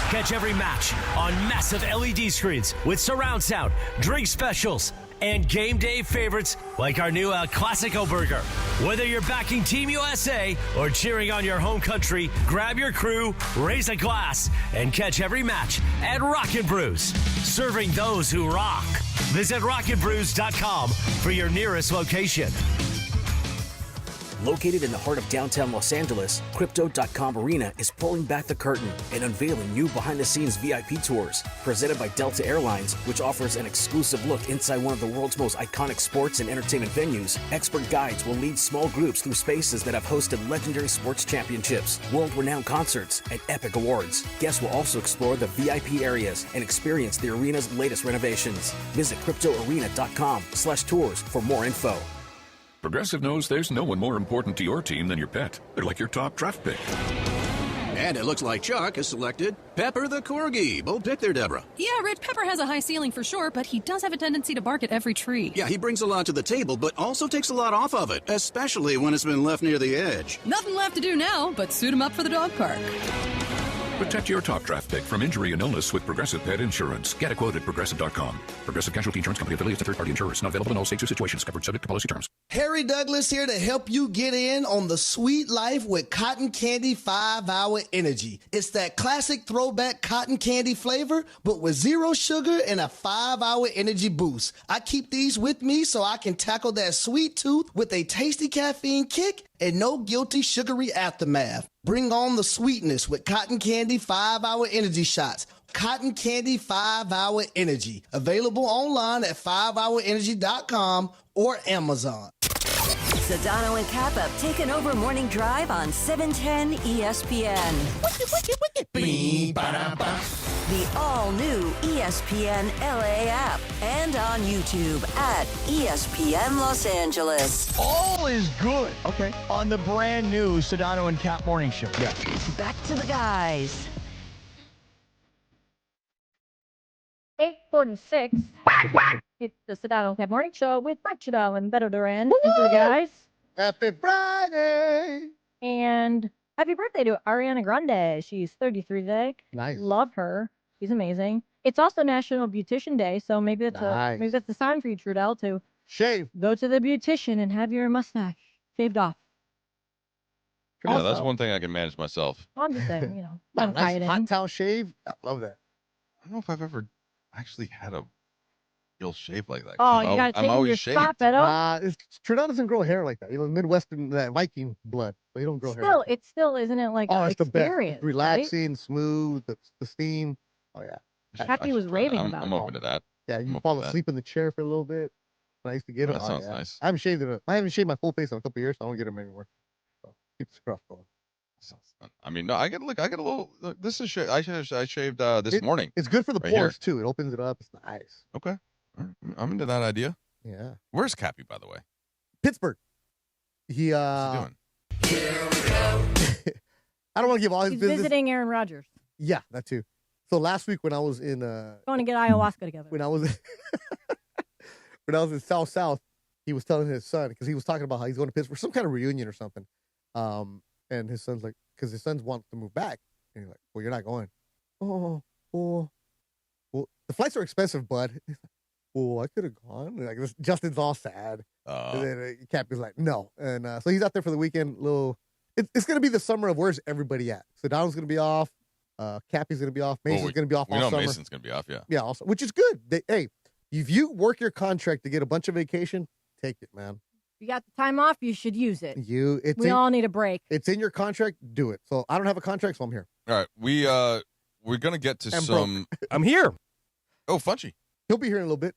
Catch every match on massive LED screens with surround sound, drink specials, and game day favorites like our new El Clasico burger. Whether you're backing Team USA or cheering on your home country, grab your crew, raise a glass, and catch every match at Rockin' Brews, serving those who rock. Visit rockinbrews.com for your nearest location. Located in the heart of downtown Los Angeles, Crypto.com Arena is pulling back the curtain and unveiling new behind-the-scenes VIP tours. Presented by Delta Airlines, which offers an exclusive look inside one of the world's most iconic sports and entertainment venues, expert guides will lead small groups through spaces that have hosted legendary sports championships, world-renowned concerts, and epic awards. Guests will also explore the VIP areas and experience the arena's latest renovations. Visit CryptoArena.com/tours for more info. Progressive knows there's no one more important to your team than your pet. They're like your top draft pick. And it looks like Chuck has selected Pepper the Corgi. Bold pick there, Deborah. Yeah, Rich, Pepper has a high ceiling for sure, but he does have a tendency to bark at every tree. Yeah, he brings a lot to the table, but also takes a lot off of it, especially when it's been left near the edge. Nothing left to do now but suit him up for the dog park. Protect your top draft pick from injury and illness with Progressive Pet Insurance. Get a quote at Progressive.com. Progressive Casualty Insurance Company affiliates and third-party insurers. Not available in all states or situations. Covered subject to policy terms. Harry Douglas here to help you get in on the sweet life with Cotton Candy 5-Hour Energy. It's that classic throwback cotton candy flavor, but with zero sugar and a 5-hour energy boost. I keep these with me so I can tackle that sweet tooth with a tasty caffeine kick and no guilty sugary aftermath. Bring on the sweetness with Cotton Candy 5-Hour Energy Shots. Cotton Candy 5-Hour Energy. Available online at 5hourenergy.com or Amazon. Sedano and Kap have taken over Morning Drive on 710 ESPN. The all-new ESPN LA app and on YouTube at ESPN Los Angeles. All is good. Okay. On the brand new Sedano and Kap Morning Show. Yeah. Back to the guys. 8:46. It's the Sedano Kap Morning Show with Mike Sedano and Beto Duran. And to the guys. Happy Friday! And happy birthday to Ariana Grande. She's 33 today. Nice. Love her. She's amazing. It's also National Beautician Day, so maybe that's a sign for you, Trudell, to shave. Go to the beautician and have your mustache shaved off. Yeah, that's one thing I can manage myself. I'm just saying, you know. Nice hot towel shave. I love that. I don't know if I've ever actually had a real shave like that. Oh, you gotta take your spot, Beto. Trudell doesn't grow hair like that. You know, Midwestern Viking blood, but you don't grow hair. Still, it's still, isn't it like an it's the experience? best. Relaxing, smooth, the steam. Oh yeah. Happy was raving about I'm open to that. Yeah, you fall asleep in the chair for a little bit. I used to get them. That sounds nice. I haven't shaved my full face in a couple of years, so I don't get them anymore. So keep the scruff going. I mean, no, I get a little. Look, this is I shaved this morning. It's good for the right pores here. too. It opens it up. It's nice. Okay, I'm into that idea. Yeah. Where's Cappy, by the way? Pittsburgh. He What's he doing? I don't want to give all his He's business. visiting Aaron Rodgers. Yeah, that too. So last week when I was in Going to get ayahuasca together. when I was in South, he was telling his son, because he was talking about how he's going to Pittsburgh, some kind of reunion or something. And his son's like, because his son wants to move back. And he's like, well, you're not going. Oh, well, the flights are expensive, bud. He's like, well, I could have gone. Like, Justin's all sad. And then Cappy's like, no. And so he's out there for the weekend. It's going to be the summer of where's everybody at. Sedano's going to be off. Cappy's going to be off. Mason's going to be off all summer. Mason's going to be off, yeah. Yeah, also, which is good. Hey, if you work your contract to get a bunch of vacation, take it, man. You got the time off, you should use it. We all need a break. It's in your contract. Do it. So I don't have a contract, so I'm here. All right, we're gonna get to some. I'm here. Oh, Funchy. He'll be here in a little bit.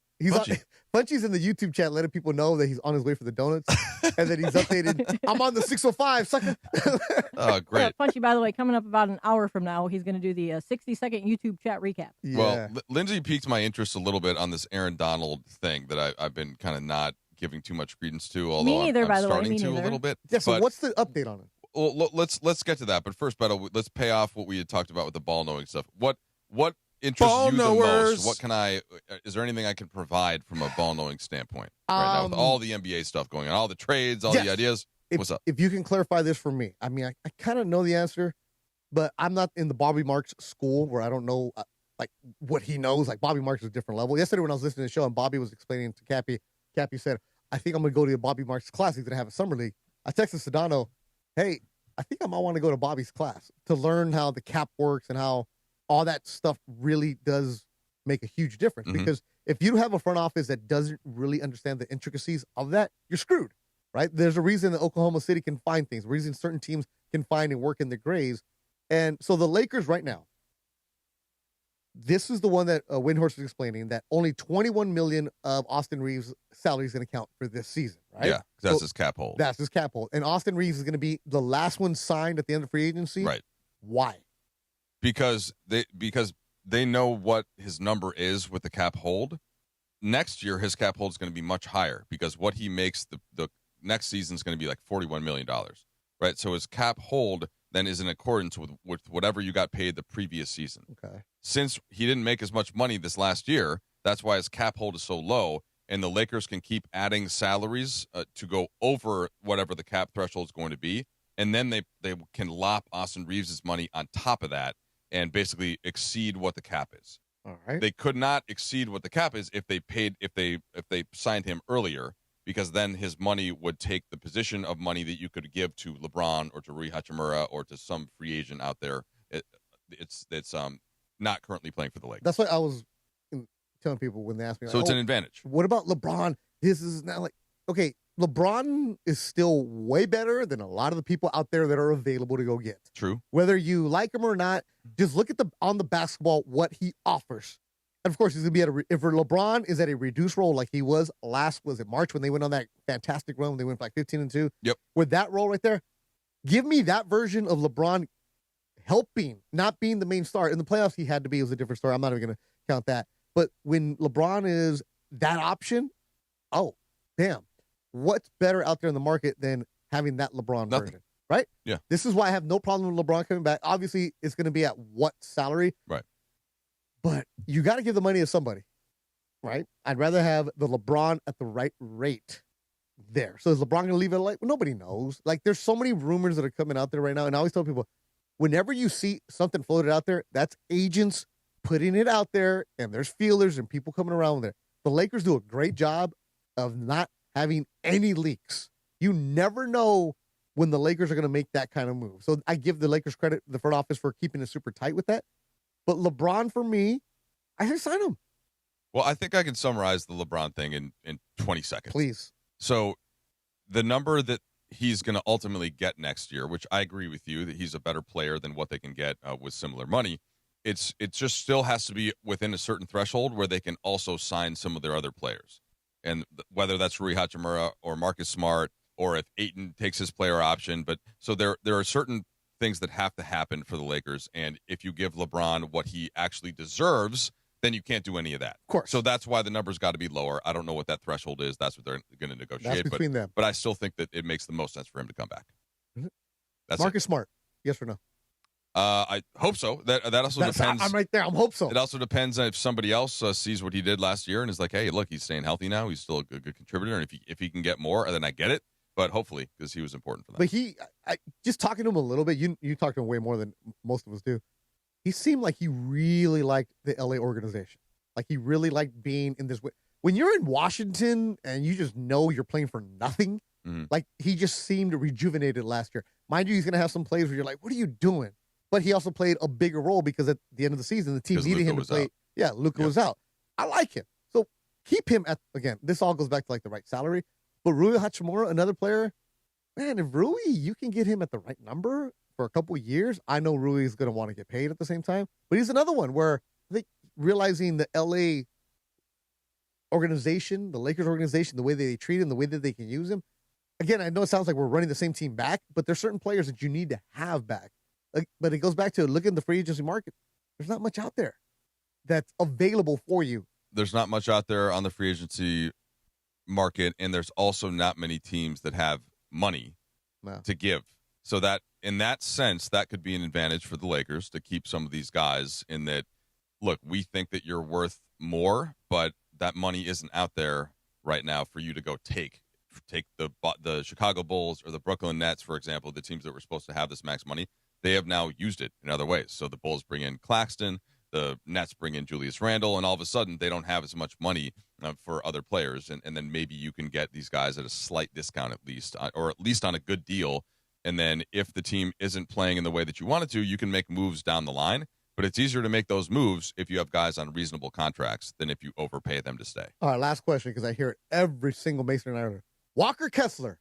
Funchy's in the YouTube chat letting people know that he's on his way for the donuts, and then he's updated. I'm on the 605, sucker. Oh, great. Yeah, Punchy, by the way, coming up about an hour from now, he's going to do the 60-second YouTube chat recap. Yeah. Well, Lindsay piqued my interest a little bit on this Aaron Donald thing that I've been kind of not giving too much credence to, although Me neither, I'm by the way. starting Me to neither. a little bit. Yeah, so But- what's the update on it? Well, let's get to that. But first, Beto, let's pay off what we had talked about with the ball knowing stuff. What interests Ball you the knowers. most? What can is there anything I can provide from a ball knowing standpoint right now with all the NBA stuff going on, all the trades, all the ideas? What's up? If you can clarify this for me. I mean, I kind of know the answer, but I'm not in the Bobby Marks school where I don't know like what he knows. Like Bobby Marks is a different level. Yesterday when I was listening to the show and Bobby was explaining to Cappy said, I think I'm going to go to Bobby Marks' class. He's going to have a summer league. I texted Sedano, hey, I think I might want to go to Bobby's class to learn how the cap works and how all that stuff really does make a huge difference. Mm-hmm. Because if you have a front office that doesn't really understand the intricacies of that, you're screwed, right? There's a reason that Oklahoma City can find things, a reason certain teams can find and work in the grays. And so the Lakers right now, this is the one that Windhorst was explaining, that only $21 million of Austin Reeves' salary is going to count for this season, right? Yeah, that's his cap hold. That's his cap hold. And Austin Reeves is going to be the last one signed at the end of free agency. Right. Why? Because they know what his number is with the cap hold. Next year, his cap hold is going to be much higher because what he makes the next season is going to be like $41 million, right? So his cap hold then is in accordance with whatever you got paid the previous season. Okay. Since he didn't make as much money this last year, that's why his cap hold is so low, and the Lakers can keep adding salaries to go over whatever the cap threshold is going to be, and then they can lop Austin Reeves' money on top of that and basically exceed what the cap is. All right. They could not exceed what the cap is if they signed him earlier, because then his money would take the position of money that you could give to LeBron or to Rui Hachimura or to some free agent out there. It's not currently playing for the Lakers. That's what I was telling people when they asked me. So like, it's an advantage. What about LeBron? This is not like, okay, LeBron is still way better than a lot of the people out there that are available to go get. True. Whether you like him or not, just look at on the basketball what he offers. And of course, he's going to be if LeBron is at a reduced role like he was March when they went on that fantastic run, when they went like 15-2. Yep. With that role right there, give me that version of LeBron helping, not being the main star. In the playoffs, he had to be. It was a different story. I'm not even going to count that. But when LeBron is that option, oh, damn. What's better out there in the market than having that LeBron version, right? Yeah. This is why I have no problem with LeBron coming back. Obviously, it's going to be at what salary? Right. But you got to give the money to somebody, right? I'd rather have the LeBron at the right rate there. So is LeBron going to leave it like? Well, nobody knows. Like, there's so many rumors that are coming out there right now. And I always tell people, whenever you see something floated out there, that's agents putting it out there, and there's feelers and people coming around with it. The Lakers do a great job of not having any leaks. You never know when the Lakers are going to make that kind of move. So I give the Lakers credit, the front office, for keeping it super tight with that. But LeBron, for me, I should sign him. Well, I think I can summarize the LeBron thing in 20 seconds. Please. So the number that he's going to ultimately get next year, which I agree with you that he's a better player than what they can get with similar money. It just still has to be within a certain threshold where they can also sign some of their other players. And whether that's Rui Hachimura or Marcus Smart, or if Ayton takes his player option. But so there are certain things that have to happen for the Lakers. And if you give LeBron what he actually deserves, then you can't do any of that. Of course. So that's why the number's got to be lower. I don't know what that threshold is. That's what they're going to negotiate. That's between them. But I still think that it makes the most sense for him to come back. That's Marcus Smart, yes or no? I hope so. That also depends. I'm right there. I'm hope so. It also depends on if somebody else sees what he did last year and is like, hey, look, he's staying healthy now. He's still a good contributor. And if he can get more, then I get it. But hopefully, because he was important for them. But just talking to him a little bit, you talked to him way more than most of us do. He seemed like he really liked the LA organization. Like he really liked being in this way. When you're in Washington and you just know you're playing for nothing, like he just seemed rejuvenated last year. Mind you, he's going to have some plays where you're like, what are you doing? But he also played a bigger role because at the end of the season, the team needed him to play. Out. Yeah, Luka was out. I like him. So keep him again, this all goes back to like the right salary. But Rui Hachimura, another player, man, if Rui, you can get him at the right number for a couple of years, I know Rui is going to want to get paid at the same time. But he's another one where I think realizing the LA organization, the Lakers organization, the way that they treat him, the way that they can use him. Again, I know it sounds like we're running the same team back, but there's certain players that you need to have back. But it goes back to looking at the free agency market. There's not much out there that's available for you. There's not much out there on the free agency market, and there's also not many teams that have money to give. So that in that sense, that could be an advantage for the Lakers to keep some of these guys in that, look, we think that you're worth more, but that money isn't out there right now for you to go take the Chicago Bulls or the Brooklyn Nets, for example, the teams that were supposed to have this max money. They have now used it in other ways. So the Bulls bring in Claxton. the Nets bring in Julius Randle, and all of a sudden they don't have as much money for other players, and then maybe you can get these guys at a slight discount at least, or at least on a good deal. And then if the team isn't playing in the way that you want it to, you can make moves down the line. But it's easier to make those moves if you have guys on reasonable contracts than if you overpay them to stay. All right, last question, because I hear it every single Mason and Islander. Walker Kessler.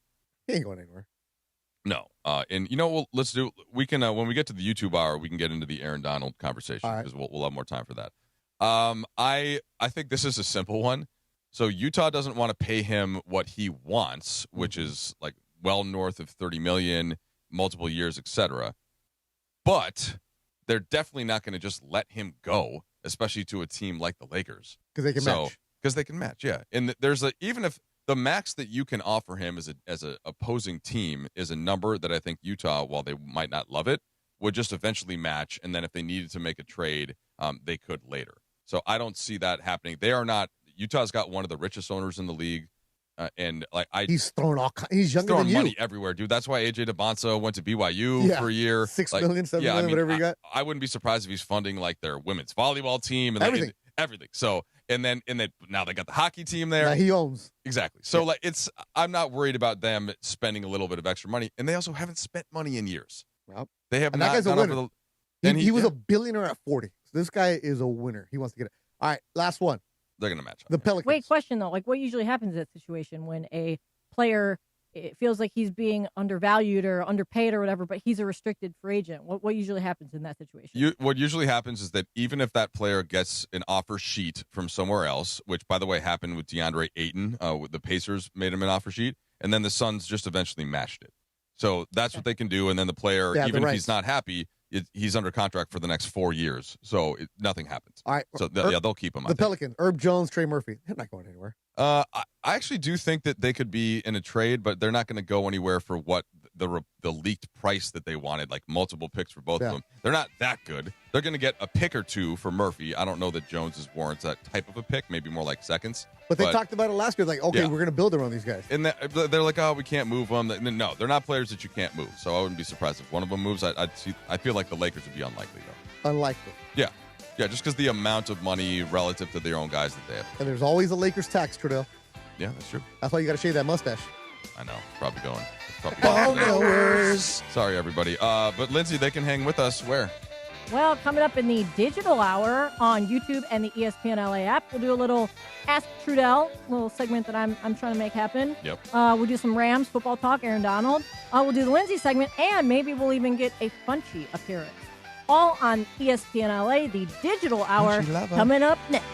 He ain't going anywhere. No. And you know what let's do? We can, when we get to the YouTube hour, we can get into the Aaron Donald conversation because we'll have more time for that. I think this is a simple one. So Utah doesn't want to pay him what he wants, which is like well north of $30 million, multiple years, etc. But they're definitely not going to just let him go, especially to a team like the Lakers. Because they can match. Because they can match, yeah. And there's even if the max that you can offer him as a opposing team is a number that I think Utah, while they might not love it, would just eventually match. And then if they needed to make a trade, they could later. So I don't see that happening. They are not. Utah's got one of the richest owners in the league. And he's throwing he's younger than you. Money everywhere, dude. That's why AJ DeBonsa went to BYU for a year. $6 million, $7 million, whatever you got. I wouldn't be surprised if he's funding like their women's volleyball team and everything. So and then now they got the hockey team there. That he owns. Exactly. So I'm not worried about them spending a little bit of extra money, and they also haven't spent money in years. Well, they have and not. That guy's a winner. He was a a billionaire at 40. So this guy is a winner. He wants to get it. All right, last one. They're going to match up. The Pelicans. Wait, question though. Like, what usually happens in that situation when a player it feels like he's being undervalued or underpaid or whatever, but he's a restricted free agent? What usually happens in that situation? What usually happens is that even if that player gets an offer sheet from somewhere else, which by the way happened with DeAndre Ayton, the Pacers made him an offer sheet, and then the Suns just eventually matched it. So that's what they can do, and then the player, even if he's not happy, he's under contract for the next 4 years, so nothing happens. All right. So they'll keep him. The Pelicans, Herb Jones, Trey Murphy, they're not going anywhere. I actually do think that they could be in a trade, but they're not going to go anywhere for what the leaked price that they wanted, like multiple picks for both of them. They're not that good. They're going to get a pick or two for Murphy. I don't know that Jones warrants that type of a pick, maybe more like seconds. But they talked about it last year, like, okay, we're going to build around these guys. And they're like, oh, we can't move them. No, they're not players that you can't move. So I wouldn't be surprised if one of them moves. I feel like the Lakers would be unlikely, though. Unlikely. Yeah. Yeah, just because the amount of money relative to their own guys that they have. And there's always a Lakers tax, Trudell. Yeah, that's true. That's why you got to shave that mustache. I know. Probably going. Sorry, everybody. But Lindsay, they can hang with us where? Well, coming up in the digital hour on YouTube and the ESPN LA app, we'll do a little Ask Trudell, little segment that I'm trying to make happen. Yep. We'll do some Rams football talk, Aaron Donald. We'll do the Lindsay segment, and maybe we'll even get a Funchy appearance. All on ESPN LA, the digital hour, coming up next.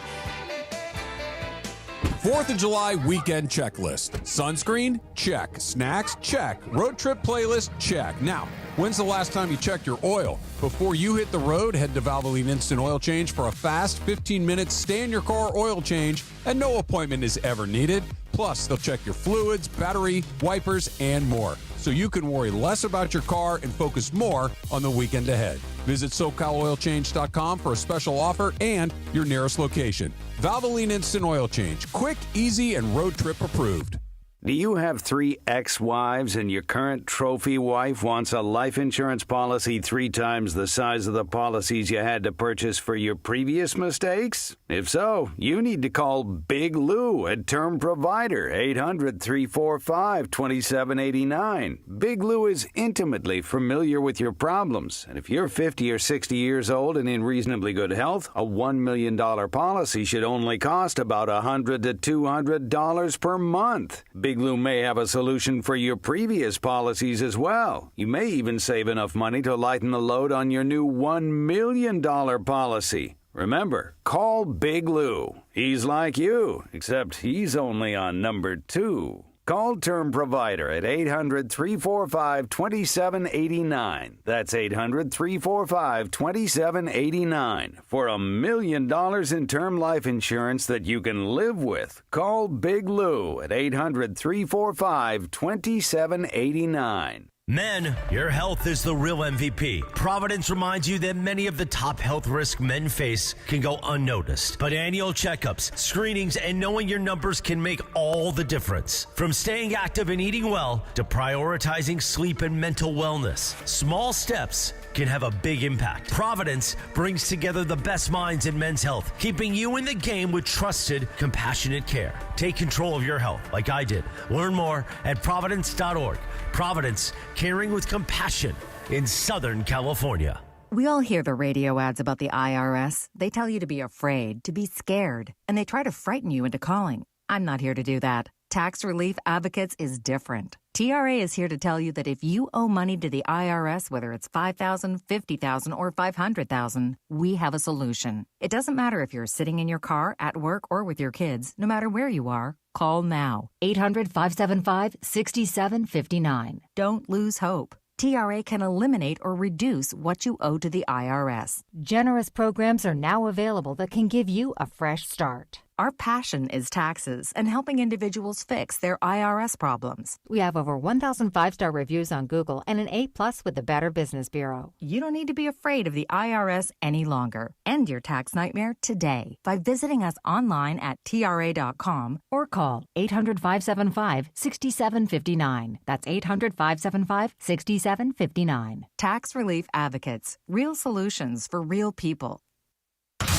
4th of July weekend checklist. Sunscreen? Check. Snacks? Check. Road trip playlist? Check. Now, when's the last time you checked your oil? Before you hit the road, head to Valvoline Instant Oil Change for a fast 15-minute stay-in-your-car oil change, and no appointment is ever needed. Plus, they'll check your fluids, battery, wipers, and more, so you can worry less about your car and focus more on the weekend ahead. Visit SoCalOilChange.com for a special offer and your nearest location. Valvoline Instant Oil Change. Quick, easy, and road trip approved. Do you have 3 ex-wives and your current trophy wife wants a life insurance policy 3 times the size of the policies you had to purchase for your previous mistakes? If so, you need to call Big Lou at Term Provider, 800-345-2789. Big Lou is intimately familiar with your problems, and if you're 50 or 60 years old and in reasonably good health, a $1 million policy should only cost about $100 to $200 per month. Big Lou may have a solution for your previous policies as well. You may even save enough money to lighten the load on your new $1 million policy. Remember, call Big Lou. He's like you, except he's only on number 2. Call Term Provider at 800-345-2789. That's 800-345-2789 for $1 million in term life insurance that you can live with. Call Big Lou at 800-345-2789. Men, your health is the real MVP. Providence reminds you that many of the top health risks men face can go unnoticed. But annual checkups, screenings, and knowing your numbers can make all the difference. From staying active and eating well to prioritizing sleep and mental wellness. Small steps can have a big impact. Providence brings together the best minds in men's health, keeping you in the game with trusted, compassionate care. Take control of your health like I did. Learn more at providence.org. Providence, caring with compassion in Southern California. We all hear the radio ads about the IRS. They tell you to be afraid, to be scared, and they try to frighten you into calling. I'm not here to do that. Tax Relief Advocates is different. TRA is here to tell you that if you owe money to the IRS, whether it's $5,000, $50,000, or $500,000, we have a solution. It doesn't matter if you're sitting in your car, at work, or with your kids. No matter where you are, call now. 800-575-6759. Don't lose hope. TRA can eliminate or reduce what you owe to the IRS. Generous programs are now available that can give you a fresh start. Our passion is taxes and helping individuals fix their IRS problems. We have over 1,000 five-star reviews on Google and an A+ with the Better Business Bureau. You don't need to be afraid of the IRS any longer. End your tax nightmare today by visiting us online at TRA.com or call 800-575-6759. That's 800-575-6759. Tax Relief Advocates. Real solutions for real people.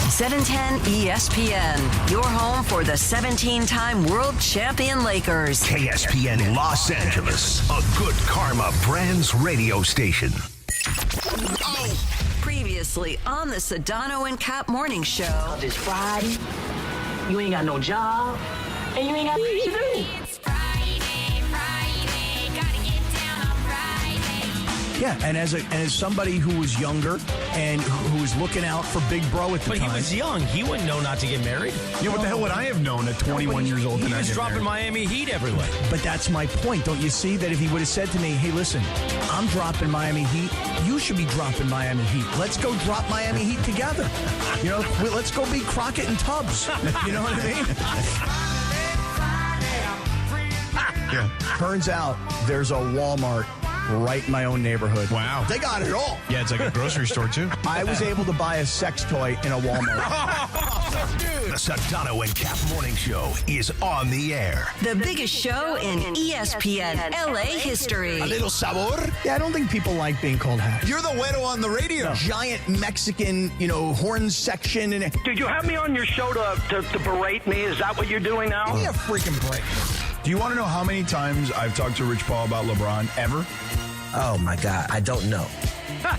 710 ESPN, your home for the 17-time world champion Lakers. KSPN Los Angeles, a good karma brands radio station. Previously on the Sedano and Kap morning show. It's Friday, you ain't got no job, and you ain't got nothing to do. Yeah, and as somebody who was younger and who was looking out for Big Bro at the time. But he was young. He wouldn't know not to get married. Yeah, what the hell would I have known at 21 years old? He was dropping Miami Heat everywhere. But that's my point. Don't you see that if he would have said to me, hey, listen, I'm dropping Miami Heat. You should be dropping Miami Heat. Let's go drop Miami Heat together. You know, let's go be Crockett and Tubbs. You know what I mean? Yeah. Turns out there's a Walmart right in my own neighborhood. Wow. They got it all. Yeah, it's like a grocery store, too. I was able to buy a sex toy in a Walmart. The Sedano and Kap morning show is on the air. The biggest show in ESPN LA history. A little sabor. Yeah, I don't think people like being called hash. You're the güero on the radio. Giant Mexican, horn section. And Did you have me on your show to berate me? Is that what you're doing now? Give me a freaking break. Do you want to know how many times I've talked to Rich Paul about LeBron ever? Oh, my God. I don't know. I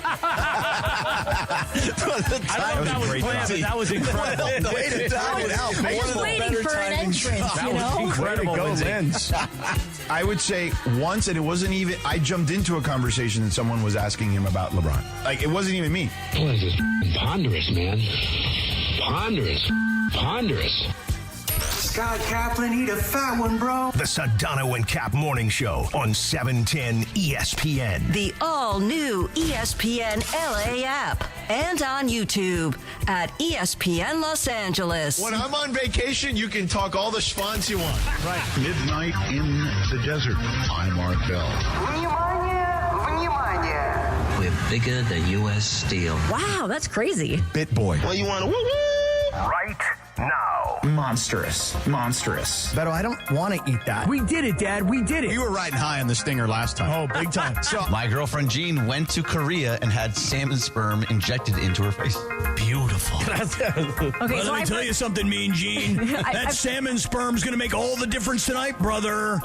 don't know if that was planned, but that was incredible. I was waiting for an entrance, That was incredible, Lindsay. I would say once, and it wasn't even, I jumped into a conversation and someone was asking him about LeBron. Like, it wasn't even me. Boy, this is ponderous, man. Ponderous. Scott Kaplan, eat a fat one, bro. The Sedano and Kap morning show on 710 ESPN. The all-new ESPN LA app and on YouTube at ESPN Los Angeles. When I'm on vacation, you can talk all the schwanz you want. Right. Midnight in the desert. I'm Art Bell. We're bigger than U.S. Steel. Wow, that's crazy. Bit boy. Well, you want to woo-woo? Right now. Monstrous. Beto, I don't want to eat that. We did it, Dad. We did it. You were riding high on the stinger last time. Oh, big time. So My girlfriend Jean went to Korea and had salmon sperm injected into her face. Beautiful. Okay, so Let me tell you something, Mean Gene. That salmon sperm's going to make all the difference tonight, brother.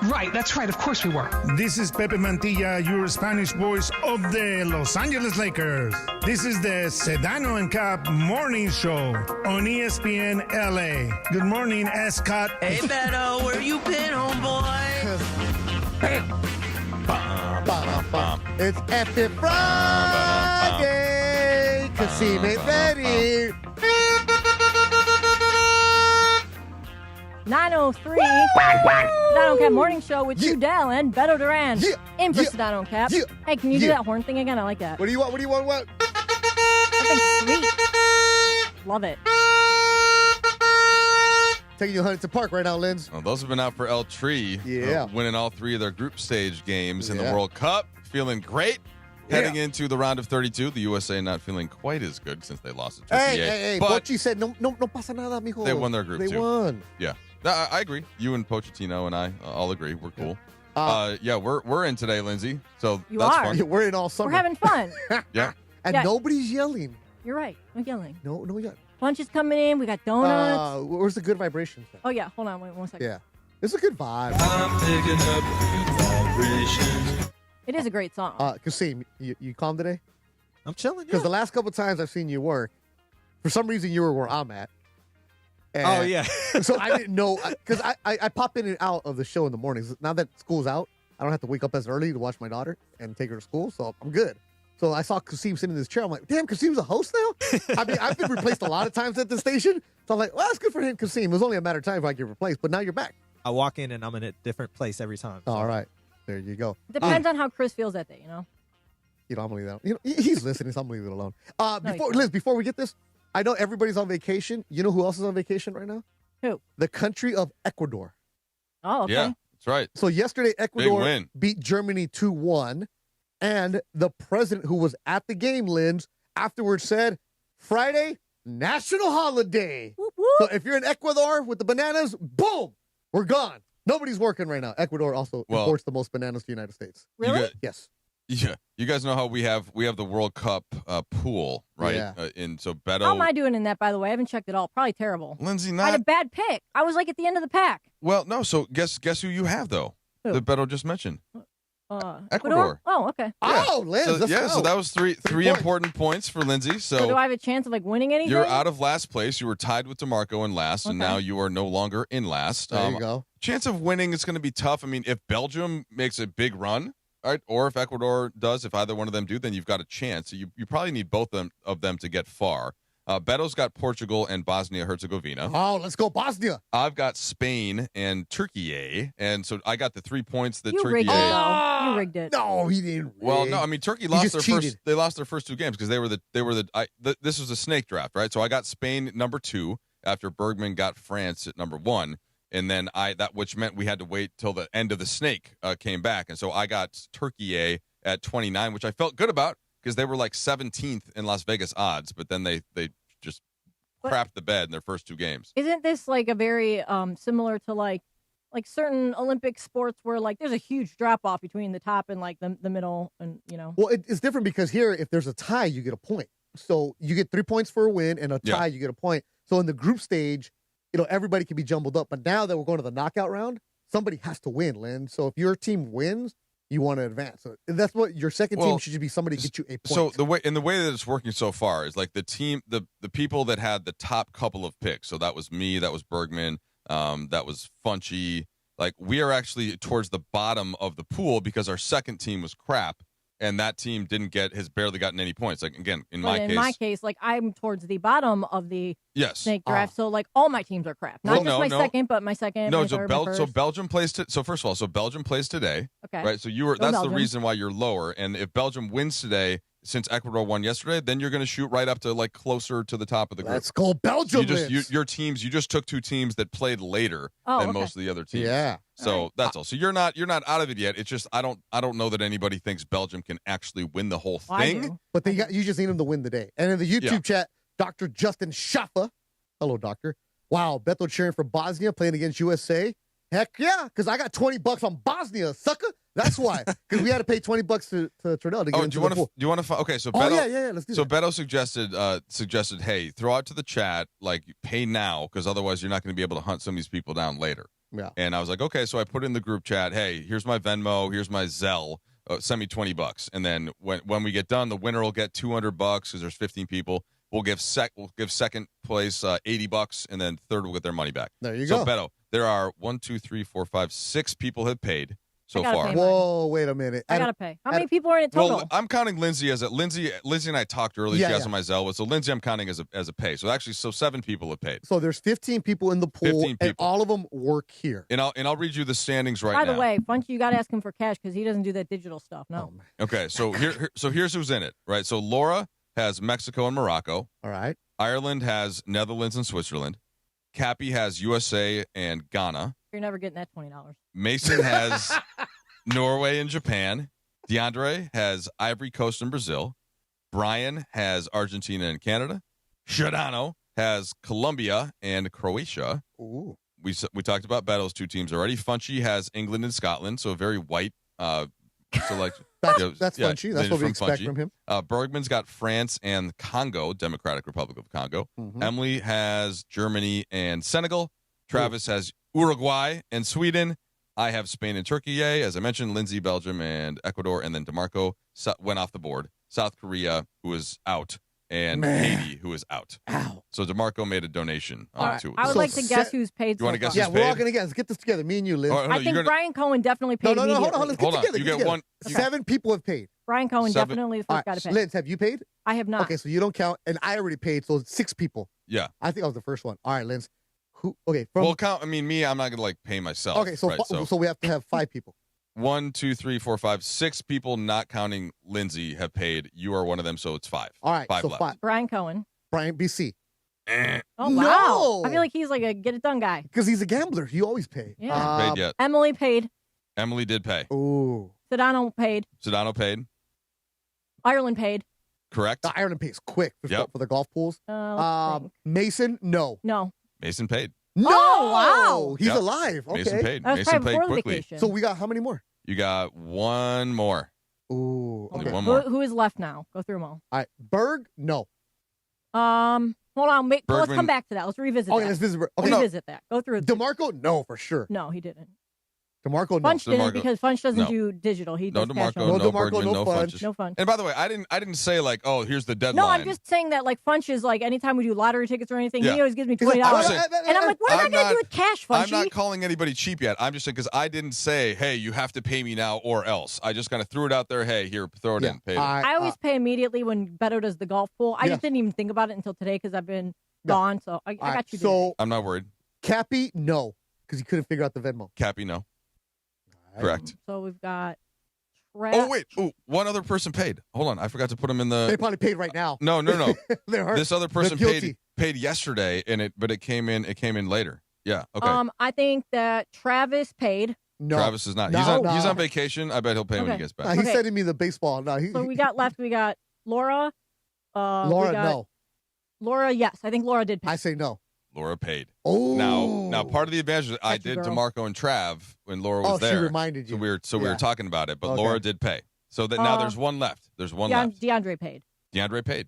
Right, that's right. Of course we were. This is Pepe Mantilla, your Spanish voice of the Los Angeles Lakers. This is the Sedano and Kap morning show on ESPN LA. Good morning, Scott. Hey, Beto, where you been, homeboy? It's Happy Friday, Casino ready. 9:03. Sedano and Kap morning show with Udell and Beto Duran. In for Sedano and Kap. Hey, can you do that horn thing again? I like that. What do you want? Something sweet. Love it. Taking you to Huntington Park right now, Linz. Well, those have been out for El Tree. Yeah. Winning all three of their group stage games in the World Cup. Feeling great. Heading into the round of 32, the USA not feeling quite as good since they lost to Turkey. Hey. But Pochi said, no pasa nada, mijo. they won their group, They too. won. Yeah. I agree. You and Pochettino and I all agree. We're cool. Yeah, we're in today, Lindsay. So You that's are. fun. Yeah, we're in all summer. We're having fun. Yeah. And Yeah. nobody's yelling. You're right. No yelling. No yelling. Lunch is coming in. We got donuts. Where's the good vibrations? Oh, yeah. Hold on. Wait 1 second. Yeah. It's a good vibe. I'm picking up vibrations. It is a great song. Kasim, you calm today? I'm chilling. Because the last couple times I've seen you work, for some reason you were where I'm at. And Oh, yeah. So I didn't know, because I pop in and out of the show in the mornings. Now that school's out, I don't have to wake up as early to watch my daughter and take her to school, so I'm good. So I saw Kasim sitting in this chair. I'm like, damn, Kasim's a host now? I mean, I've been replaced a lot of times at the station. So I'm like, well, that's good for him, Kasim. It was only a matter of time if I get replaced, but now you're back. I walk in and I'm in a different place every time. So. All right. There you go. Depends on how Chris feels that day, you know? You know, I'm gonna leave that. You know, he's listening, so I'm gonna leave it alone. he's Liz, before we get this, I know everybody's on vacation. You know who else is on vacation right now? Who? The country of Ecuador. Oh, okay. Yeah, that's right. So yesterday, Big Ecuador win. beat Germany 2-1, and the president who was at the game, Linz, afterwards said, Friday, national holiday. Whoop, whoop. So if you're in Ecuador with the bananas, boom, we're gone. Nobody's working right now. Ecuador also imports the most bananas to the United States. Really? Yes. Yeah, you guys know how we have the World Cup pool, right? Yeah. And so Beto. How am I doing in that, by the way? I haven't checked it all. Probably terrible. Lindsay, I had a bad pick. I was like at the end of the pack. Well, no. So guess who you have though? Who? That Beto just mentioned. Ecuador? Oh, okay. Oh, Liz, So, let's go. so that was three points. important points for Lindsay. So do I have a chance of like winning anything? You're out of last place. You were tied with DeMarco in last, and Okay. now you are no longer in last. There you go. Chance of winning is going to be tough. I mean, if Belgium makes a big run, right, or if Ecuador does, if either one of them do, then you've got a chance. So you probably need both of them to get far. Beto's got Portugal and Bosnia-Herzegovina. Oh, let's go Bosnia. I've got Spain and Turkey, and so I got the 3 points that You Turkey. rigged it, though. You rigged it. No, he didn't. Well, no, I mean Turkey He lost just their cheated. first. They lost their first 2 games because this was a snake draft, right? So I got Spain number 2 after Bergman got France at number 1, and then which meant we had to wait till the end of the snake came back, and so I got Turkey at 29, which I felt good about because they were like 17th in Las Vegas odds, but then they just crapped the bed in their first 2 games. Isn't this like a very similar to like certain Olympic sports where like there's a huge drop off between the top and like the middle and you know? Well, it's different because here, if there's a tie, you get a point. So you get 3 points for a win, and a tie, you get a point. So in the group stage, you know, everybody can be jumbled up. But now that we're going to the knockout round, somebody has to win, Lynn. So if your team wins, you want to advance. So that's what your second team should be. Somebody get you a point. So the way that it's working so far is like the team, the people that had the top couple of picks. So that was me, that was Bergman, that was Funchy. Like we are actually towards the bottom of the pool because our second team was crap, and that team has barely gotten any points. Like again, in my case, like I'm towards the bottom of the snake draft. So like all my teams are crap. Not just my second, but my second. No, my so third, my first. so Belgium plays so first of all, so Belgium plays today. Okay. Right. So that's Belgium. the reason why you're lower. And if Belgium wins today, since Ecuador won yesterday, then you're going to shoot right up to like closer to the top of the group. Let's go Belgium. Your teams, you just took 2 teams that played later than most of the other teams. Yeah. So that's all. So you're not out of it yet. It's just I don't know that anybody thinks Belgium can actually win the whole thing. But you just need them to win the day. And in the YouTube chat, Dr. Justin Schaffa, hello, doctor. Wow, Beto cheering for Bosnia playing against USA. Heck yeah, because I got $20 on Bosnia, sucker. That's why, because we had to pay $20 to Trinell to get into the pool. Do you want to? Okay, so Beto, yeah, let's do so that. Beto suggested, hey, throw out to the chat like pay now because otherwise you're not going to be able to hunt some of these people down later. Yeah. And I was like, okay, so I put in the group chat, hey, here's my Venmo, here's my Zelle, send me $20, and then when we get done, the winner will get $200 because there's 15 people. We'll give second place $80, and then third will get their money back. There you go. So Beto, there are 6 people have paid so far. Whoa, wait a minute. I gotta pay. How many people are in it total? Well, I'm counting Lindsay as Lindsay and I talked earlier. Yeah, she has yeah. on my Zelle. So Lindsay, I'm counting as a pay. So actually, 7 people have paid. So there's 15 people in the pool, 15 and people. all of them work here. And I'll read you the standings right By now. the way, Funchy, you got to ask him for cash because he doesn't do that digital stuff. No. Okay, so here's who's in it, right? So Laura has Mexico and Morocco. All right. Ireland has Netherlands and Switzerland. Cappy has USA and Ghana. You're never getting that $20. Mason has Norway and Japan. DeAndre has Ivory Coast and Brazil. Brian has Argentina and Canada. Sedano has Colombia and Croatia. Ooh. we talked about Beto's two teams already. Funchy has England and Scotland, so a very white selection. That's Funchy. That's what we expect Funchy. from him. Bergman's got France and Congo, Democratic Republic of Congo. Mhm. Emily has Germany and Senegal. Travis has Uruguay and Sweden. I have Spain and Turkey, as I mentioned. Lindsay, Belgium, and Ecuador. And then DeMarco went off the board. South Korea, who is out. And Haiti, who is out. Ow. So DeMarco made a donation to it. I would like to guess who's paid. You want to guess Yeah, who's we're all paid? going to guess. Let's get this together. Me and you, Liz. Oh, no, I think Brian Cohen definitely paid. No, hold on. immediately. Let's get together. You get get together. one. 7 people have paid. Brian Cohen 7. definitely the All first guy right, to pay. Liz, have you paid? I have not. Okay, so you don't count, and I already paid, so it's 6 people. Yeah. I think I was the first one. All right, Liz. Who? Okay. From, Well, count. I mean, me. I'm not gonna pay myself. okay, so, right, so we have to have 5 people. 1, 2, 3, 4, 5, 6 people, not counting Lindsay, have paid. You are one of them, so it's 5. All right, 5 so left. 5. Brian Cohen. Brian BC. Oh wow! No! I feel like he's like a get it done guy. Because he's a gambler. You always pay. Yeah. Paid yet? Emily paid. Emily did pay. Ooh. Sedano paid. Sedano paid. Ireland paid. Correct. The Ireland pays quick for the golf pools. Let's think. Mason, no. No. Mason paid. No! Oh, wow. He's Yep. alive. Okay. Mason paid. That was Mason probably paid before the quickly. vacation. So we got how many more? You got one more. Ooh. Only Okay. one more. Who is left now? Go through them all. All right. Berg, no. Hold on. Let's Bergman- come back to that. Let's revisit Okay, that. let's visit. Okay, no. Revisit that. Go through it. DeMarco, no, for sure. No, he didn't. DeMarco, no. Funch didn't DeMarco- because Funch doesn't no. do digital. He No does cash DeMarco, only. no DeMarco, Bergman, no no Funch. Funches. No Funch. And by the way, I didn't say like, oh, here's the deadline. No, I'm just saying that like Funch is like anytime we do lottery tickets or anything, Yeah. he always gives me He's like, $20. saying- And I'm like, what am I I'm going to not- do with cash, Funchy? I'm not calling anybody cheap yet. I'm just saying because I didn't say, hey, you have to pay me now or else. I just kind of threw it out there. Hey, here, throw it in. Pay it. I always pay immediately when Beto does the golf pool. I Yeah. just didn't even think about it until today because I've been gone. So I All right, got you. So I'm not worried. Cappy, no, because he couldn't figure out the Venmo. Cappy, no. Correct. So we've got. Oh, wait. Oh, one other person paid. Hold on. I forgot to put him in They the. probably paid right now. No. They're hurt. This other person They're guilty. paid yesterday, but it came in later. Yeah. Okay. I think that Travis paid. No. Travis is not. No, He's no. on vacation. I bet he'll pay when he Okay. gets Nah, back. he's Okay. sending me the baseball. No, So we got left. We got Laura. Laura, we got no. Laura, yes. I think Laura did pay. I say no. Laura paid. Oh. Now part of the advantage is I Got you, did girl. DeMarco and Trav when Laura was Oh, she there. reminded you. So we were Yeah. talking about it, but Okay. Laura did pay. So that now there's one left. There's one left. DeAndre paid. DeAndre paid.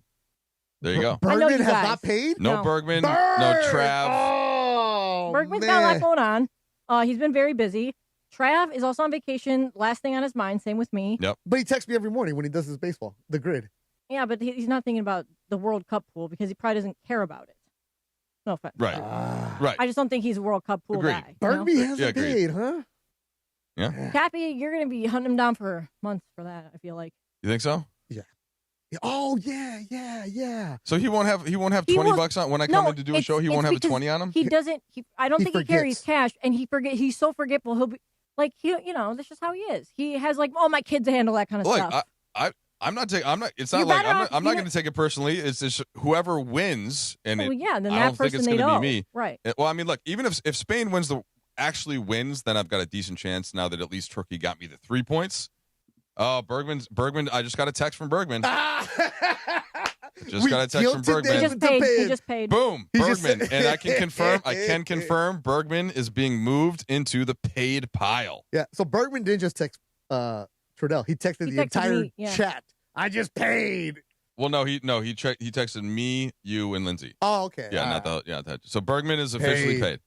There you go. I know Bergman you has guys. not paid? No No. Bergman, Berg! no Trav. Oh, Bergman's man. got a lot going on. He's been very busy. Trav is also on vacation. Last thing on his mind. Same with me. Yep. But he texts me every morning when he does his baseball, the grid. Yeah, but he's not thinking about the World Cup pool because he probably doesn't care about it. No offense. Right. Right. I just don't think he's a World Cup pool Agreed. guy. you know? Bergman hasn't Yeah, agreed. paid, huh? Yeah. Cappy, you're going to be hunting him down for months for that, I feel like. You think so? Yeah. Oh, yeah. So he won't have He 20 won't- bucks on when I come No, in to do a it's- show. He it's won't have a because 20 on him. He doesn't. I don't He think he carries forgets. cash, and he's so forgetful. He'll be like that's just how he is. He has like, oh, my kids handle that kind of Look, stuff. I'm not taking. I'm not. It's You're not like better I'm off- not you going to take it personally. It's just whoever wins, and Well, yeah, then I that don't think person it's they going to know. be me. Right. Well, I mean, look, even if Spain actually wins, then I've got a decent chance. Now that at least Turkey got me the 3 points. Oh, Bergman. I just got a text from Bergman. Just got a text from Bergman. He just paid. Boom, He just Bergman, said- and I can confirm Bergman is being moved into the paid pile. Yeah, so Bergman didn't just text Trudell. He texted He the texted entire me, yeah. chat. I just paid. Well, he texted me, you, and Lindsay. Oh, okay. Yeah, so Bergman is officially paid.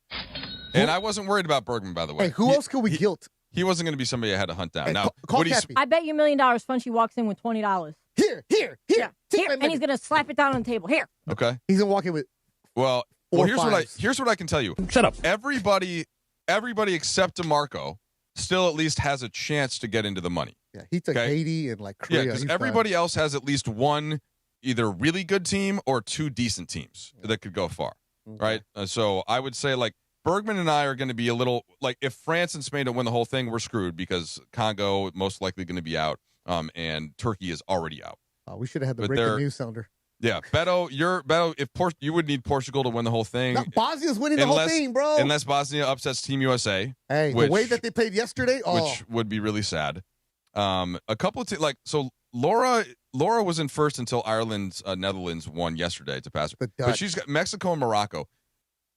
And I wasn't worried about Bergman, by the way. Hey, who else could we guilt? He wasn't going to be somebody I had to hunt down. Hey, now, call would he? Cappy. I bet you $1 million Funchy walks in with $20. Here. Here, and he's gonna slap it down on the table. Here. Okay. He's gonna walk in with. Well, Four here's fives. what I can tell you. Shut up. Everybody except DeMarco still at least has a chance to get into the money. Yeah, he took Okay. Haiti and like Yeah, Korea. because He's everybody else has at least one either really good team or two decent teams that could go far, right? So I would say like Bergman and I are going to be a little like if France and Spain don't win the whole thing, we're screwed because Congo most likely going to be out, and Turkey is already out. We should have had the But breaking they're- news sounder. Yeah, Beto, if you would need Portugal to win the whole thing. No, Bosnia's winning the whole thing, bro. Unless Bosnia upsets Team USA. Hey, which, the way that they played yesterday, which would be really sad. A couple of so Laura was in first until Netherlands won yesterday to pass her. But she's got Mexico and Morocco.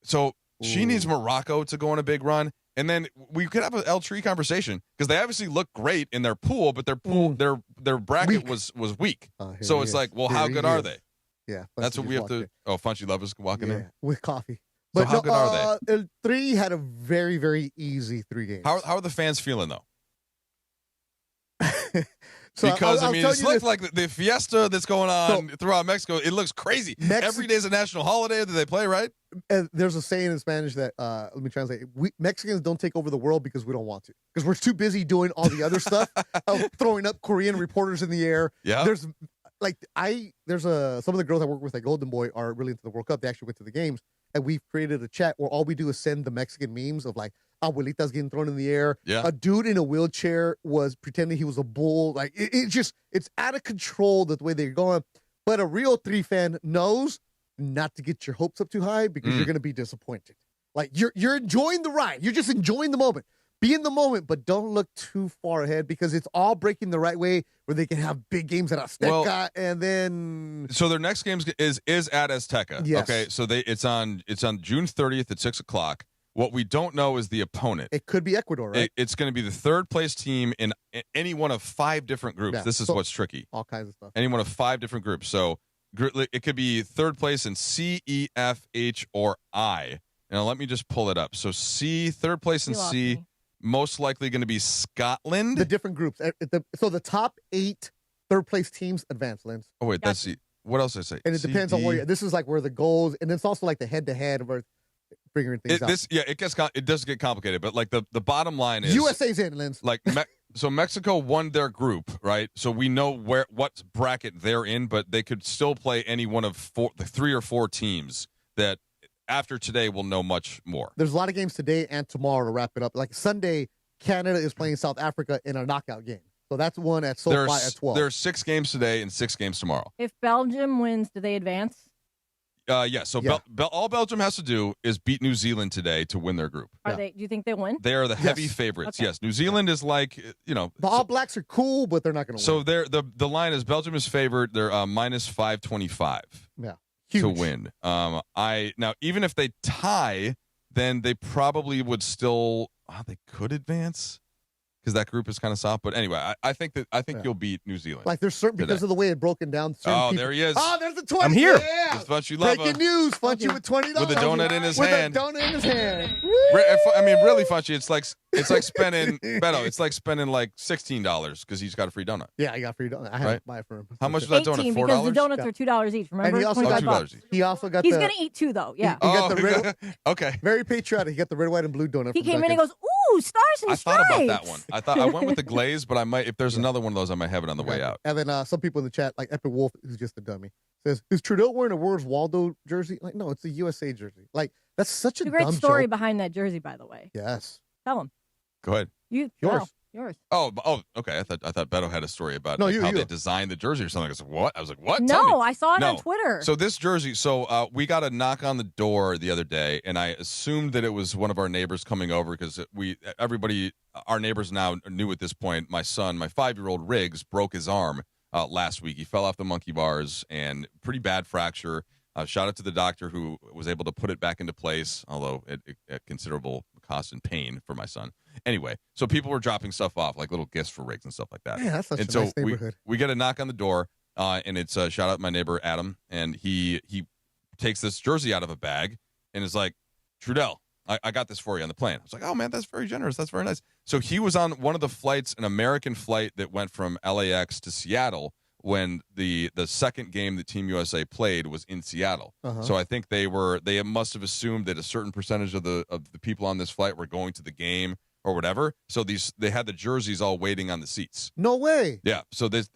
So She needs Morocco to go on a big run. And then we could have an El Tree conversation because they obviously look great in their pool, but their bracket was weak. So it's like, well, how good are they? Yeah. That's what we have to. Oh, Funchy Love is walking in with coffee. So But how good are they? El Tri had a very, very easy 3 games. How are the fans feeling though? So because I'll it looks like the fiesta that's going on throughout Mexico. It looks crazy. Every day is a national holiday that they play, right? There's a saying in Spanish that let me translate. Mexicans don't take over the world because we don't want to. Because we're too busy doing all the other stuff, throwing up Korean reporters in the air. Yeah. There's some of the girls I work with at Golden Boy are really into the World Cup. They actually went to the games, and we've created a chat where all we do is send the Mexican memes of like abuelitas getting thrown in the air. Yeah. A dude in a wheelchair was pretending he was a bull. Like it's out of control the way they're going. But a real Tri fan knows not to get your hopes up too high because you're going to be disappointed. Like you're enjoying the ride. You're just enjoying the moment. Be in the moment, but don't look too far ahead because it's all breaking the right way where they can have big games at Azteca and then. So their next game is at Azteca. Yes. Okay, so it's on June 30th at 6:00. What we don't know is the opponent. It could be Ecuador, right? It's going to be the third place team in any one of 5 different groups. Yeah. This is what's tricky. All kinds of stuff. Any one of 5 different groups. So it could be third place in C, E, F, H, or I. Now let me just pull it up. So third place in C, most likely going to be Scotland. The different groups. So the top 8 third place teams advance, Lance. Oh wait, that's C. What else did I say? And it depends on where. This is like where the goals, and it's also like the head-to-head where figuring things out. It does get complicated, but like the bottom line is USA's in, Lance. Like so Mexico won their group, right? So we know what bracket they're in, but they could still play any one of 3 or 4 teams that after today we'll know much more. There's a lot of games today and tomorrow to wrap it up. Like Sunday, Canada is playing South Africa in a knockout game. So that's one at SoFi at 12. There's 6 games today and 6 games tomorrow. If Belgium wins, do they advance? So all Belgium has to do is beat New Zealand today to win their group. Do you think they win? They are the heavy favorites. Okay. Yes, New Zealand is like the All Blacks are cool, but they're not going to win. So the line is Belgium is favored. They're minus 525. Yeah, to win. Now even if they tie, then they probably would still. They could advance. Because that group is kind of soft, but anyway, I think you'll beat New Zealand. Like there's certain because of the way it's broken down. People, there he is. Oh, there's the 20. I'm here. Yeah. Funchy Breaking news. Funchy with $20 with a donut in his hand. With a donut in his hand. I mean, really, Funchy. It's like spending Beto. It's like spending like $16 because he's got a free donut. Yeah, I got a free donut. I had to buy it for him. How much was that donut? $4 because the donuts are $2 each. Remember? And he also got $2 each. He also got. He's gonna eat 2 though. Yeah. He got the red. Okay. Very patriotic. He got the red, white, and blue donut. He came in and goes, "Ooh, stars and I stripes." thought about that one. I went with the glaze, but I might. If there's another one of those, I might have it on the way out. And then some people in the chat, like Epic Wolf, who's just a dummy, says, "Is Trudeau wearing a Where's Waldo jersey?" Like, no, it's a USA jersey. Like, that's such a great dumb story joke. behind that jersey, by the way. Yes. Tell him. Go ahead. Yours. Oh, okay. I thought Beto had a story about how they designed the jersey or something. I said, what? I was like, what? No, I saw it on Twitter. So this jersey, we got a knock on the door the other day, and I assumed that it was one of our neighbors coming over because our neighbors now knew at this point. My son, my 5-year-old Riggs, broke his arm last week. He fell off the monkey bars and pretty bad fracture. Shout out to the doctor who was able to put it back into place, although at considerable cost and pain for my son. Anyway, so people were dropping stuff off, like little gifts for Riggs and stuff like that. Yeah, that's such a nice neighborhood. We get a knock on the door, and it's shout out my neighbor Adam, and he takes this jersey out of a bag and is like, Trudell, I got this for you on the plane. I was like, oh man, that's very generous. That's very nice. So he was on one of the flights, an American flight that went from LAX to Seattle when the second game that Team USA played was in Seattle. So I think they must have assumed that a certain percentage of the people on this flight were going to the game or whatever. So they had the jerseys all waiting on the seats. No way. Yeah. So this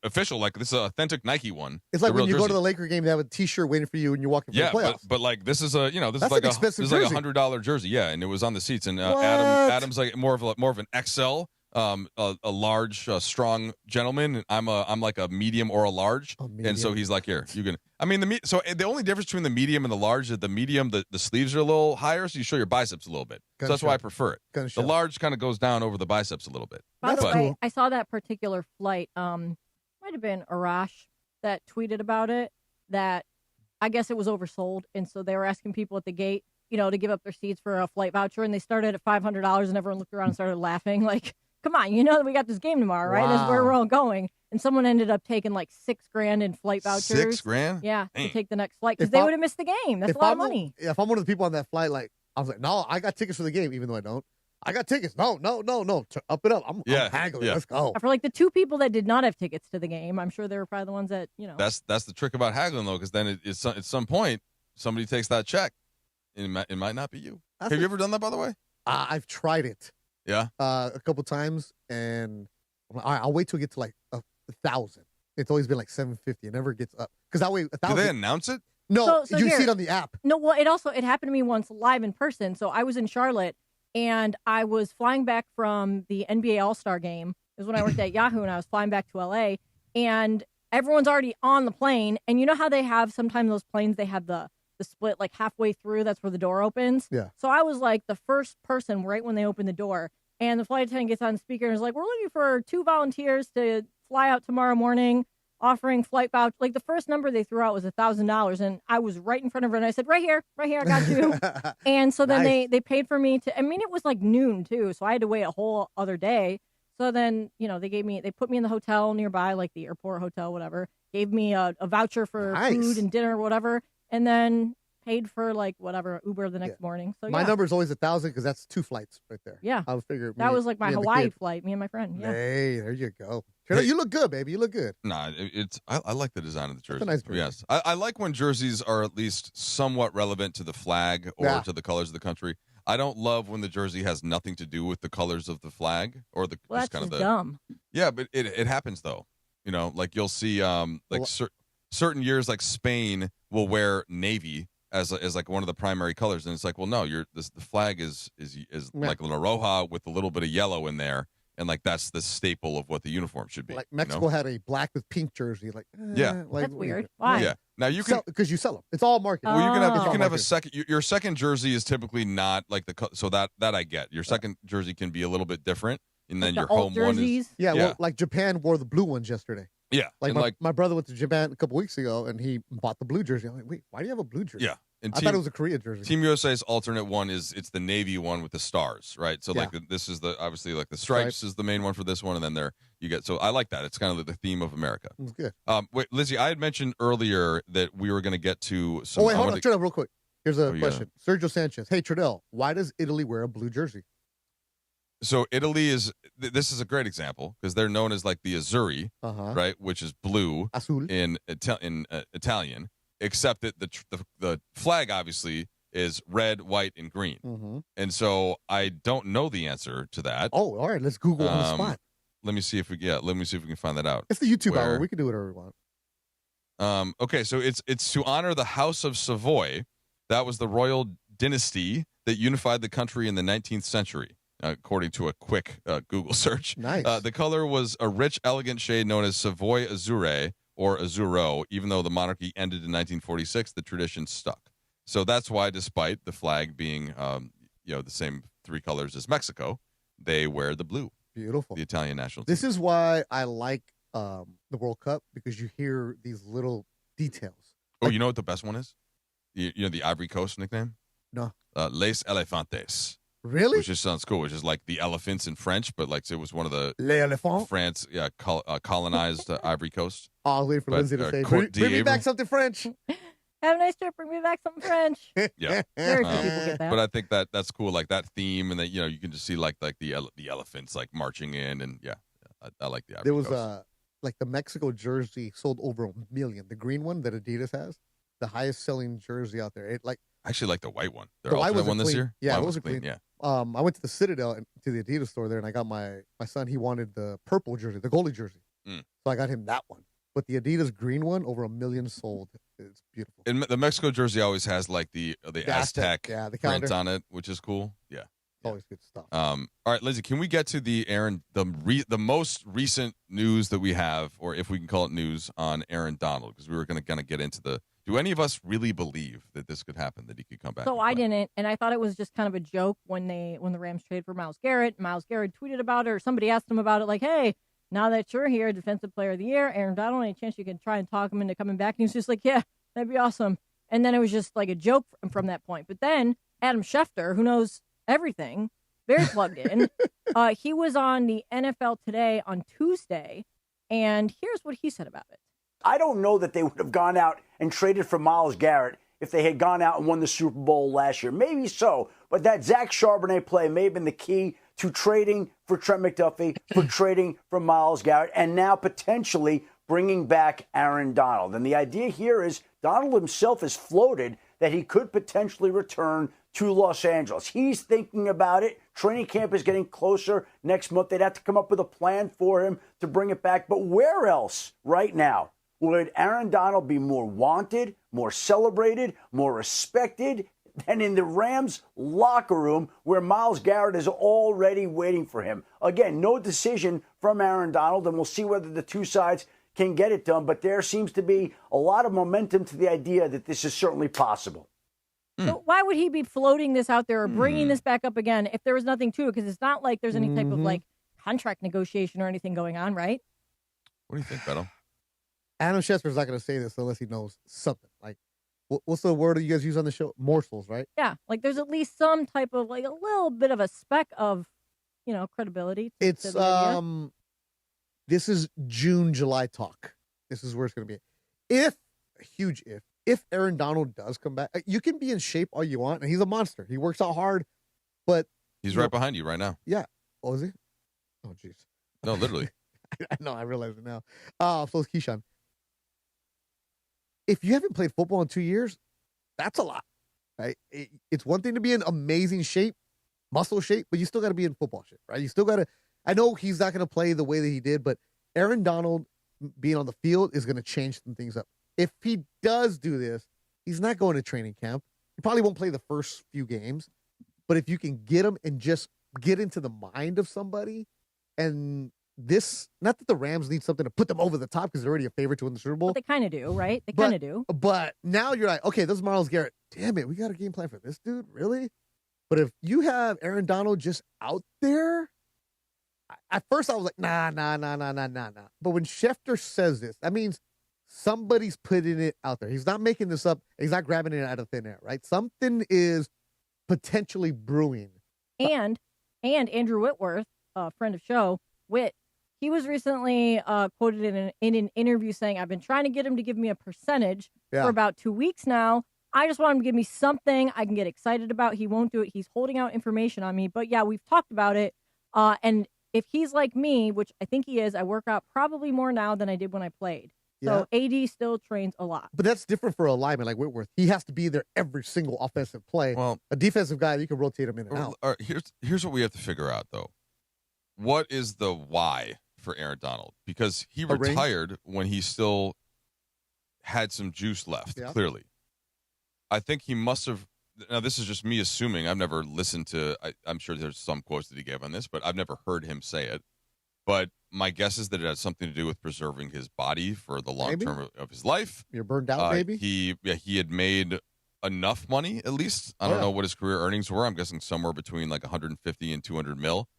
official, like this is an authentic Nike one. It's like when you go to the Laker game, they have a T-shirt waiting for you and you're walking for the playoffs. But like this is like jersey. a $100 jersey. Yeah, and it was on the seats. And Adam's like more of an XL. A large, strong gentleman. And I'm like a medium or a large, and so he's like, here, you can. I mean, so the only difference between the medium and the large is the medium, the sleeves are a little higher, so you show your biceps a little bit. So that's why I prefer it. The large kind of goes down over the biceps a little bit. By the way, I saw that particular flight. Might have been Arash that tweeted about it. That I guess it was oversold, and so they were asking people at the gate to give up their seats for a flight voucher, and they started at $500, and everyone looked around and started laughing. Like, come on, you know that we got this game tomorrow, right? That's where we're all going. And someone ended up taking like $6,000 in flight vouchers. $6,000? Yeah, Dang. to take the next flight because they would have missed the game. That's a lot of money. If I'm one of the people on that flight, like I was like, no, I got tickets for the game, even though I don't. I got tickets. No. Up it up. I'm haggling. Let's go. For like the two people that did not have tickets to the game, I'm sure they were probably the ones that, That's the trick about haggling, though, because then at some point, somebody takes that check. And it might not be you. Have you ever done that, by the way? I've tried it. Yeah. A couple times, and I'm like, all right, I'll wait till we get to like 1,000. It's always been like 750. It never gets up because that way 1,000. Do they announce it? No, So you here- see it on the app. No, well, it happened to me once live in person. So I was in Charlotte, and I was flying back from the NBA All-Star game. It was when I worked at Yahoo, and I was flying back to LA, and everyone's already on the plane. And you know how they have sometimes those planes, they have the split like halfway through. That's where the door opens. Yeah. So I was like the first person right when they opened the door, and the flight attendant gets on the speaker and is like, "We're looking for 2 volunteers to fly out tomorrow morning, offering flight voucher." Like the first number they threw out was $1,000, and I was right in front of her, and I said, "Right here, I got you." And so then Nice. they paid for me to. I mean, it was like noon too, so I had to wait a whole other day. So then they put me in the hotel nearby, like the airport hotel, whatever. Gave me a voucher for Nice. food and dinner, whatever, and then paid for like whatever Uber the next morning. So My number is always 1,000 because that's 2 flights right there. Yeah. I was figuring That was like my me and the Hawaii kid. flight, me and my friend. Yeah. Hey, there you go. You look good, baby. You look good. Nah, I like the design of the jersey. a nice jersey. Yes, I like when jerseys are at least somewhat relevant to the flag or to the colors of the country. I don't love when the jersey has nothing to do with the colors of the flag or the Well, just that's kind of just the dumb. Yeah, but it happens though. Like you'll see certain years like Spain will wear navy as like one of the primary colors, and it's like, well, no, the flag is like La Roja with a little bit of yellow in there, and like that's the staple of what the uniform should be. Like Mexico had a black with pink jersey. Like Yeah. like, That's weird. Why? Yeah. Now you can because you sell them. It's all marketing. Well, you can Oh. have a second. Your second jersey is typically not like so that I get. Your second jersey can be a little bit different, and then The your alt home one is jerseys? Yeah, well, like Japan wore the blue ones yesterday. yeah, Like and my brother went to Japan a couple weeks ago, and he bought the blue jersey. I'm like, wait, why do you have a blue jersey? yeah. And I thought it was a Korea jersey. Team USA's alternate one it's the navy one with the stars, right? So like this is obviously like the stripes is the main one for this one, and then you get. So I like that. It's kind of the theme of America. It's good. Wait, Lizzie, I had mentioned earlier that we were going to get to some. Oh wait, hold on, Trudell, real quick. Here's a yeah. question. Sergio Sanchez. Hey, Trudell, why does Italy wear a blue jersey? So Italy is this is a great example because they're known as like the Azzurri, right, which is blue Azul. in Italian, except that the flag obviously is red, white, and green. Mm-hmm. And so I don't know the answer to that. Oh, all right. Let's Google on the spot. Let me see if we can find that out. It's the YouTube Where- hour. We can do whatever we want. Okay, so it's to honor the House of Savoy. That was the royal dynasty that unified the country in the 19th century, according to a quick Google search. Nice. The color was a rich, elegant shade known as Savoy Azzurre or Azzurro. Even though the monarchy ended in 1946, the tradition stuck. So that's why, despite the flag being, the same 3 colors as Mexico, they wear the blue. Beautiful. The Italian national team. This is why I like the World Cup, because you hear these little details. Oh, you know what the best one is? You know the Ivory Coast nickname? No. Les Elefantes. Really? Which just sounds cool. Which is like the elephants in French, but like it was one of the Les Elephants? France, colonized Ivory Coast. Oh, I was waiting for But, Lindsay to say, Court bring me d'Ivoire. back something French. Have a nice trip. Bring me back something French. Yeah, Very few people get that. but I think that's cool. Like that theme, and that you can just see like the elephants like marching in, and I like the Ivory There was Coast. like the Mexico jersey sold over 1 million. The green one that Adidas has, the highest selling jersey out there. It like I actually like the white one. Their the white alternate was one this clean. year. Yeah, White it was a clean. Yeah. I went to the Citadel and to the Adidas store there, and I got my son. He wanted the purple jersey, the goalie jersey. Mm. So I got him that one. But the Adidas green one, over 1 million sold. It's beautiful. And the Mexico jersey always has like the Aztec the print calendar. on it, which is cool. Yeah. Always good stuff. All right, Lindsay, can we get to the most recent news that we have, or if we can call it news, on Aaron Donald? Because we were going to get into do any of us really believe that this could happen, that he could come back? So I didn't, and I thought it was just kind of a joke when the Rams traded for Myles Garrett. Myles Garrett tweeted about it, or somebody asked him about it, like, "Hey, now that you're here, Defensive Player of the Year, Aaron Donald, any chance you can try and talk him into coming back?" And he's just like, "Yeah, that'd be awesome." And then it was just like a joke from that point. But then Adam Schefter, who knows everything, very plugged in. He was on the NFL Today on Tuesday, and here's what he said about it. I don't know that they would have gone out and traded for Myles Garrett if they had gone out and won the Super Bowl last year. Maybe so, but that Zach Charbonnet play may have been the key to trading for Trent McDuffie, for trading for Myles Garrett, and now potentially bringing back Aaron Donald. And the idea here is Donald himself has floated that he could potentially return to Los Angeles. He's thinking about it. Training camp is getting closer next month. They'd have to come up with a plan for him to bring it back. But where else right now would Aaron Donald be more wanted, more celebrated, more respected than in the Rams locker room where Myles Garrett is already waiting for him? Again, no decision from Aaron Donald, and we'll see whether the two sides can get it done. But there seems to be a lot of momentum to the idea that this is certainly possible. So why would he be floating this out there or bringing this back up again if there was nothing to it? Because it's not like there's any type of like contract negotiation or anything going on, right? What do you think, Beto? Adam Schefter's not going to say this unless he knows something. Like, what's the word you guys use on the show? Morsels, right? Yeah, like there's at least some type of like a little bit of a speck of, credibility. It's this is June, July talk. This is where it's going to be. If Aaron Donald does come back, you can be in shape all you want, and he's a monster. He works out hard, but he's right behind you right now. Yeah. Oh, is he? Oh, jeez. No, literally. I know. I realize it now. So is Keyshawn. If you haven't played football in 2 years, that's a lot. Right? It's one thing to be in amazing shape, muscle shape, but you still got to be in football shape, right? You still got to. I know he's not going to play the way that he did, but Aaron Donald being on the field is going to change some things up. If he does do this, he's not going to training camp. He probably won't play the first few games, but if you can get him and just get into the mind of somebody, and this, not that the Rams need something to put them over the top because they're already a favorite to win the Super Bowl. But they kind of do, right? They kind of do. But now you're like, okay, this is Myles Garrett. Damn it, we got a game plan for this dude? Really? But if you have Aaron Donald just out there, at first I was like, nah. But when Schefter says this, that means somebody's putting it out there. He's not making this up. He's not grabbing it out of thin air, right? Something is potentially brewing. And Andrew Whitworth, a friend of show, Whit, he was recently quoted in an interview saying, I've been trying to get him to give me a percentage for about 2 weeks now. I just want him to give me something I can get excited about. He won't do it. He's holding out information on me. But yeah, we've talked about it. And if he's like me, which I think he is, I work out probably more now than I did when I played. So AD still trains a lot. But that's different for a lineman like Whitworth. He has to be there every single offensive play. Well, a defensive guy, you can rotate him in and out. Here's what we have to figure out, though. What is the why for Aaron Donald? Because he retired when he still had some juice left, clearly. I think he must have. Now, this is just me assuming. I've never listened to. I'm sure there's some quotes that he gave on this, but I've never heard him say it. But my guess is that it has something to do with preserving his body for the long term of his life. You're burned out, maybe? He had made enough money, at least. I don't know what his career earnings were. I'm guessing somewhere between like 150 and 200 mil.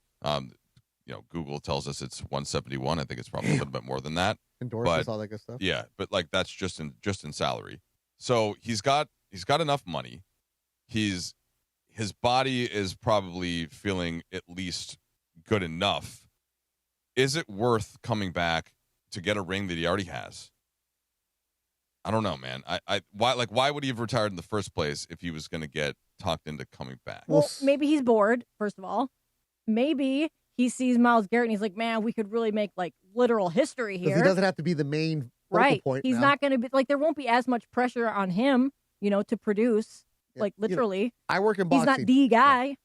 Google tells us it's 171. I think it's probably a little bit more than that. Endorsements, all that good stuff. Yeah, but like that's just in salary. So he's got enough money. His body is probably feeling at least good enough. Is it worth coming back to get a ring that he already has? I don't know, man. Why would he have retired in the first place if he was going to get talked into coming back? Well, maybe he's bored, first of all. Maybe he sees Myles Garrett and he's like, man, we could really make like literal history here. He doesn't have to be the main focal point. He's not going to be like, there won't be as much pressure on him, to produce, like literally. I work in boxing. He's not the guy.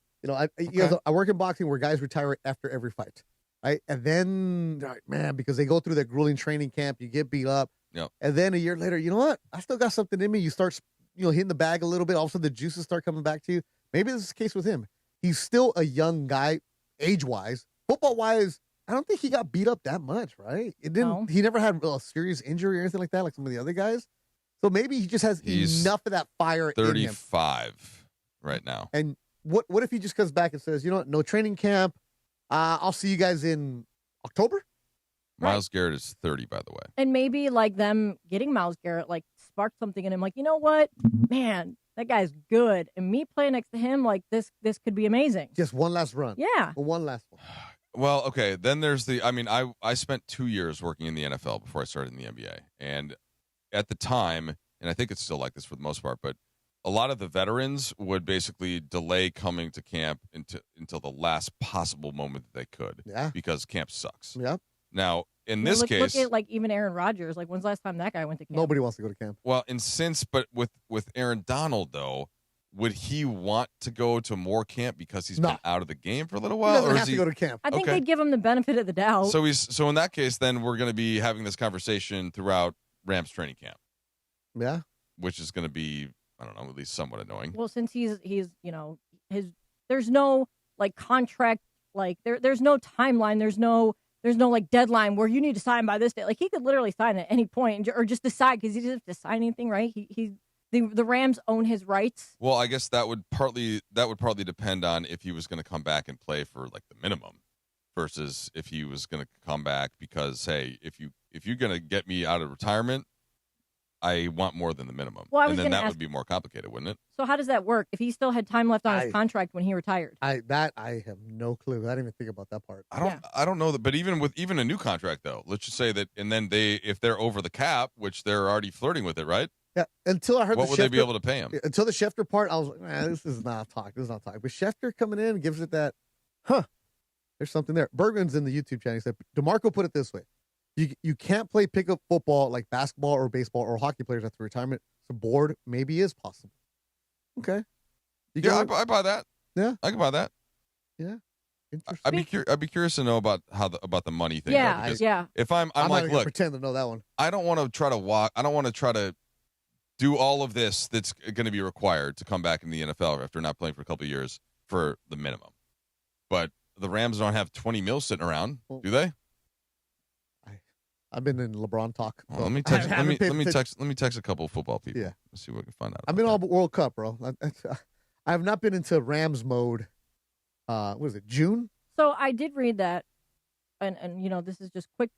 I work in boxing where guys retire after every fight. Right? And then, man, because they go through that grueling training camp, you get beat up. Yep. And then a year later, you know what? I still got something in me. You start, hitting the bag a little bit. All of a sudden, the juices start coming back to you. Maybe this is the case with him. He's still a young guy, age-wise. Football-wise, I don't think he got beat up that much, right? It didn't. No. He never had a serious injury or anything like that, like some of the other guys. So maybe he just has enough of that fire 35 in him. Right now. And what if he just comes back and says, no training camp. I'll see you guys in October. Myles Garrett is 30, by the way. And maybe like them getting Myles Garrett like sparked something in him. Like, you know what, man, That guy's good. And me playing next to him, like, this could be amazing. Just one last run. Yeah. One last one. Well, okay. Then there's I spent 2 years working in the NFL before I started in the NBA. And at the time, and I think it's still like this for the most part, but a lot of the veterans would basically delay coming to camp until the last possible moment that they could. Yeah. Because camp sucks. Yeah. Now, in this case, look at like even Aaron Rodgers. Like, when's the last time that guy went to camp? Nobody wants to go to camp. Well, but with Aaron Donald though, would he want to go to more camp because he's been out of the game for a little while? He doesn't have to go to camp. I think they'd give him the benefit of the doubt. So in that case, then we're going to be having this conversation throughout Rams training camp. Yeah. Which is going to be, I don't know, at least somewhat annoying. Well, since he's there's no like contract, like there's no timeline, there's no like deadline where you need to sign by this day. Like, he could literally sign at any point or just decide, because he doesn't have to sign anything, right? The Rams own his rights. Well, I guess that would partly depend on if he was going to come back and play for like the minimum versus if he was going to come back because, hey, if you're going to get me out of retirement, I want more than the minimum. Well, and then that would be more complicated, wouldn't it? So how does that work? If he still had time left on his contract when he retired? I have no clue. I didn't even think about that part. I don't know that, but even a new contract though, let's just say that, and then if they're over the cap, which they're already flirting with it, right? Yeah. Until I heard what would they be able to pay him? Until the Schefter part, I was like, man, this is not talk. This is not talk. But Schefter coming in gives it that, there's something there. Bergen's in the YouTube channel. He said, DeMarco put it this way. You can't play pickup football like basketball or baseball or hockey players after retirement. So board maybe is possible. Okay. I buy that. Yeah. I can buy that. Yeah. Interesting. I'd be curious to know about the money thing. Yeah. Though, yeah. If I'm not like, gonna look, pretend to know that one. I don't want to try to walk. I don't want to try to do all of this that's going to be required to come back in the NFL after not playing for a couple of years for the minimum. But the Rams don't have 20 mil sitting around, do they? I've been in LeBron talk. Well, let me text. Let me text a couple of football people. Yeah, let's see what we can find out. I've been all World Cup, bro. I have not been into Rams mode. What is it? June. So I did read that, and this is just quick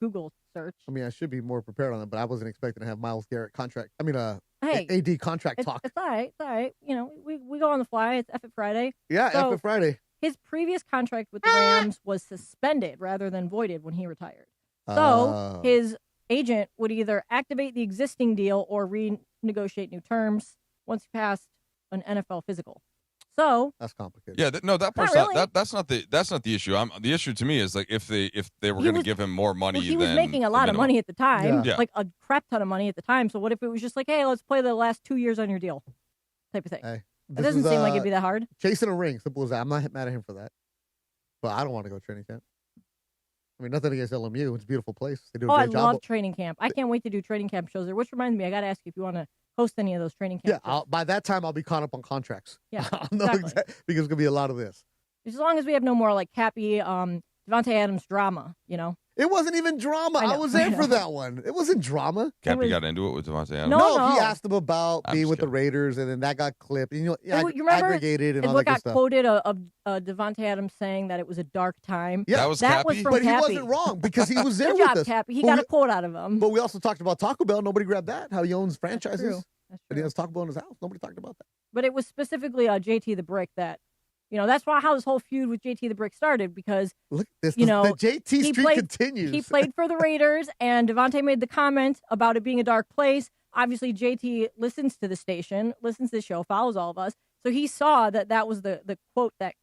Google search. I mean, I should be more prepared on it, but I wasn't expecting to have Myles Garrett contract. I mean, hey, AD contract talk. It's all right. It's all right. We go on the fly. It's F it Friday. Yeah, so F it Friday. His previous contract with the Rams was suspended rather than voided when he retired. So his agent would either activate the existing deal or renegotiate new terms once he passed an NFL physical. So that's complicated. Yeah, that part's that's not the issue. The issue to me is like if they were going to give him more money. He was making a lot of money at the time, like a crap ton of money at the time. So what if it was just like, hey, let's play the last 2 years on your deal, type of thing? Hey, it doesn't seem like it'd be that hard. Chasing a ring, simple as that. I'm not mad at him for that, but I don't want to go training camp. I mean, nothing against LMU. It's a beautiful place. They do a great job. I love training camp. I can't wait to do training camp shows there, which reminds me, I got to ask you if you want to host any of those training camps. Yeah, by that time, I'll be caught up on contracts. Yeah, I'll know because it's going to be a lot of this. As long as we have no more, like, Cappy, Devontae Adams drama, It wasn't even drama. I was there for that one. It wasn't drama. Cappy got into it with Devontae Adams. No, he asked him about being with the Raiders, and then that got clipped. You remember, aggregated and all that good stuff. What got quoted of Devontae Adams saying that it was a dark time. Yeah, that was Cappy. From but Cappy. he wasn't wrong because he was there Good with job, us. Cappy. He got a quote out of him. But we also talked about Taco Bell. Nobody grabbed that. How he owns franchises. That's true. And he has Taco Bell in his house. Nobody talked about that. But it was specifically JT the Brick that, that's how this whole feud with JT the Brick started because, look at this. The JT streak continues. He played for the Raiders, and Devontae made the comment about it being a dark place. Obviously, JT listens to the station, listens to the show, follows all of us. So he saw that was the quote that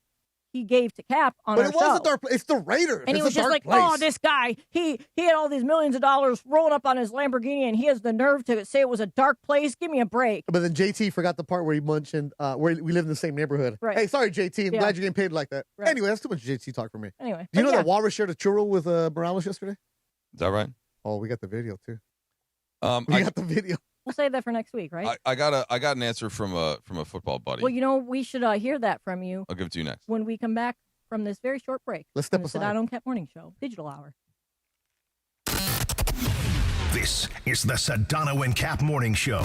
he gave to Cap on our show. But it was a dark place. It's the Raiders. And he was just like, oh, this guy, he had all these millions of dollars rolling up on his Lamborghini, and he has the nerve to say it was a dark place. Give me a break. But then JT forgot the part where he mentioned where we live in the same neighborhood. Right. Hey, sorry, JT. I'm glad you're getting paid like that. Right. Anyway, that's too much JT talk for me. Anyway. Do you know that Walrus shared a churro with Morales yesterday? Is that right? Oh, we got the video, too. We got the video. We'll save that for next week, right? I got an answer from a football buddy. Well, we should hear that from you. I'll give it to you next. When we come back from this very short break. Let's step aside. Sedano Kap Morning Show, Digital Hour. This is the Sedano and Kap Morning Show.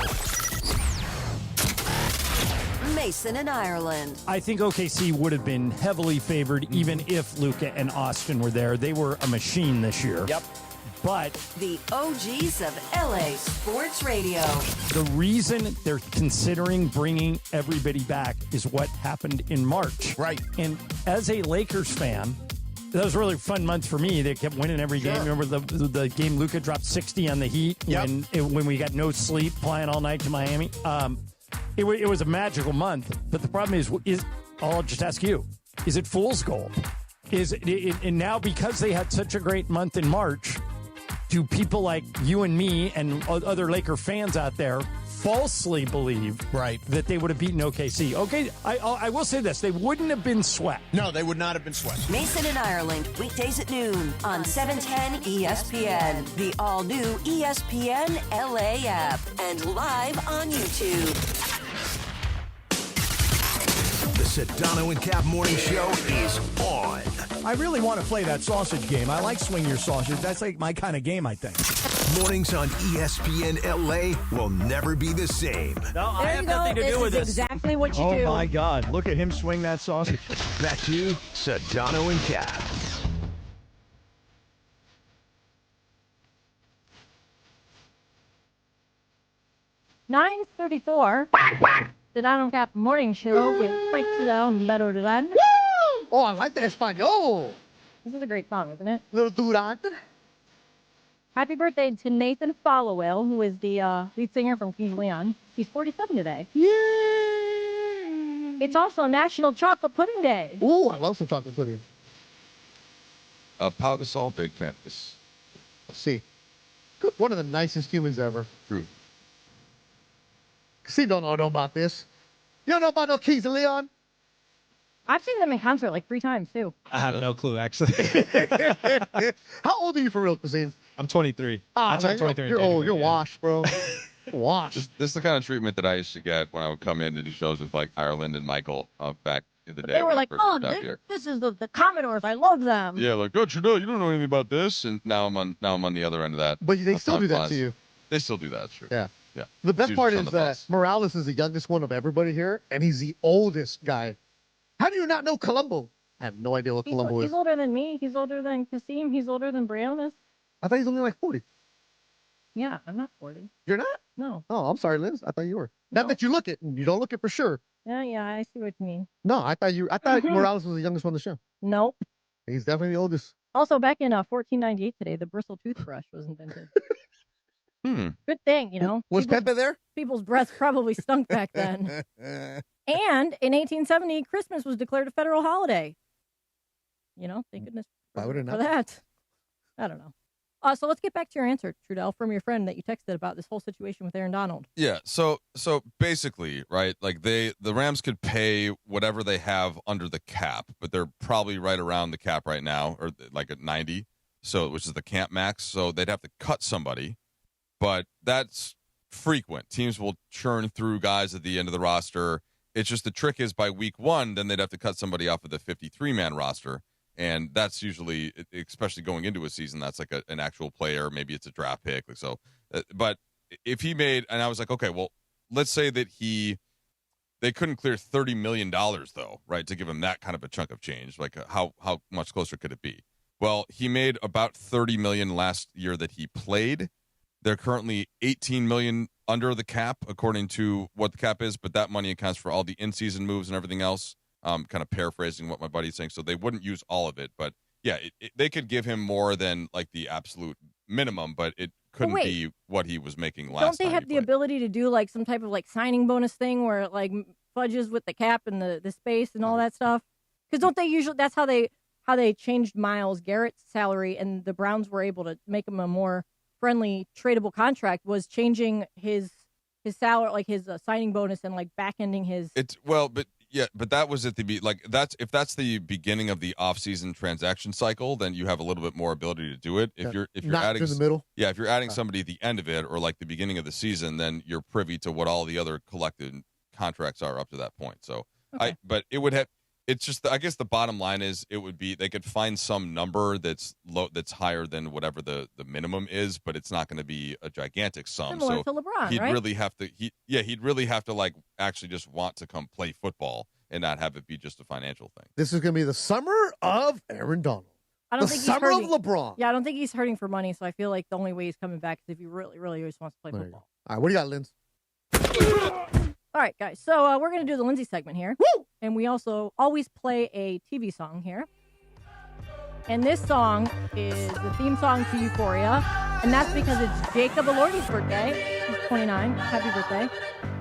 Mason in Ireland. I think OKC would have been heavily favored even if Luka and Austin were there. They were a machine this year. Yep. But The OGs of LA Sports Radio. the reason they're considering bringing everybody back is what happened in March. Right. And as a Lakers fan, that was a really fun month for me. They kept winning every game. Remember the game Luka dropped 60 on the Heat when we got no sleep, flying all night to Miami? It was a magical month. But the problem is I'll just ask you, is it fool's gold? And now because they had such a great month in March, do people like you and me and other Laker fans out there falsely believe that they would have beaten OKC? Okay, I will say this. They wouldn't have been swept. No, they would not have been swept. Mason and Ireland, weekdays at noon on 710 ESPN, the all-new ESPN LA app, and live on YouTube. The Sedano and Kap Morning Show is on. I really want to play that sausage game. I like swing your sausage. That's like my kind of game, I think. Mornings on ESPN LA will never be the same. No, I have nothing to do with this. Exactly what you do. Oh my God! Look at him swing that sausage. Back to Sedano and Kap. $9:34. Sedano Kap Morning Show with Frank Sedano and Beto Duran. Oh, I like the Espanol. This is a great song, isn't it? Little Duran. Happy birthday to Nathan Followell, who is the lead singer from King Leon. He's 47 today. Yay! It's also National Chocolate Pudding Day. Ooh, I love some chocolate pudding. Pau Gasol, big fan of this. Let's see. Good. One of the nicest humans ever. True. See, don't know about this. You don't know about no Kings of Leon? I've seen them in concert like 3 times, too. I have no clue, actually. How old are you for real, Cuisine? I'm 23. Ah, I turned 23 in you're old. January, You're yeah. washed, bro. Washed. This is the kind of treatment that I used to get when I would come in to do shows with like Ireland and Michael back in the day. They were when I like, first oh, moved out here. this is the Commodores. I love them. Yeah, like, don't you know? You don't know anything about this. And now I'm on the other end of that. But they still do that to you. They still do that, sure. Yeah. Yeah. The best It's part usually is on the that bus. Morales is the youngest one of everybody here, and he's the oldest guy. How do you not know Columbo? I have no idea what Columbo He's is. older than me. He's older than Kasim. He's older than Briones. I thought he's only like 40. Yeah, I'm not 40. You're not? No. Oh, I'm sorry, Liz. I thought you were. Not that you look it. You don't look it for sure. Yeah, I see what you mean. No, I thought Morales was the youngest one on the show. Nope. He's definitely the oldest. Also, back in 1498 today, the bristle toothbrush was invented. Good thing, you know. Was Pepe there? People's breath probably stunk back then. And in 1870, Christmas was declared a federal holiday. You know, thank goodness Why would it for not? that. I don't know. So let's get back to your answer, Trudell, from your friend that you texted about this whole situation with Aaron Donald. Yeah, so basically, right, like the Rams could pay whatever they have under the cap, but they're probably right around the cap right now, or like at 90, so which is the camp max. So they'd have to cut somebody, but that's frequent. Teams will churn through guys at the end of the roster. It's just the trick is by week 1, then they'd have to cut somebody off of the 53-man roster. And that's usually, especially going into a season, that's like an actual player. Maybe it's a draft pick. So, but if he made, and I was like, okay, well, let's say that they couldn't clear $30 million though, right? To give him that kind of a chunk of change. Like how much closer could it be? Well, he made about $30 million last year that he played. They're currently $18 million under the cap, according to what the cap is, but that money accounts for all the in-season moves and everything else. Kind of paraphrasing what my buddy's saying. So they wouldn't use all of it, but yeah, they could give him more than like the absolute minimum, but it couldn't be what he was making last. Don't they have the ability to do like some type of like signing bonus thing where it like fudges with the cap and the space and all that stuff? Because don't they usually? That's how they changed Myles Garrett's salary, and the Browns were able to make him a more friendly tradable contract. Was changing his salary, like his signing bonus, and like back ending his. Yeah, but that was at if that's the beginning of the off-season transaction cycle, then you have a little bit more ability to do it. If you're not adding in the middle. Yeah, if you're adding somebody at the end of it or like the beginning of the season, then you're privy to what all the other collected contracts are up to that point. So but it would have. It's just I guess the bottom line is it would be they could find some number that's that's higher than whatever the minimum is, but it's not going to be a gigantic sum. Similar so to LeBron, he'd right? really have to he'd really have to like actually just want to come play football and not have it be just a financial thing. This is going to be the summer of Aaron Donald. I don't think summer he's hurting. of LeBron. Yeah, I don't think he's hurting for money. So I feel like the only way he's coming back is if he really, really just wants to play There you football. All right, what do you got, Linz? All right, guys. So we're gonna do the Lindsay segment here. Woo! And we also always play a TV song here. And this song is the theme song to Euphoria, and that's because it's Jacob Elordi's birthday. He's 29. Happy birthday!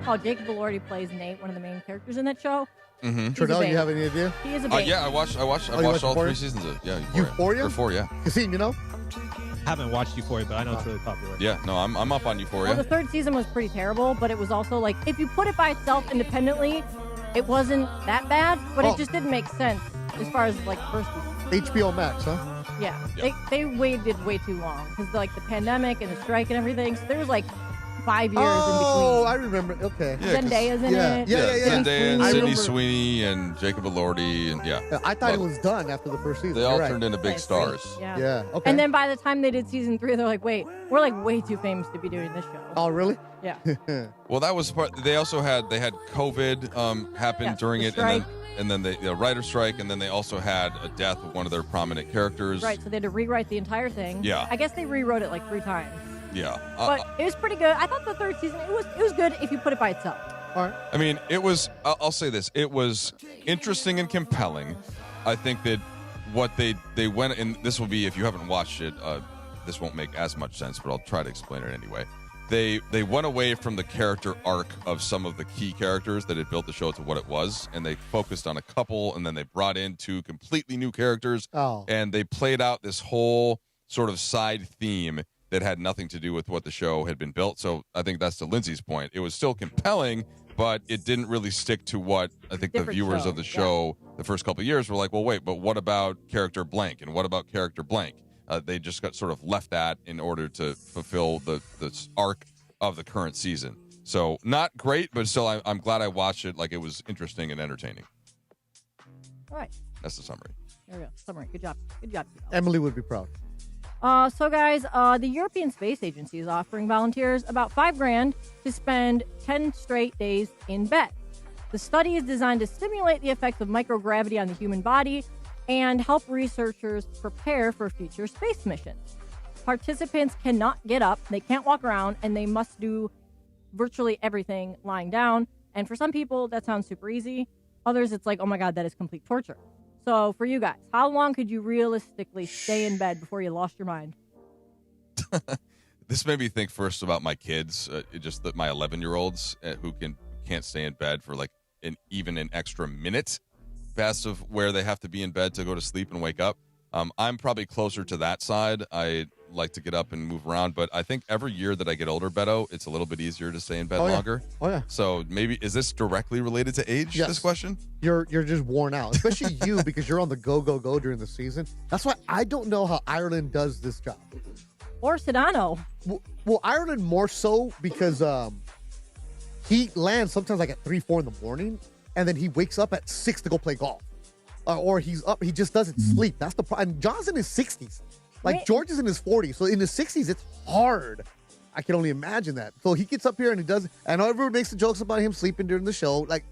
Oh, Jacob Elordi plays Nate, one of the main characters in that show. Mm-hmm. Trudell, you have any idea? He is a baby. Yeah, I watched all Euphoria? 3 seasons of Euphoria? Or 4, yeah. Kasim, you know? Haven't watched Euphoria, but I know it's really popular. Yeah, no, I'm up on Euphoria. Well, the third season was pretty terrible, but it was also like, if you put it by itself independently, it wasn't that bad, but it just didn't make sense as far as like first season. HBO Max, huh? Yeah, they waited way too long because like the pandemic and the strike and everything. So there was like 5 years in between. Oh, I remember. Okay. Zendaya's in it. Yeah. Zendaya and I Sydney remember. Sweeney and Jacob Elordi and I thought it was done after the first season. They all You're turned into big stars. Yeah. Yeah. Okay. And then by the time they did season 3, they're like, wait, we're like way too famous to be doing this show. Oh, really? Yeah. Well, that was part. They also had COVID happen during the it, strike. and then the writer's strike, and then they also had a death of one of their prominent characters. Right, so they had to rewrite the entire thing. Yeah. I guess they rewrote it like 3 times. Yeah. But it was pretty good. I thought the third season, it was good if you put it by itself. All right. I mean, it was. I'll say this: it was interesting and compelling. I think that what they went, and this will be, if you haven't watched it, this won't make as much sense, but I'll try to explain it anyway. They went away from the character arc of some of the key characters that had built the show to what it was, and they focused on a couple, and then they brought in 2 completely new characters, and they played out this whole sort of side theme that had nothing to do with what the show had been built. So I think that's to Lindsay's point. It was still compelling, but it didn't really stick to what I think the viewers of the show the first couple of years were like, well, wait, but what about character blank? And what about character blank? They just got sort of left that in order to fulfill the arc of the current season. So not great, but still I'm glad I watched it. Like, it was interesting and entertaining. All right. That's the summary. There we go. Summary. Good job. Good job. Emily would be proud. So guys, the European Space Agency is offering volunteers about $5,000 to spend 10 straight days in bed. The study is designed to stimulate the effects of microgravity on the human body and help researchers prepare for future space missions. Participants cannot get up, they can't walk around, and they must do virtually everything lying down. And for some people, that sounds super easy. Others, it's like, oh my God, that is complete torture. So for you guys, how long could you realistically stay in bed before you lost your mind? This made me think first about my kids, just that my 11-year-olds who can't stay in bed for like even an extra minute past of where they have to be in bed to go to sleep and wake up. I'm probably closer to that side. I like to get up and move around, but I think every year that I get older, Beto, it's a little bit easier to stay in bed longer. Oh yeah. So maybe, is this directly related to age? Yes. This question? You're just worn out, especially you, because you're on the go during the season. That's why I don't know how Ireland does this job. Or Sedano. Well, Ireland more so because he lands sometimes like at 3-4 in the morning, and then he wakes up at 6 to go play golf. Or he's up, he just doesn't sleep. That's the problem. And John's in his 60s. Like, George is in his 40s. So in his 60s, it's hard. I can only imagine that. So he gets up here and he does. I know everyone makes the jokes about him sleeping during the show. Like,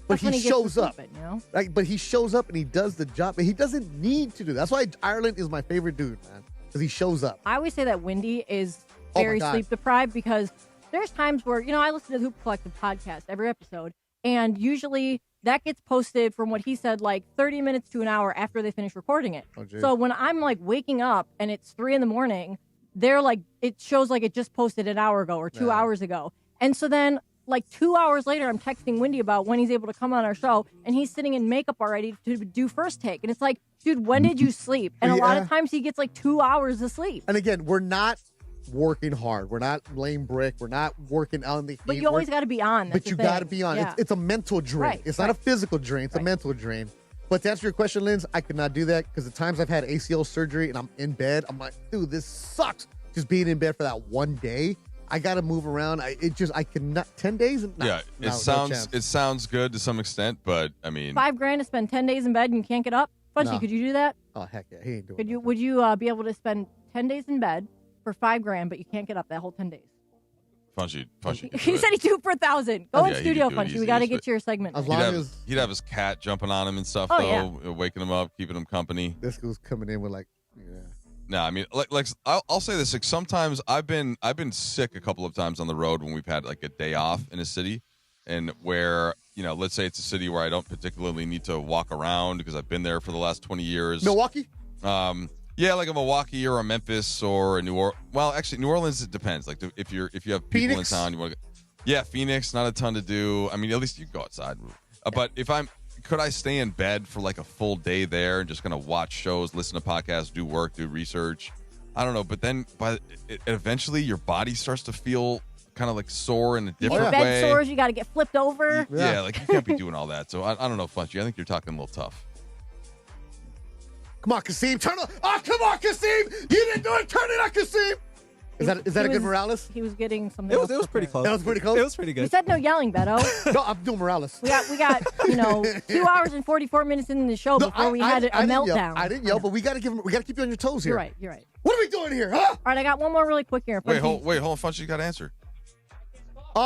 but he shows up. You know? Like, but he shows up and he does the job. But he doesn't need to do that. That's why Ireland is my favorite dude, man. Because he shows up. I always say that Wendy is very sleep deprived because there's times where, I listen to the Hoop Collective podcast every episode. And usually that gets posted from what he said, like 30 minutes to an hour after they finish recording it. So when I'm like waking up and it's 3 a.m, they're like, it shows like it just posted an hour ago or 2 hours ago. And so then like 2 hours later, I'm texting Wendy about when he's able to come on our show and he's sitting in makeup already to do first take. And it's like, dude, when did you sleep? And a lot of times he gets like 2 hours of sleep. And again, we're not working hard. We're not laying brick. We're not working on the heat. But you always got to be on. But you got to be on. Yeah. It's a mental drain. Right, it's not a physical drain. It's a mental drain. But to answer your question, Linz, I could not do that because the times I've had ACL surgery and I'm in bed, I'm like, dude, this sucks. Just being in bed for that one day. I got to move around. I cannot. 10 days? It sounds good to some extent, but I mean, $5,000 to spend 10 days in bed and you can't get up. Funchy, could you do that? Oh heck yeah, he ain't doing that. Would you be able to spend 10 days in bed for $5,000, but you can't get up that whole 10 days? Funchy. He said he'd do it for $1,000. Go in studio, Funchy. We got to get your segment. He'd have his cat jumping on him and stuff, waking him up, keeping him company. This was coming in with like No, I mean, like I'll say this. Like sometimes I've been sick a couple of times on the road when we've had like a day off in a city, and where let's say it's a city where I don't particularly need to walk around because I've been there for the last 20 years. Milwaukee. Yeah, like a Milwaukee or a Memphis or a New Orleans. Well, actually, New Orleans, it depends. Like if you have people Phoenix? in town, you want to. Yeah, Phoenix, not a ton to do. I mean, at least you can go outside. But could I stay in bed for like a full day there and just kind of watch shows, listen to podcasts, do work, do research? I don't know. But then eventually your body starts to feel kind of like sore in a different you get way. bed sores, you got to get flipped over. Yeah, like you can't be doing all that. So I don't know, Funchy. I think you're talking a little tough. Come on, Kasim. Turn on. Oh, come on, Kasim. You didn't do it. Turn it on, Kasim. Is that a good Morales? He was getting something. It was pretty close. That was pretty close? It was pretty good. We said no yelling, Beto. No, I'm doing Morales. We got 2 hours and 44 minutes into the show before we had a meltdown. I didn't yell, but we got to keep you on your toes here. You're right. What are we doing here, huh? All right, I got one more really quick here. Wait, hold on, Funchy. You got to answer. He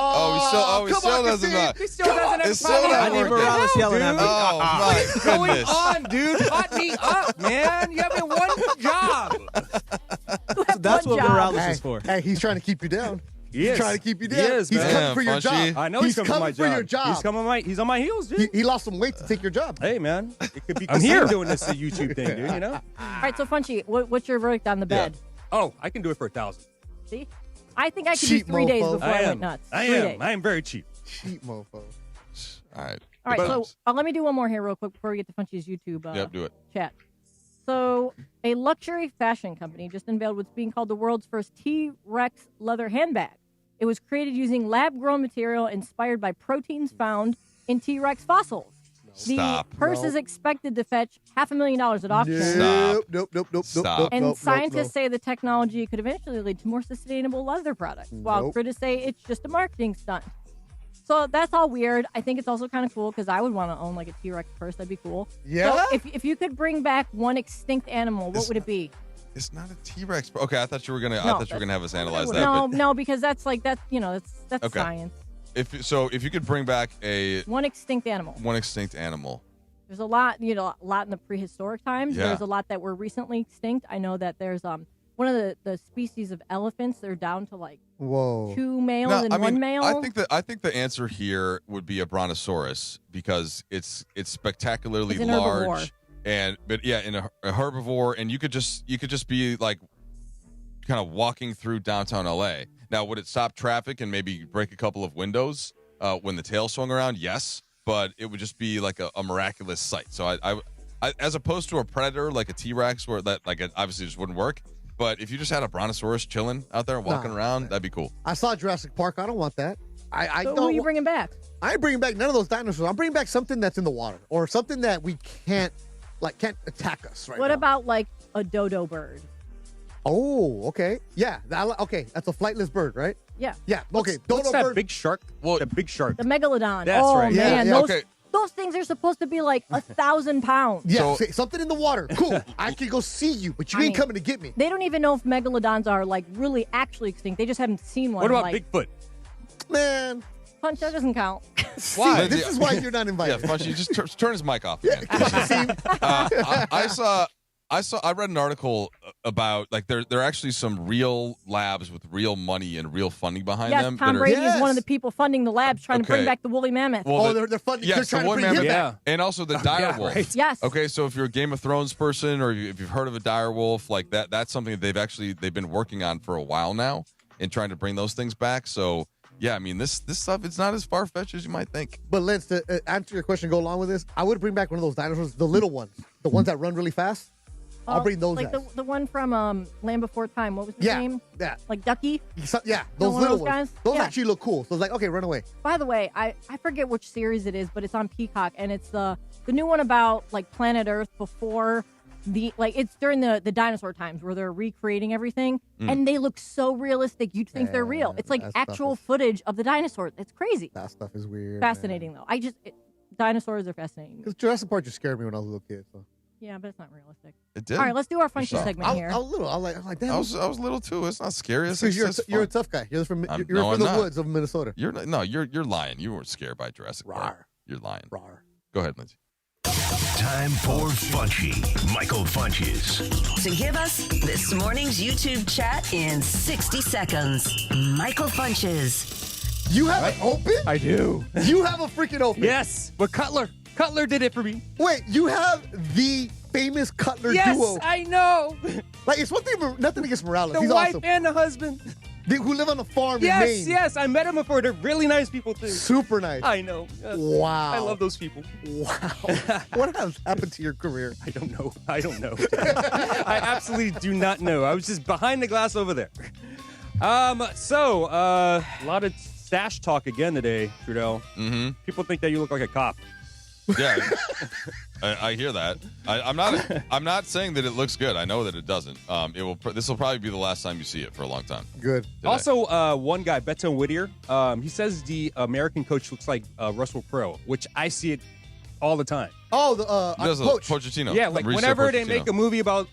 still doesn't know. He still doesn't have It's still not I need working. Morales yelling at me. Oh, my What's going goodness. on, dude? Hot me up, man. You have one job. So that's what Morales is for. Hey, he's trying to keep you down. He is. He's trying to keep you down. He is, He's man. coming for your job. I know he's coming for your job. He's on my heels, dude. He lost some weight to take your job. Hey, man. It could be I'm here doing this YouTube thing, dude, All right, so Funchy, what's your verdict on the bed? Oh, I can do it for 1,000. See? I think I could Cheap do 3 days mofo. before I went nuts. I 3 am. days. I am very cheap. Cheap mofo. All right. All right, so let me do one more here real quick before we get to Funchy's YouTube do it. chat. So a luxury fashion company just unveiled what's being called the world's first T-Rex leather handbag. It was created using lab-grown material inspired by proteins found in T-Rex fossils. Stop. The purse is expected to fetch $500,000 at auction. Stop. And scientists say the technology could eventually lead to more sustainable leather products, while critics say it's just a marketing stunt. So that's all weird. I think it's also kind of cool because I would want to own like a T-Rex purse. That'd be cool. Yeah? So if you could bring back one extinct animal, what would it be? It's not a T-Rex. Okay, I thought you were gonna have us analyze that. No, because that's that's Okay. science. If you could bring back One extinct animal. There's a lot, a lot in the prehistoric times. Yeah. There's a lot that were recently extinct. I know that there's one of the species of elephants. They're down to like 2 males and 1 male. I think the answer here would be a brontosaurus because it's spectacularly It's an large herbivore. and in a herbivore, and you could just be like kind of walking through downtown LA. Now, would it stop traffic and maybe break a couple of windows when the tail swung around? Yes, but it would just be like a miraculous sight. So I as opposed to a predator like a T-Rex, where that it obviously just wouldn't work. But if you just had a brontosaurus chilling out there walking around, that'd be cool. I saw Jurassic Park. I don't want that. So who are you bringing back? I ain't bringing back none of those dinosaurs. I'm bringing back something that's in the water or something that we can't attack us right What now. about like a dodo bird? Oh, okay. Yeah. Okay. That's a flightless bird, right? Yeah. Yeah. Okay. What's Dodo that bird. big shark? Well, the big shark. The megalodon. That's oh, right. man. Yeah. Those things are supposed to be like 1,000 pounds. Yeah. Something in the water. Cool. I can go see you, but you ain't coming to get me. They don't even know if megalodons are like really actually extinct. They just haven't seen one. What about like, Bigfoot? Man. Punch, that doesn't count. Why? This is why you're not invited. Yeah, Funchy, just turn his mic off. Again. I read an article about like there are actually some real labs with real money and real funding behind them. Tom Brady is one of the people funding the labs trying to bring Okay. back the woolly mammoth. Well, they're funding. Yes, they're the trying to woolly bring him mammoth, back. and also the dire wolf. Right. Yes. Okay, so if you're a Game of Thrones person or if you've heard of a dire wolf, like that's something that they've been working on for a while now and trying to bring those things back. So yeah, I mean this stuff it's not as far fetched as you might think. But Lance, to answer your question, go along with this, I would bring back one of those dinosaurs, the little ones, the ones that run really fast. I'll bring those. Like guys. the one from Land Before Time. What was his name? Yeah. Like Ducky? Yeah, No, those one of little those ones. guys? Those Yeah. actually look cool. So it's like, okay, run away. By the way, I forget which series it is, but it's on Peacock, and it's the new one about like planet Earth before it's during the dinosaur times where they're recreating everything, and they look so realistic you'd think they're real. It's like actual footage of the dinosaurs. It's crazy. That stuff is weird. Fascinating though. Dinosaurs are fascinating. Because Jurassic Park just scared me when I was a little kid. So. Yeah, but it's not realistic. It did. All right, let's do our Funchy segment here. I was little. I was like, damn. I was little too. It's not scary. It's Because you're a fun. tough guy. You're from I'm the not. woods of Minnesota. You're lying. You weren't scared by Jurassic Park. You're lying. Rawr. Go ahead, Lindsay. Time for Funchy. Michael Funches. To give us this morning's YouTube chat in 60 seconds, Michael Funches. You have it open? I do. You have a freaking open. Yes, but Cutler did it for me. Wait, you have the famous Cutler duo. Yes, I know. Like, it's one thing, nothing against Morales. The He's wife awesome. and the husband. Who live on a farm in Maine. Yes, I met them before. They're really nice people, too. Super nice. I know. Wow. I love those people. Wow. What has happened to your career? I don't know. I absolutely do not know. I was just behind the glass over there. A lot of stash talk again today, Trudell. Mm-hmm. People think that you look like a cop. Yeah, I hear that. I'm not saying that it looks good. I know that it doesn't. This will probably be the last time you see it for a long time. Good. Today. Also, one guy, Beto Whittier, he says the American coach looks like Russell Crowe, which I see it all the time. Oh, the coach. Pochettino. Yeah, like whenever they make a movie about,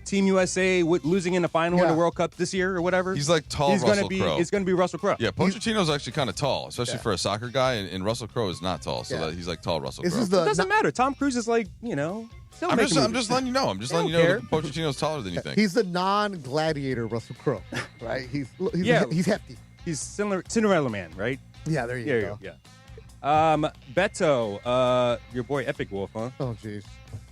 Team USA losing in the final in the World Cup this year or whatever. He's like tall Russell Crowe. It's going to be Russell Crowe. Yeah, Pochettino's actually kind of tall, especially for a soccer guy, and Russell Crowe is not tall, so he's like tall Russell Crowe. It doesn't matter. Tom Cruise is like, I'm just letting you know. I'm just letting you know that Pochettino's taller than you think. He's the non-gladiator Russell Crowe, right? He's hefty. He's Cinderella Man, right? Yeah, there you go. Yeah. Beto, your boy Epic Wolf, huh? Oh, jeez.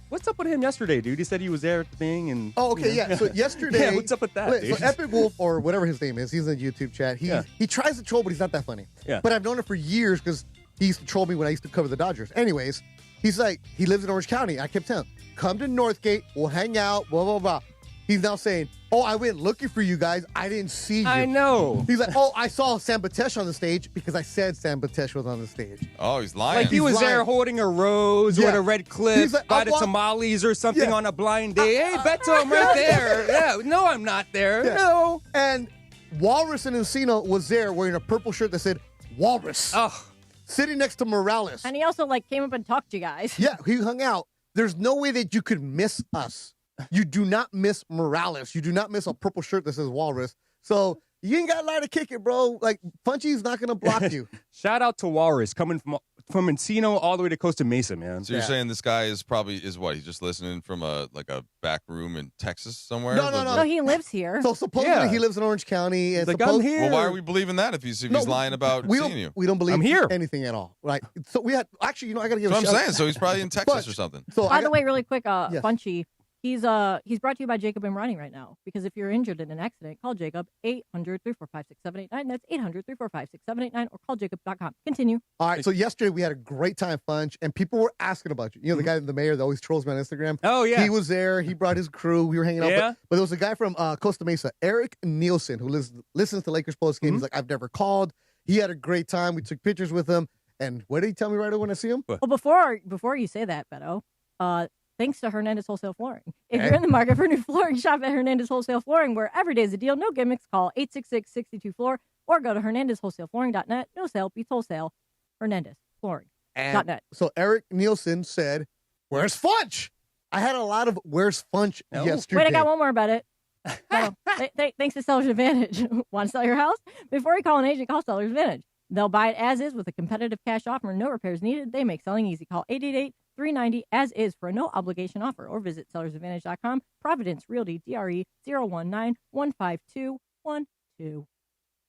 What's up with him yesterday, dude? He said he was there at the thing, and So yesterday, what's up with that? Dude? So Epic Wolf or whatever his name is, he's in the YouTube chat. He tries to troll, but he's not that funny. Yeah. But I've known him for years because he used to troll me when I used to cover the Dodgers. Anyways, he's like, he lives in Orange County. I kept telling him, come to Northgate, we'll hang out, blah blah blah. He's now saying, oh, I went looking for you guys. I didn't see you. I know. He's like, oh, I saw Sam Batesh on the stage because I said Sam Batesh was on the stage. Oh, he's lying. Like he was there holding a rose or a red cliff by the tamales or something on a blind day. Hey, Beto, I'm right there. Yeah, no, I'm not there. Yeah. No. And Walrus and Encino was there wearing a purple shirt that said Walrus. Oh. Sitting next to Morales. And he also came up and talked to you guys. Yeah, he hung out. There's no way that you could miss us. You do not miss Morales. You do not miss a purple shirt that says Walrus. So you ain't got a lie to kick it, bro. Like, Punchy's not going to block you. Shout out to Walrus coming from Encino all the way to Costa Mesa, man. So you're saying this guy is what? He's just listening from a back room in Texas somewhere? No, he lives here. So supposedly he lives in Orange County. And I'm here. Well, why are we believing that if he's lying about seeing you? We don't believe I'm here. anything at all. Right. So we had, actually, I got to give So a I'm shout saying, so he's probably in Texas or something. So By the way, really quick, Punchy, he's brought to you by Jacob and Ronnie right now, because if you're injured in an accident, call Jacob, 800-345-6789. That's 800-345-6789, or call jacob.com. Continue. All right, so yesterday we had a great time, Funch, and people were asking about you. You know, the guy, the mayor that always trolls me on Instagram? Oh, yeah. He was there. He brought his crew. We were hanging out. Yeah. But there was a guy from Costa Mesa, Eric Nielsen, who listens to Lakers post game. He's like, I've never called. He had a great time. We took pictures with him. And what did he tell me right away when I see him? Well, before you say that, Beto, thanks to Hernandez Wholesale Flooring. If you're in the market for new flooring, shop at Hernandez Wholesale Flooring, where every day is a deal. No gimmicks. Call 866-62-FLOOR or go to HernandezWholesaleFlooring.net. No sale beats wholesale. HernandezFlooring.net. So Eric Nielsen said, where's Funch? I had a lot of where's Funch yesterday. Wait, I got one more about it. Thanks to Seller's Advantage. Want to sell your house? Before you call an agent, call Seller's Advantage. They'll buy it as is with a competitive cash offer and no repairs needed. They make selling easy. Call 888-390 as is for a no obligation offer, or visit sellersadvantage.com. Providence Realty, DRE 019-15212.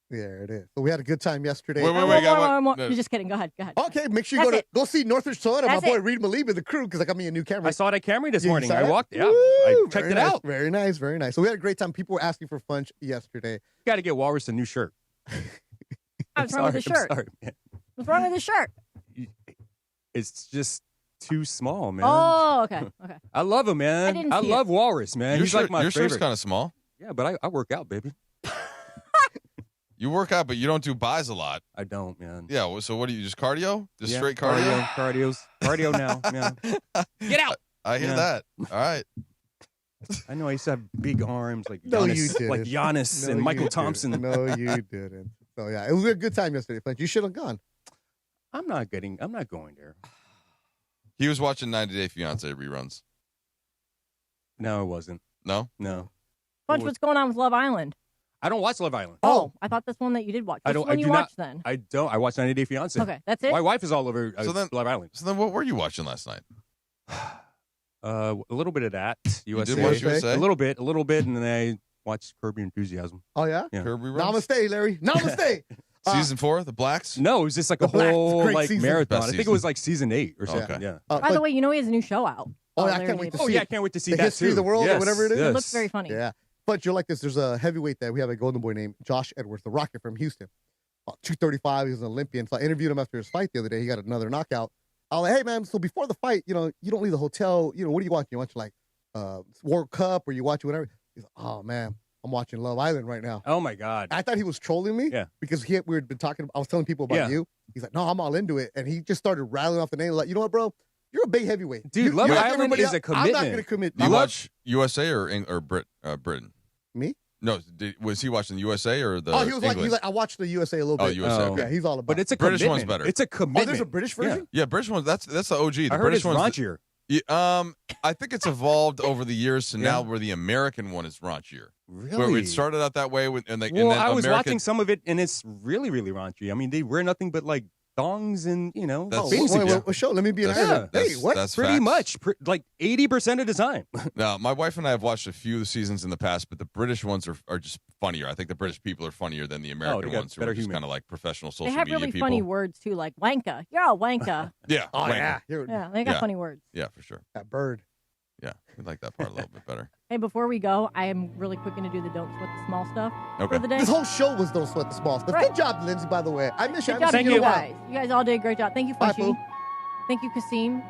There it is. So we had a good time yesterday. Wait, More. You're just kidding. Go ahead. Okay, make sure you go see Northridge Toyota. My boy Reed Malibu, the crew, because I got me a new camera. I saw that Camry this morning. I walked. Yeah, Woo! I checked it out. Very nice, very nice. So we had a great time. People were asking for Funch yesterday. Got to get Walrus a new shirt. What's wrong with the shirt? I'm sorry, man. What's wrong with the shirt? It's just too small, man. Oh, okay. I love him, man. I love Walrus, man. He's like my your favorite. shirt's kind of small. Yeah, but I work out, baby. You work out, but you don't do buys a lot. I don't, man. Yeah, well, so what do you, just cardio? Just straight cardio? Cardio now, man. Get out! I hear that. All right. I know I used to have big arms like No, Giannis, you didn't. like Giannis No, and Michael you Thompson. didn't. No, you didn't. So yeah, it was a good time yesterday, Funch. You should have gone. I'm not going there. He was watching 90 Day Fiancé reruns. No, it wasn't. No? No. Funch, what's going on with Love Island? I don't watch Love Island. Oh, I thought that's one that you did watch. Which one you watched then? I don't. I watch 90 Day Fiancé. Okay, that's it? My wife is all over Love Island. So then what were you watching last night? A little bit of that. USA. did watch USA? A little bit, and then I watched Curb Your Enthusiasm. Oh, yeah? Yeah. Kirby Rose? Namaste, Larry. Namaste. Season 4, the Blacks? No, it was just like The a Blacks, whole great like season. marathon. Best I think it season. was like season 8 or something. Okay. Yeah. By the way, you know he has a new show out. Oh, yeah, I Larry can't wait to David. see Yeah, I it. can't wait to see The that history too. of the world or Yes, whatever it is? yes. It looks very funny. Yeah. But you're like this. There's a heavyweight that we have a Golden Boy named Josh Edwards, the Rocket from Houston. 235. He's an Olympian. So I interviewed him after his fight the other day. He got another knockout. I was like, hey, man, so before the fight, you don't leave the hotel. What do you watch? You watch like World Cup or you watch whatever? He's like, oh, man, I'm watching Love Island right now. Oh my God. I thought he was trolling me because we had been talking. I was telling people about you. He's like, no, I'm all into it. And he just started rattling off the name. Like, you know what, bro? You're a big heavyweight. Dude, Love Island is a commitment. I'm not going to commit. Do you watch USA or Britain? Me? No, was he watching the USA or the he was like, I watched the USA a little bit. Oh, USA. Okay. Yeah, he's all about But it's a British commitment. one's better. It's a commitment. Oh, there's a British version? Yeah, British ones. That's the OG. The I heard British it's one's raunchier. I think it's evolved over the years to now where the American one is raunchier. Really? Where it started out that way, and Well, then I was American, watching some of it, and it's really, really raunchy. I mean, they wear nothing but like thongs and That's- basically. Show. Let me be an That's- editor. that's- Hey, what? that's Pretty facts. much, like 80% of the time. No, my wife and I have watched a few seasons in the past, but the British ones are just funnier. I think the British people are funnier than the American they got ones, who better are just humor. kind of like professional social They have media really people. funny words too, like wanka. You're a wanka. Yeah. Oh, wanker. yeah. Yeah, they got Yeah. funny words. Yeah, for sure. That bird. Yeah, we like that part a little bit better. Hey, before we go, I am really quick going to do the don't sweat the small stuff Okay. for the day. This whole show was Don't Sweat the Small Stuff. Right. Good job, Lindsay, by the way. I miss you. Good I job, haven't seen you you in a while. guys. You guys all did a great job. Thank you, Bye, Fushi. Pooh. Thank you, Kasim.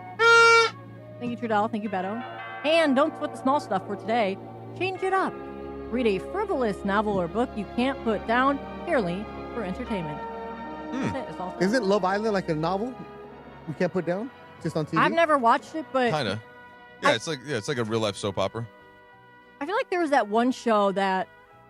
Thank you, Trudell. Thank you, Beto. And don't sweat the small stuff for today. Change it up. Read a frivolous novel or book you can't put down purely for entertainment. That's it. It's all. Isn't Love Island like a novel we can't put down? Just on TV? I've never watched it, but Kind of. Yeah, it's like a real life soap opera. I feel like there was that one show that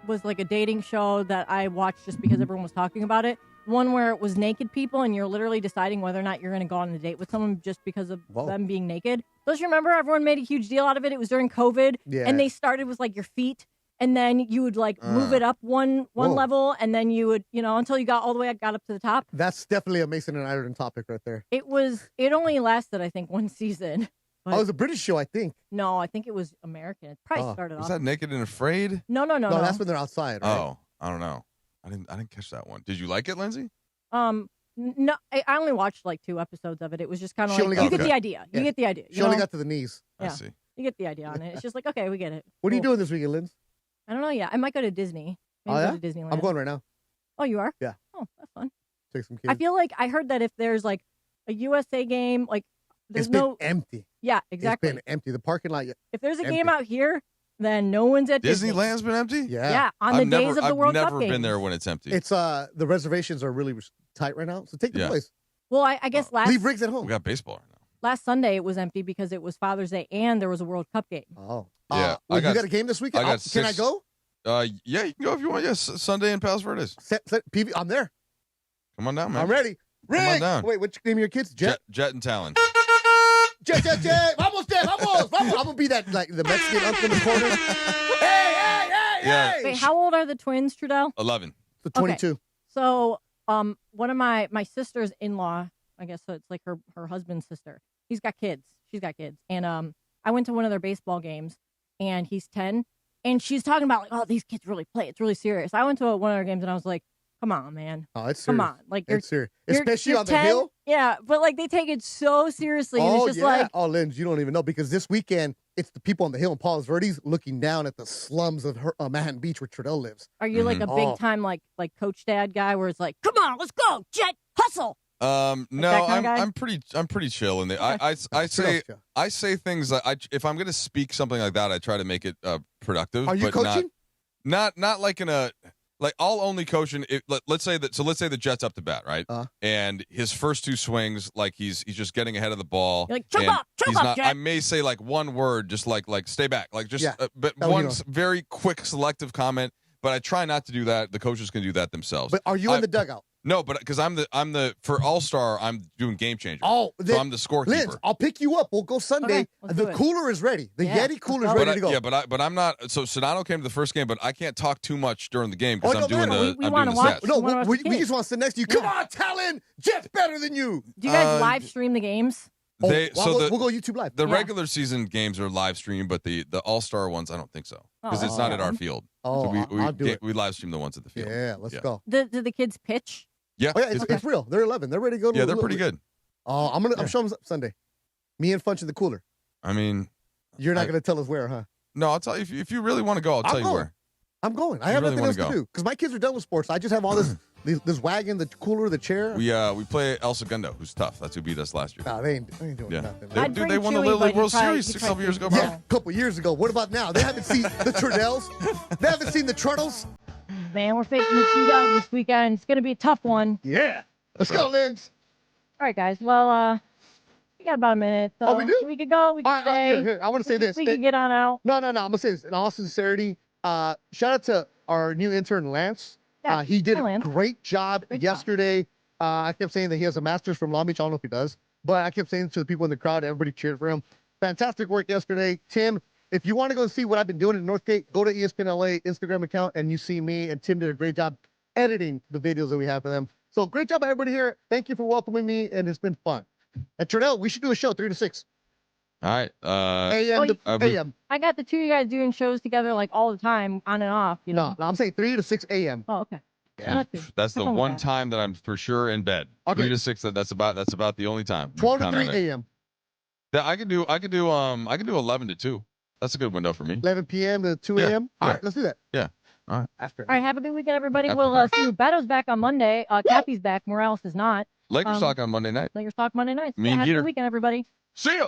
was like a dating show that I watched just because everyone was talking about it. One where it was naked people and you're literally deciding whether or not you're going to go on a date with someone just because of them being naked. Don't you remember? Everyone made a huge deal out of it. It was during COVID. Yeah. And they started with like your feet. And then you would like move it up one level. And then you would, until you got all the way, got up to the top. That's definitely a Mason and Ireland topic right there. It only lasted, I think, one season. But Oh, it was a British show, I think. no, I think it was American. It probably started Was off. that Naked and Afraid? No. No, that's when they're outside. Right? Oh, I don't know. I didn't catch that one. Did you like it, Lindsay? No, I only watched like 2 episodes of it. It was just kind of She like, only you got- get the idea. You Yeah. get the idea. She only got to the knees. I Yeah. see. You get the idea on it. It's just like, okay, we get it. What are you Cool. doing this weekend, Linz? I don't know yet. I might go to Disney. Maybe Oh, yeah? go to Disneyland. I'm going right now. Oh, you are? Yeah. Oh, that's fun. Take some kids. I feel like I heard that if there's like a USA game, like there's It's been no. empty. Yeah, exactly. It's been empty. The parking lot. If there's a empty. game out here, then no one's at Disney. Disneyland's been empty? Yeah. Yeah, on the days of the World Cup I've never been games. there when it's empty. It's the reservations are really tight right now. So take the Yeah. place. Well, I guess Leave Riggs at home. We got baseball right now. last Sunday it was empty because it was Father's Day and there was a World Cup game. Oh. Yeah. Well, you got a game this weekend? Can I go? Yeah, you can go if you want. Yes, Sunday in Palos Verdes. PV, I'm there. Come on down, man. I'm ready. Come on Rick! down. Wait, what's your name of your kids? Jet and Talon. Jet. Vamos, Jet, vamos. I'm going to be that, like, the Mexican uncle in the corner. Yeah. Wait, how old are the twins, Trudell? 11. So 22. Okay. So, one of my sister's in-law, I guess so it's like her husband's sister. He's got kids. She's got kids. And I went to one of their baseball games, and he's 10. And she's talking about, like, oh, these kids really play. It's really serious. I went to one of their games, and I was like, come on, man. Oh, it's Come serious. on. Like, It's serious. you're- Especially you're on the 10. hill. Yeah, but, like, they take it so seriously. And Oh, it's just yeah. like, Oh, Linz, you don't even know. Because this weekend, it's the people on the hill in Palos Verdes looking down at the slums of Manhattan Beach where Trudell lives. are you like a big-time, like coach dad guy where it's like, come on, let's go, Jet, hustle. No, that kind of guy? I'm pretty chill in there. I say things that if I'm going to speak something like that, I try to make it productive. Are you but coaching? Not like in a like I'll only coach in. Let's say the Jet's up to bat, right? And his first 2 swings, like he's just getting ahead of the ball. You're like, chop and up, he's not. Jet. I may say like one word, just like stay back, like just but Oh, one you know. very quick selective comment. But I try not to do that. The coaches can do that themselves. But are you in the dugout? No, but because I'm the for All-Star, I'm doing game changer. Oh, so I'm the scorekeeper. Linz, I'll pick you up. We'll go Sunday. Okay, let's do The it. cooler is ready. The Yeah, Yeti cooler is let's go. ready to go. Yeah, but I'm not. So Sedano came to the first game, but I can't talk too much during the game because Oh, I'm no doing matter. the We I'm wanna doing the watch. stats. No, One of us we kids. just want to sit next to you. Come on, Talon. Jet's better than you. Do you guys live stream the games? Oh, we'll go YouTube Live. The regular season games are live streamed, but the All-Star ones, I don't think so, because it's not at our field. Oh, so we live stream the ones at the field. Yeah, let's go. Do the kids pitch? Yeah, oh, yeah, it's real. They're 11. They're ready to go. Yeah, they're pretty good. Oh, I'm showing them Sunday. Me and Funch in the cooler. I mean, you're not gonna tell us where, huh? No, I'll tell you if you really want to go. I'll tell you where. I'm going. I have nothing else to do because my kids are done with sports. I just have all this wagon, the cooler, the chair. We play El Segundo, who's tough. That's who beat us last year. Nah, they ain't doing nothing. They won the Little League World Series 6 years ago, bro. Yeah, a couple years ago. What about now? They haven't seen the Turdells. They haven't seen the Turtles. Man, we're facing the Seagulls this weekend. It's going to be a tough one. Yeah. Let's go, Ligs. All right, guys. Well, we got about a minute. So we do? We could go. We could stay. Here, I want to say this. We can get on out. No. I'm going to say this. In all sincerity, shout out to our new intern, Lance. Yeah, he did Lance. a great job yesterday. I kept saying that he has a master's from Long Beach. I don't know if he does. But I kept saying to the people in the crowd, everybody cheered for him. Fantastic work yesterday. Tim, if you want to go see what I've been doing in Northgate, go to ESPN LA Instagram account, and you see me. And Tim did a great job editing the videos that we have for them. So great job, everybody here. Thank you for welcoming me, and it's been fun. And Trinell, we should do a show 3 to 6. All right. AM to AM. I got the two of you guys doing shows together like all the time, on and off. You know? No, I'm saying 3 to 6 AM. Oh, okay. Yeah. That's the one time that I'm for sure in bed. Okay. 3 to 6. That's about the only time. 12 to 3 AM. I could do 11 to 2. That's a good window for me. 11 p.m. to 2 a.m. All right, let's do that. Yeah. All right. All right, have a good weekend, everybody. We'll see you. Beto's back on Monday. Cappy's back. Morales is not. Lakers talk on Monday night. Lakers talk Monday night. Me and have a Geeter. good weekend, everybody. See ya.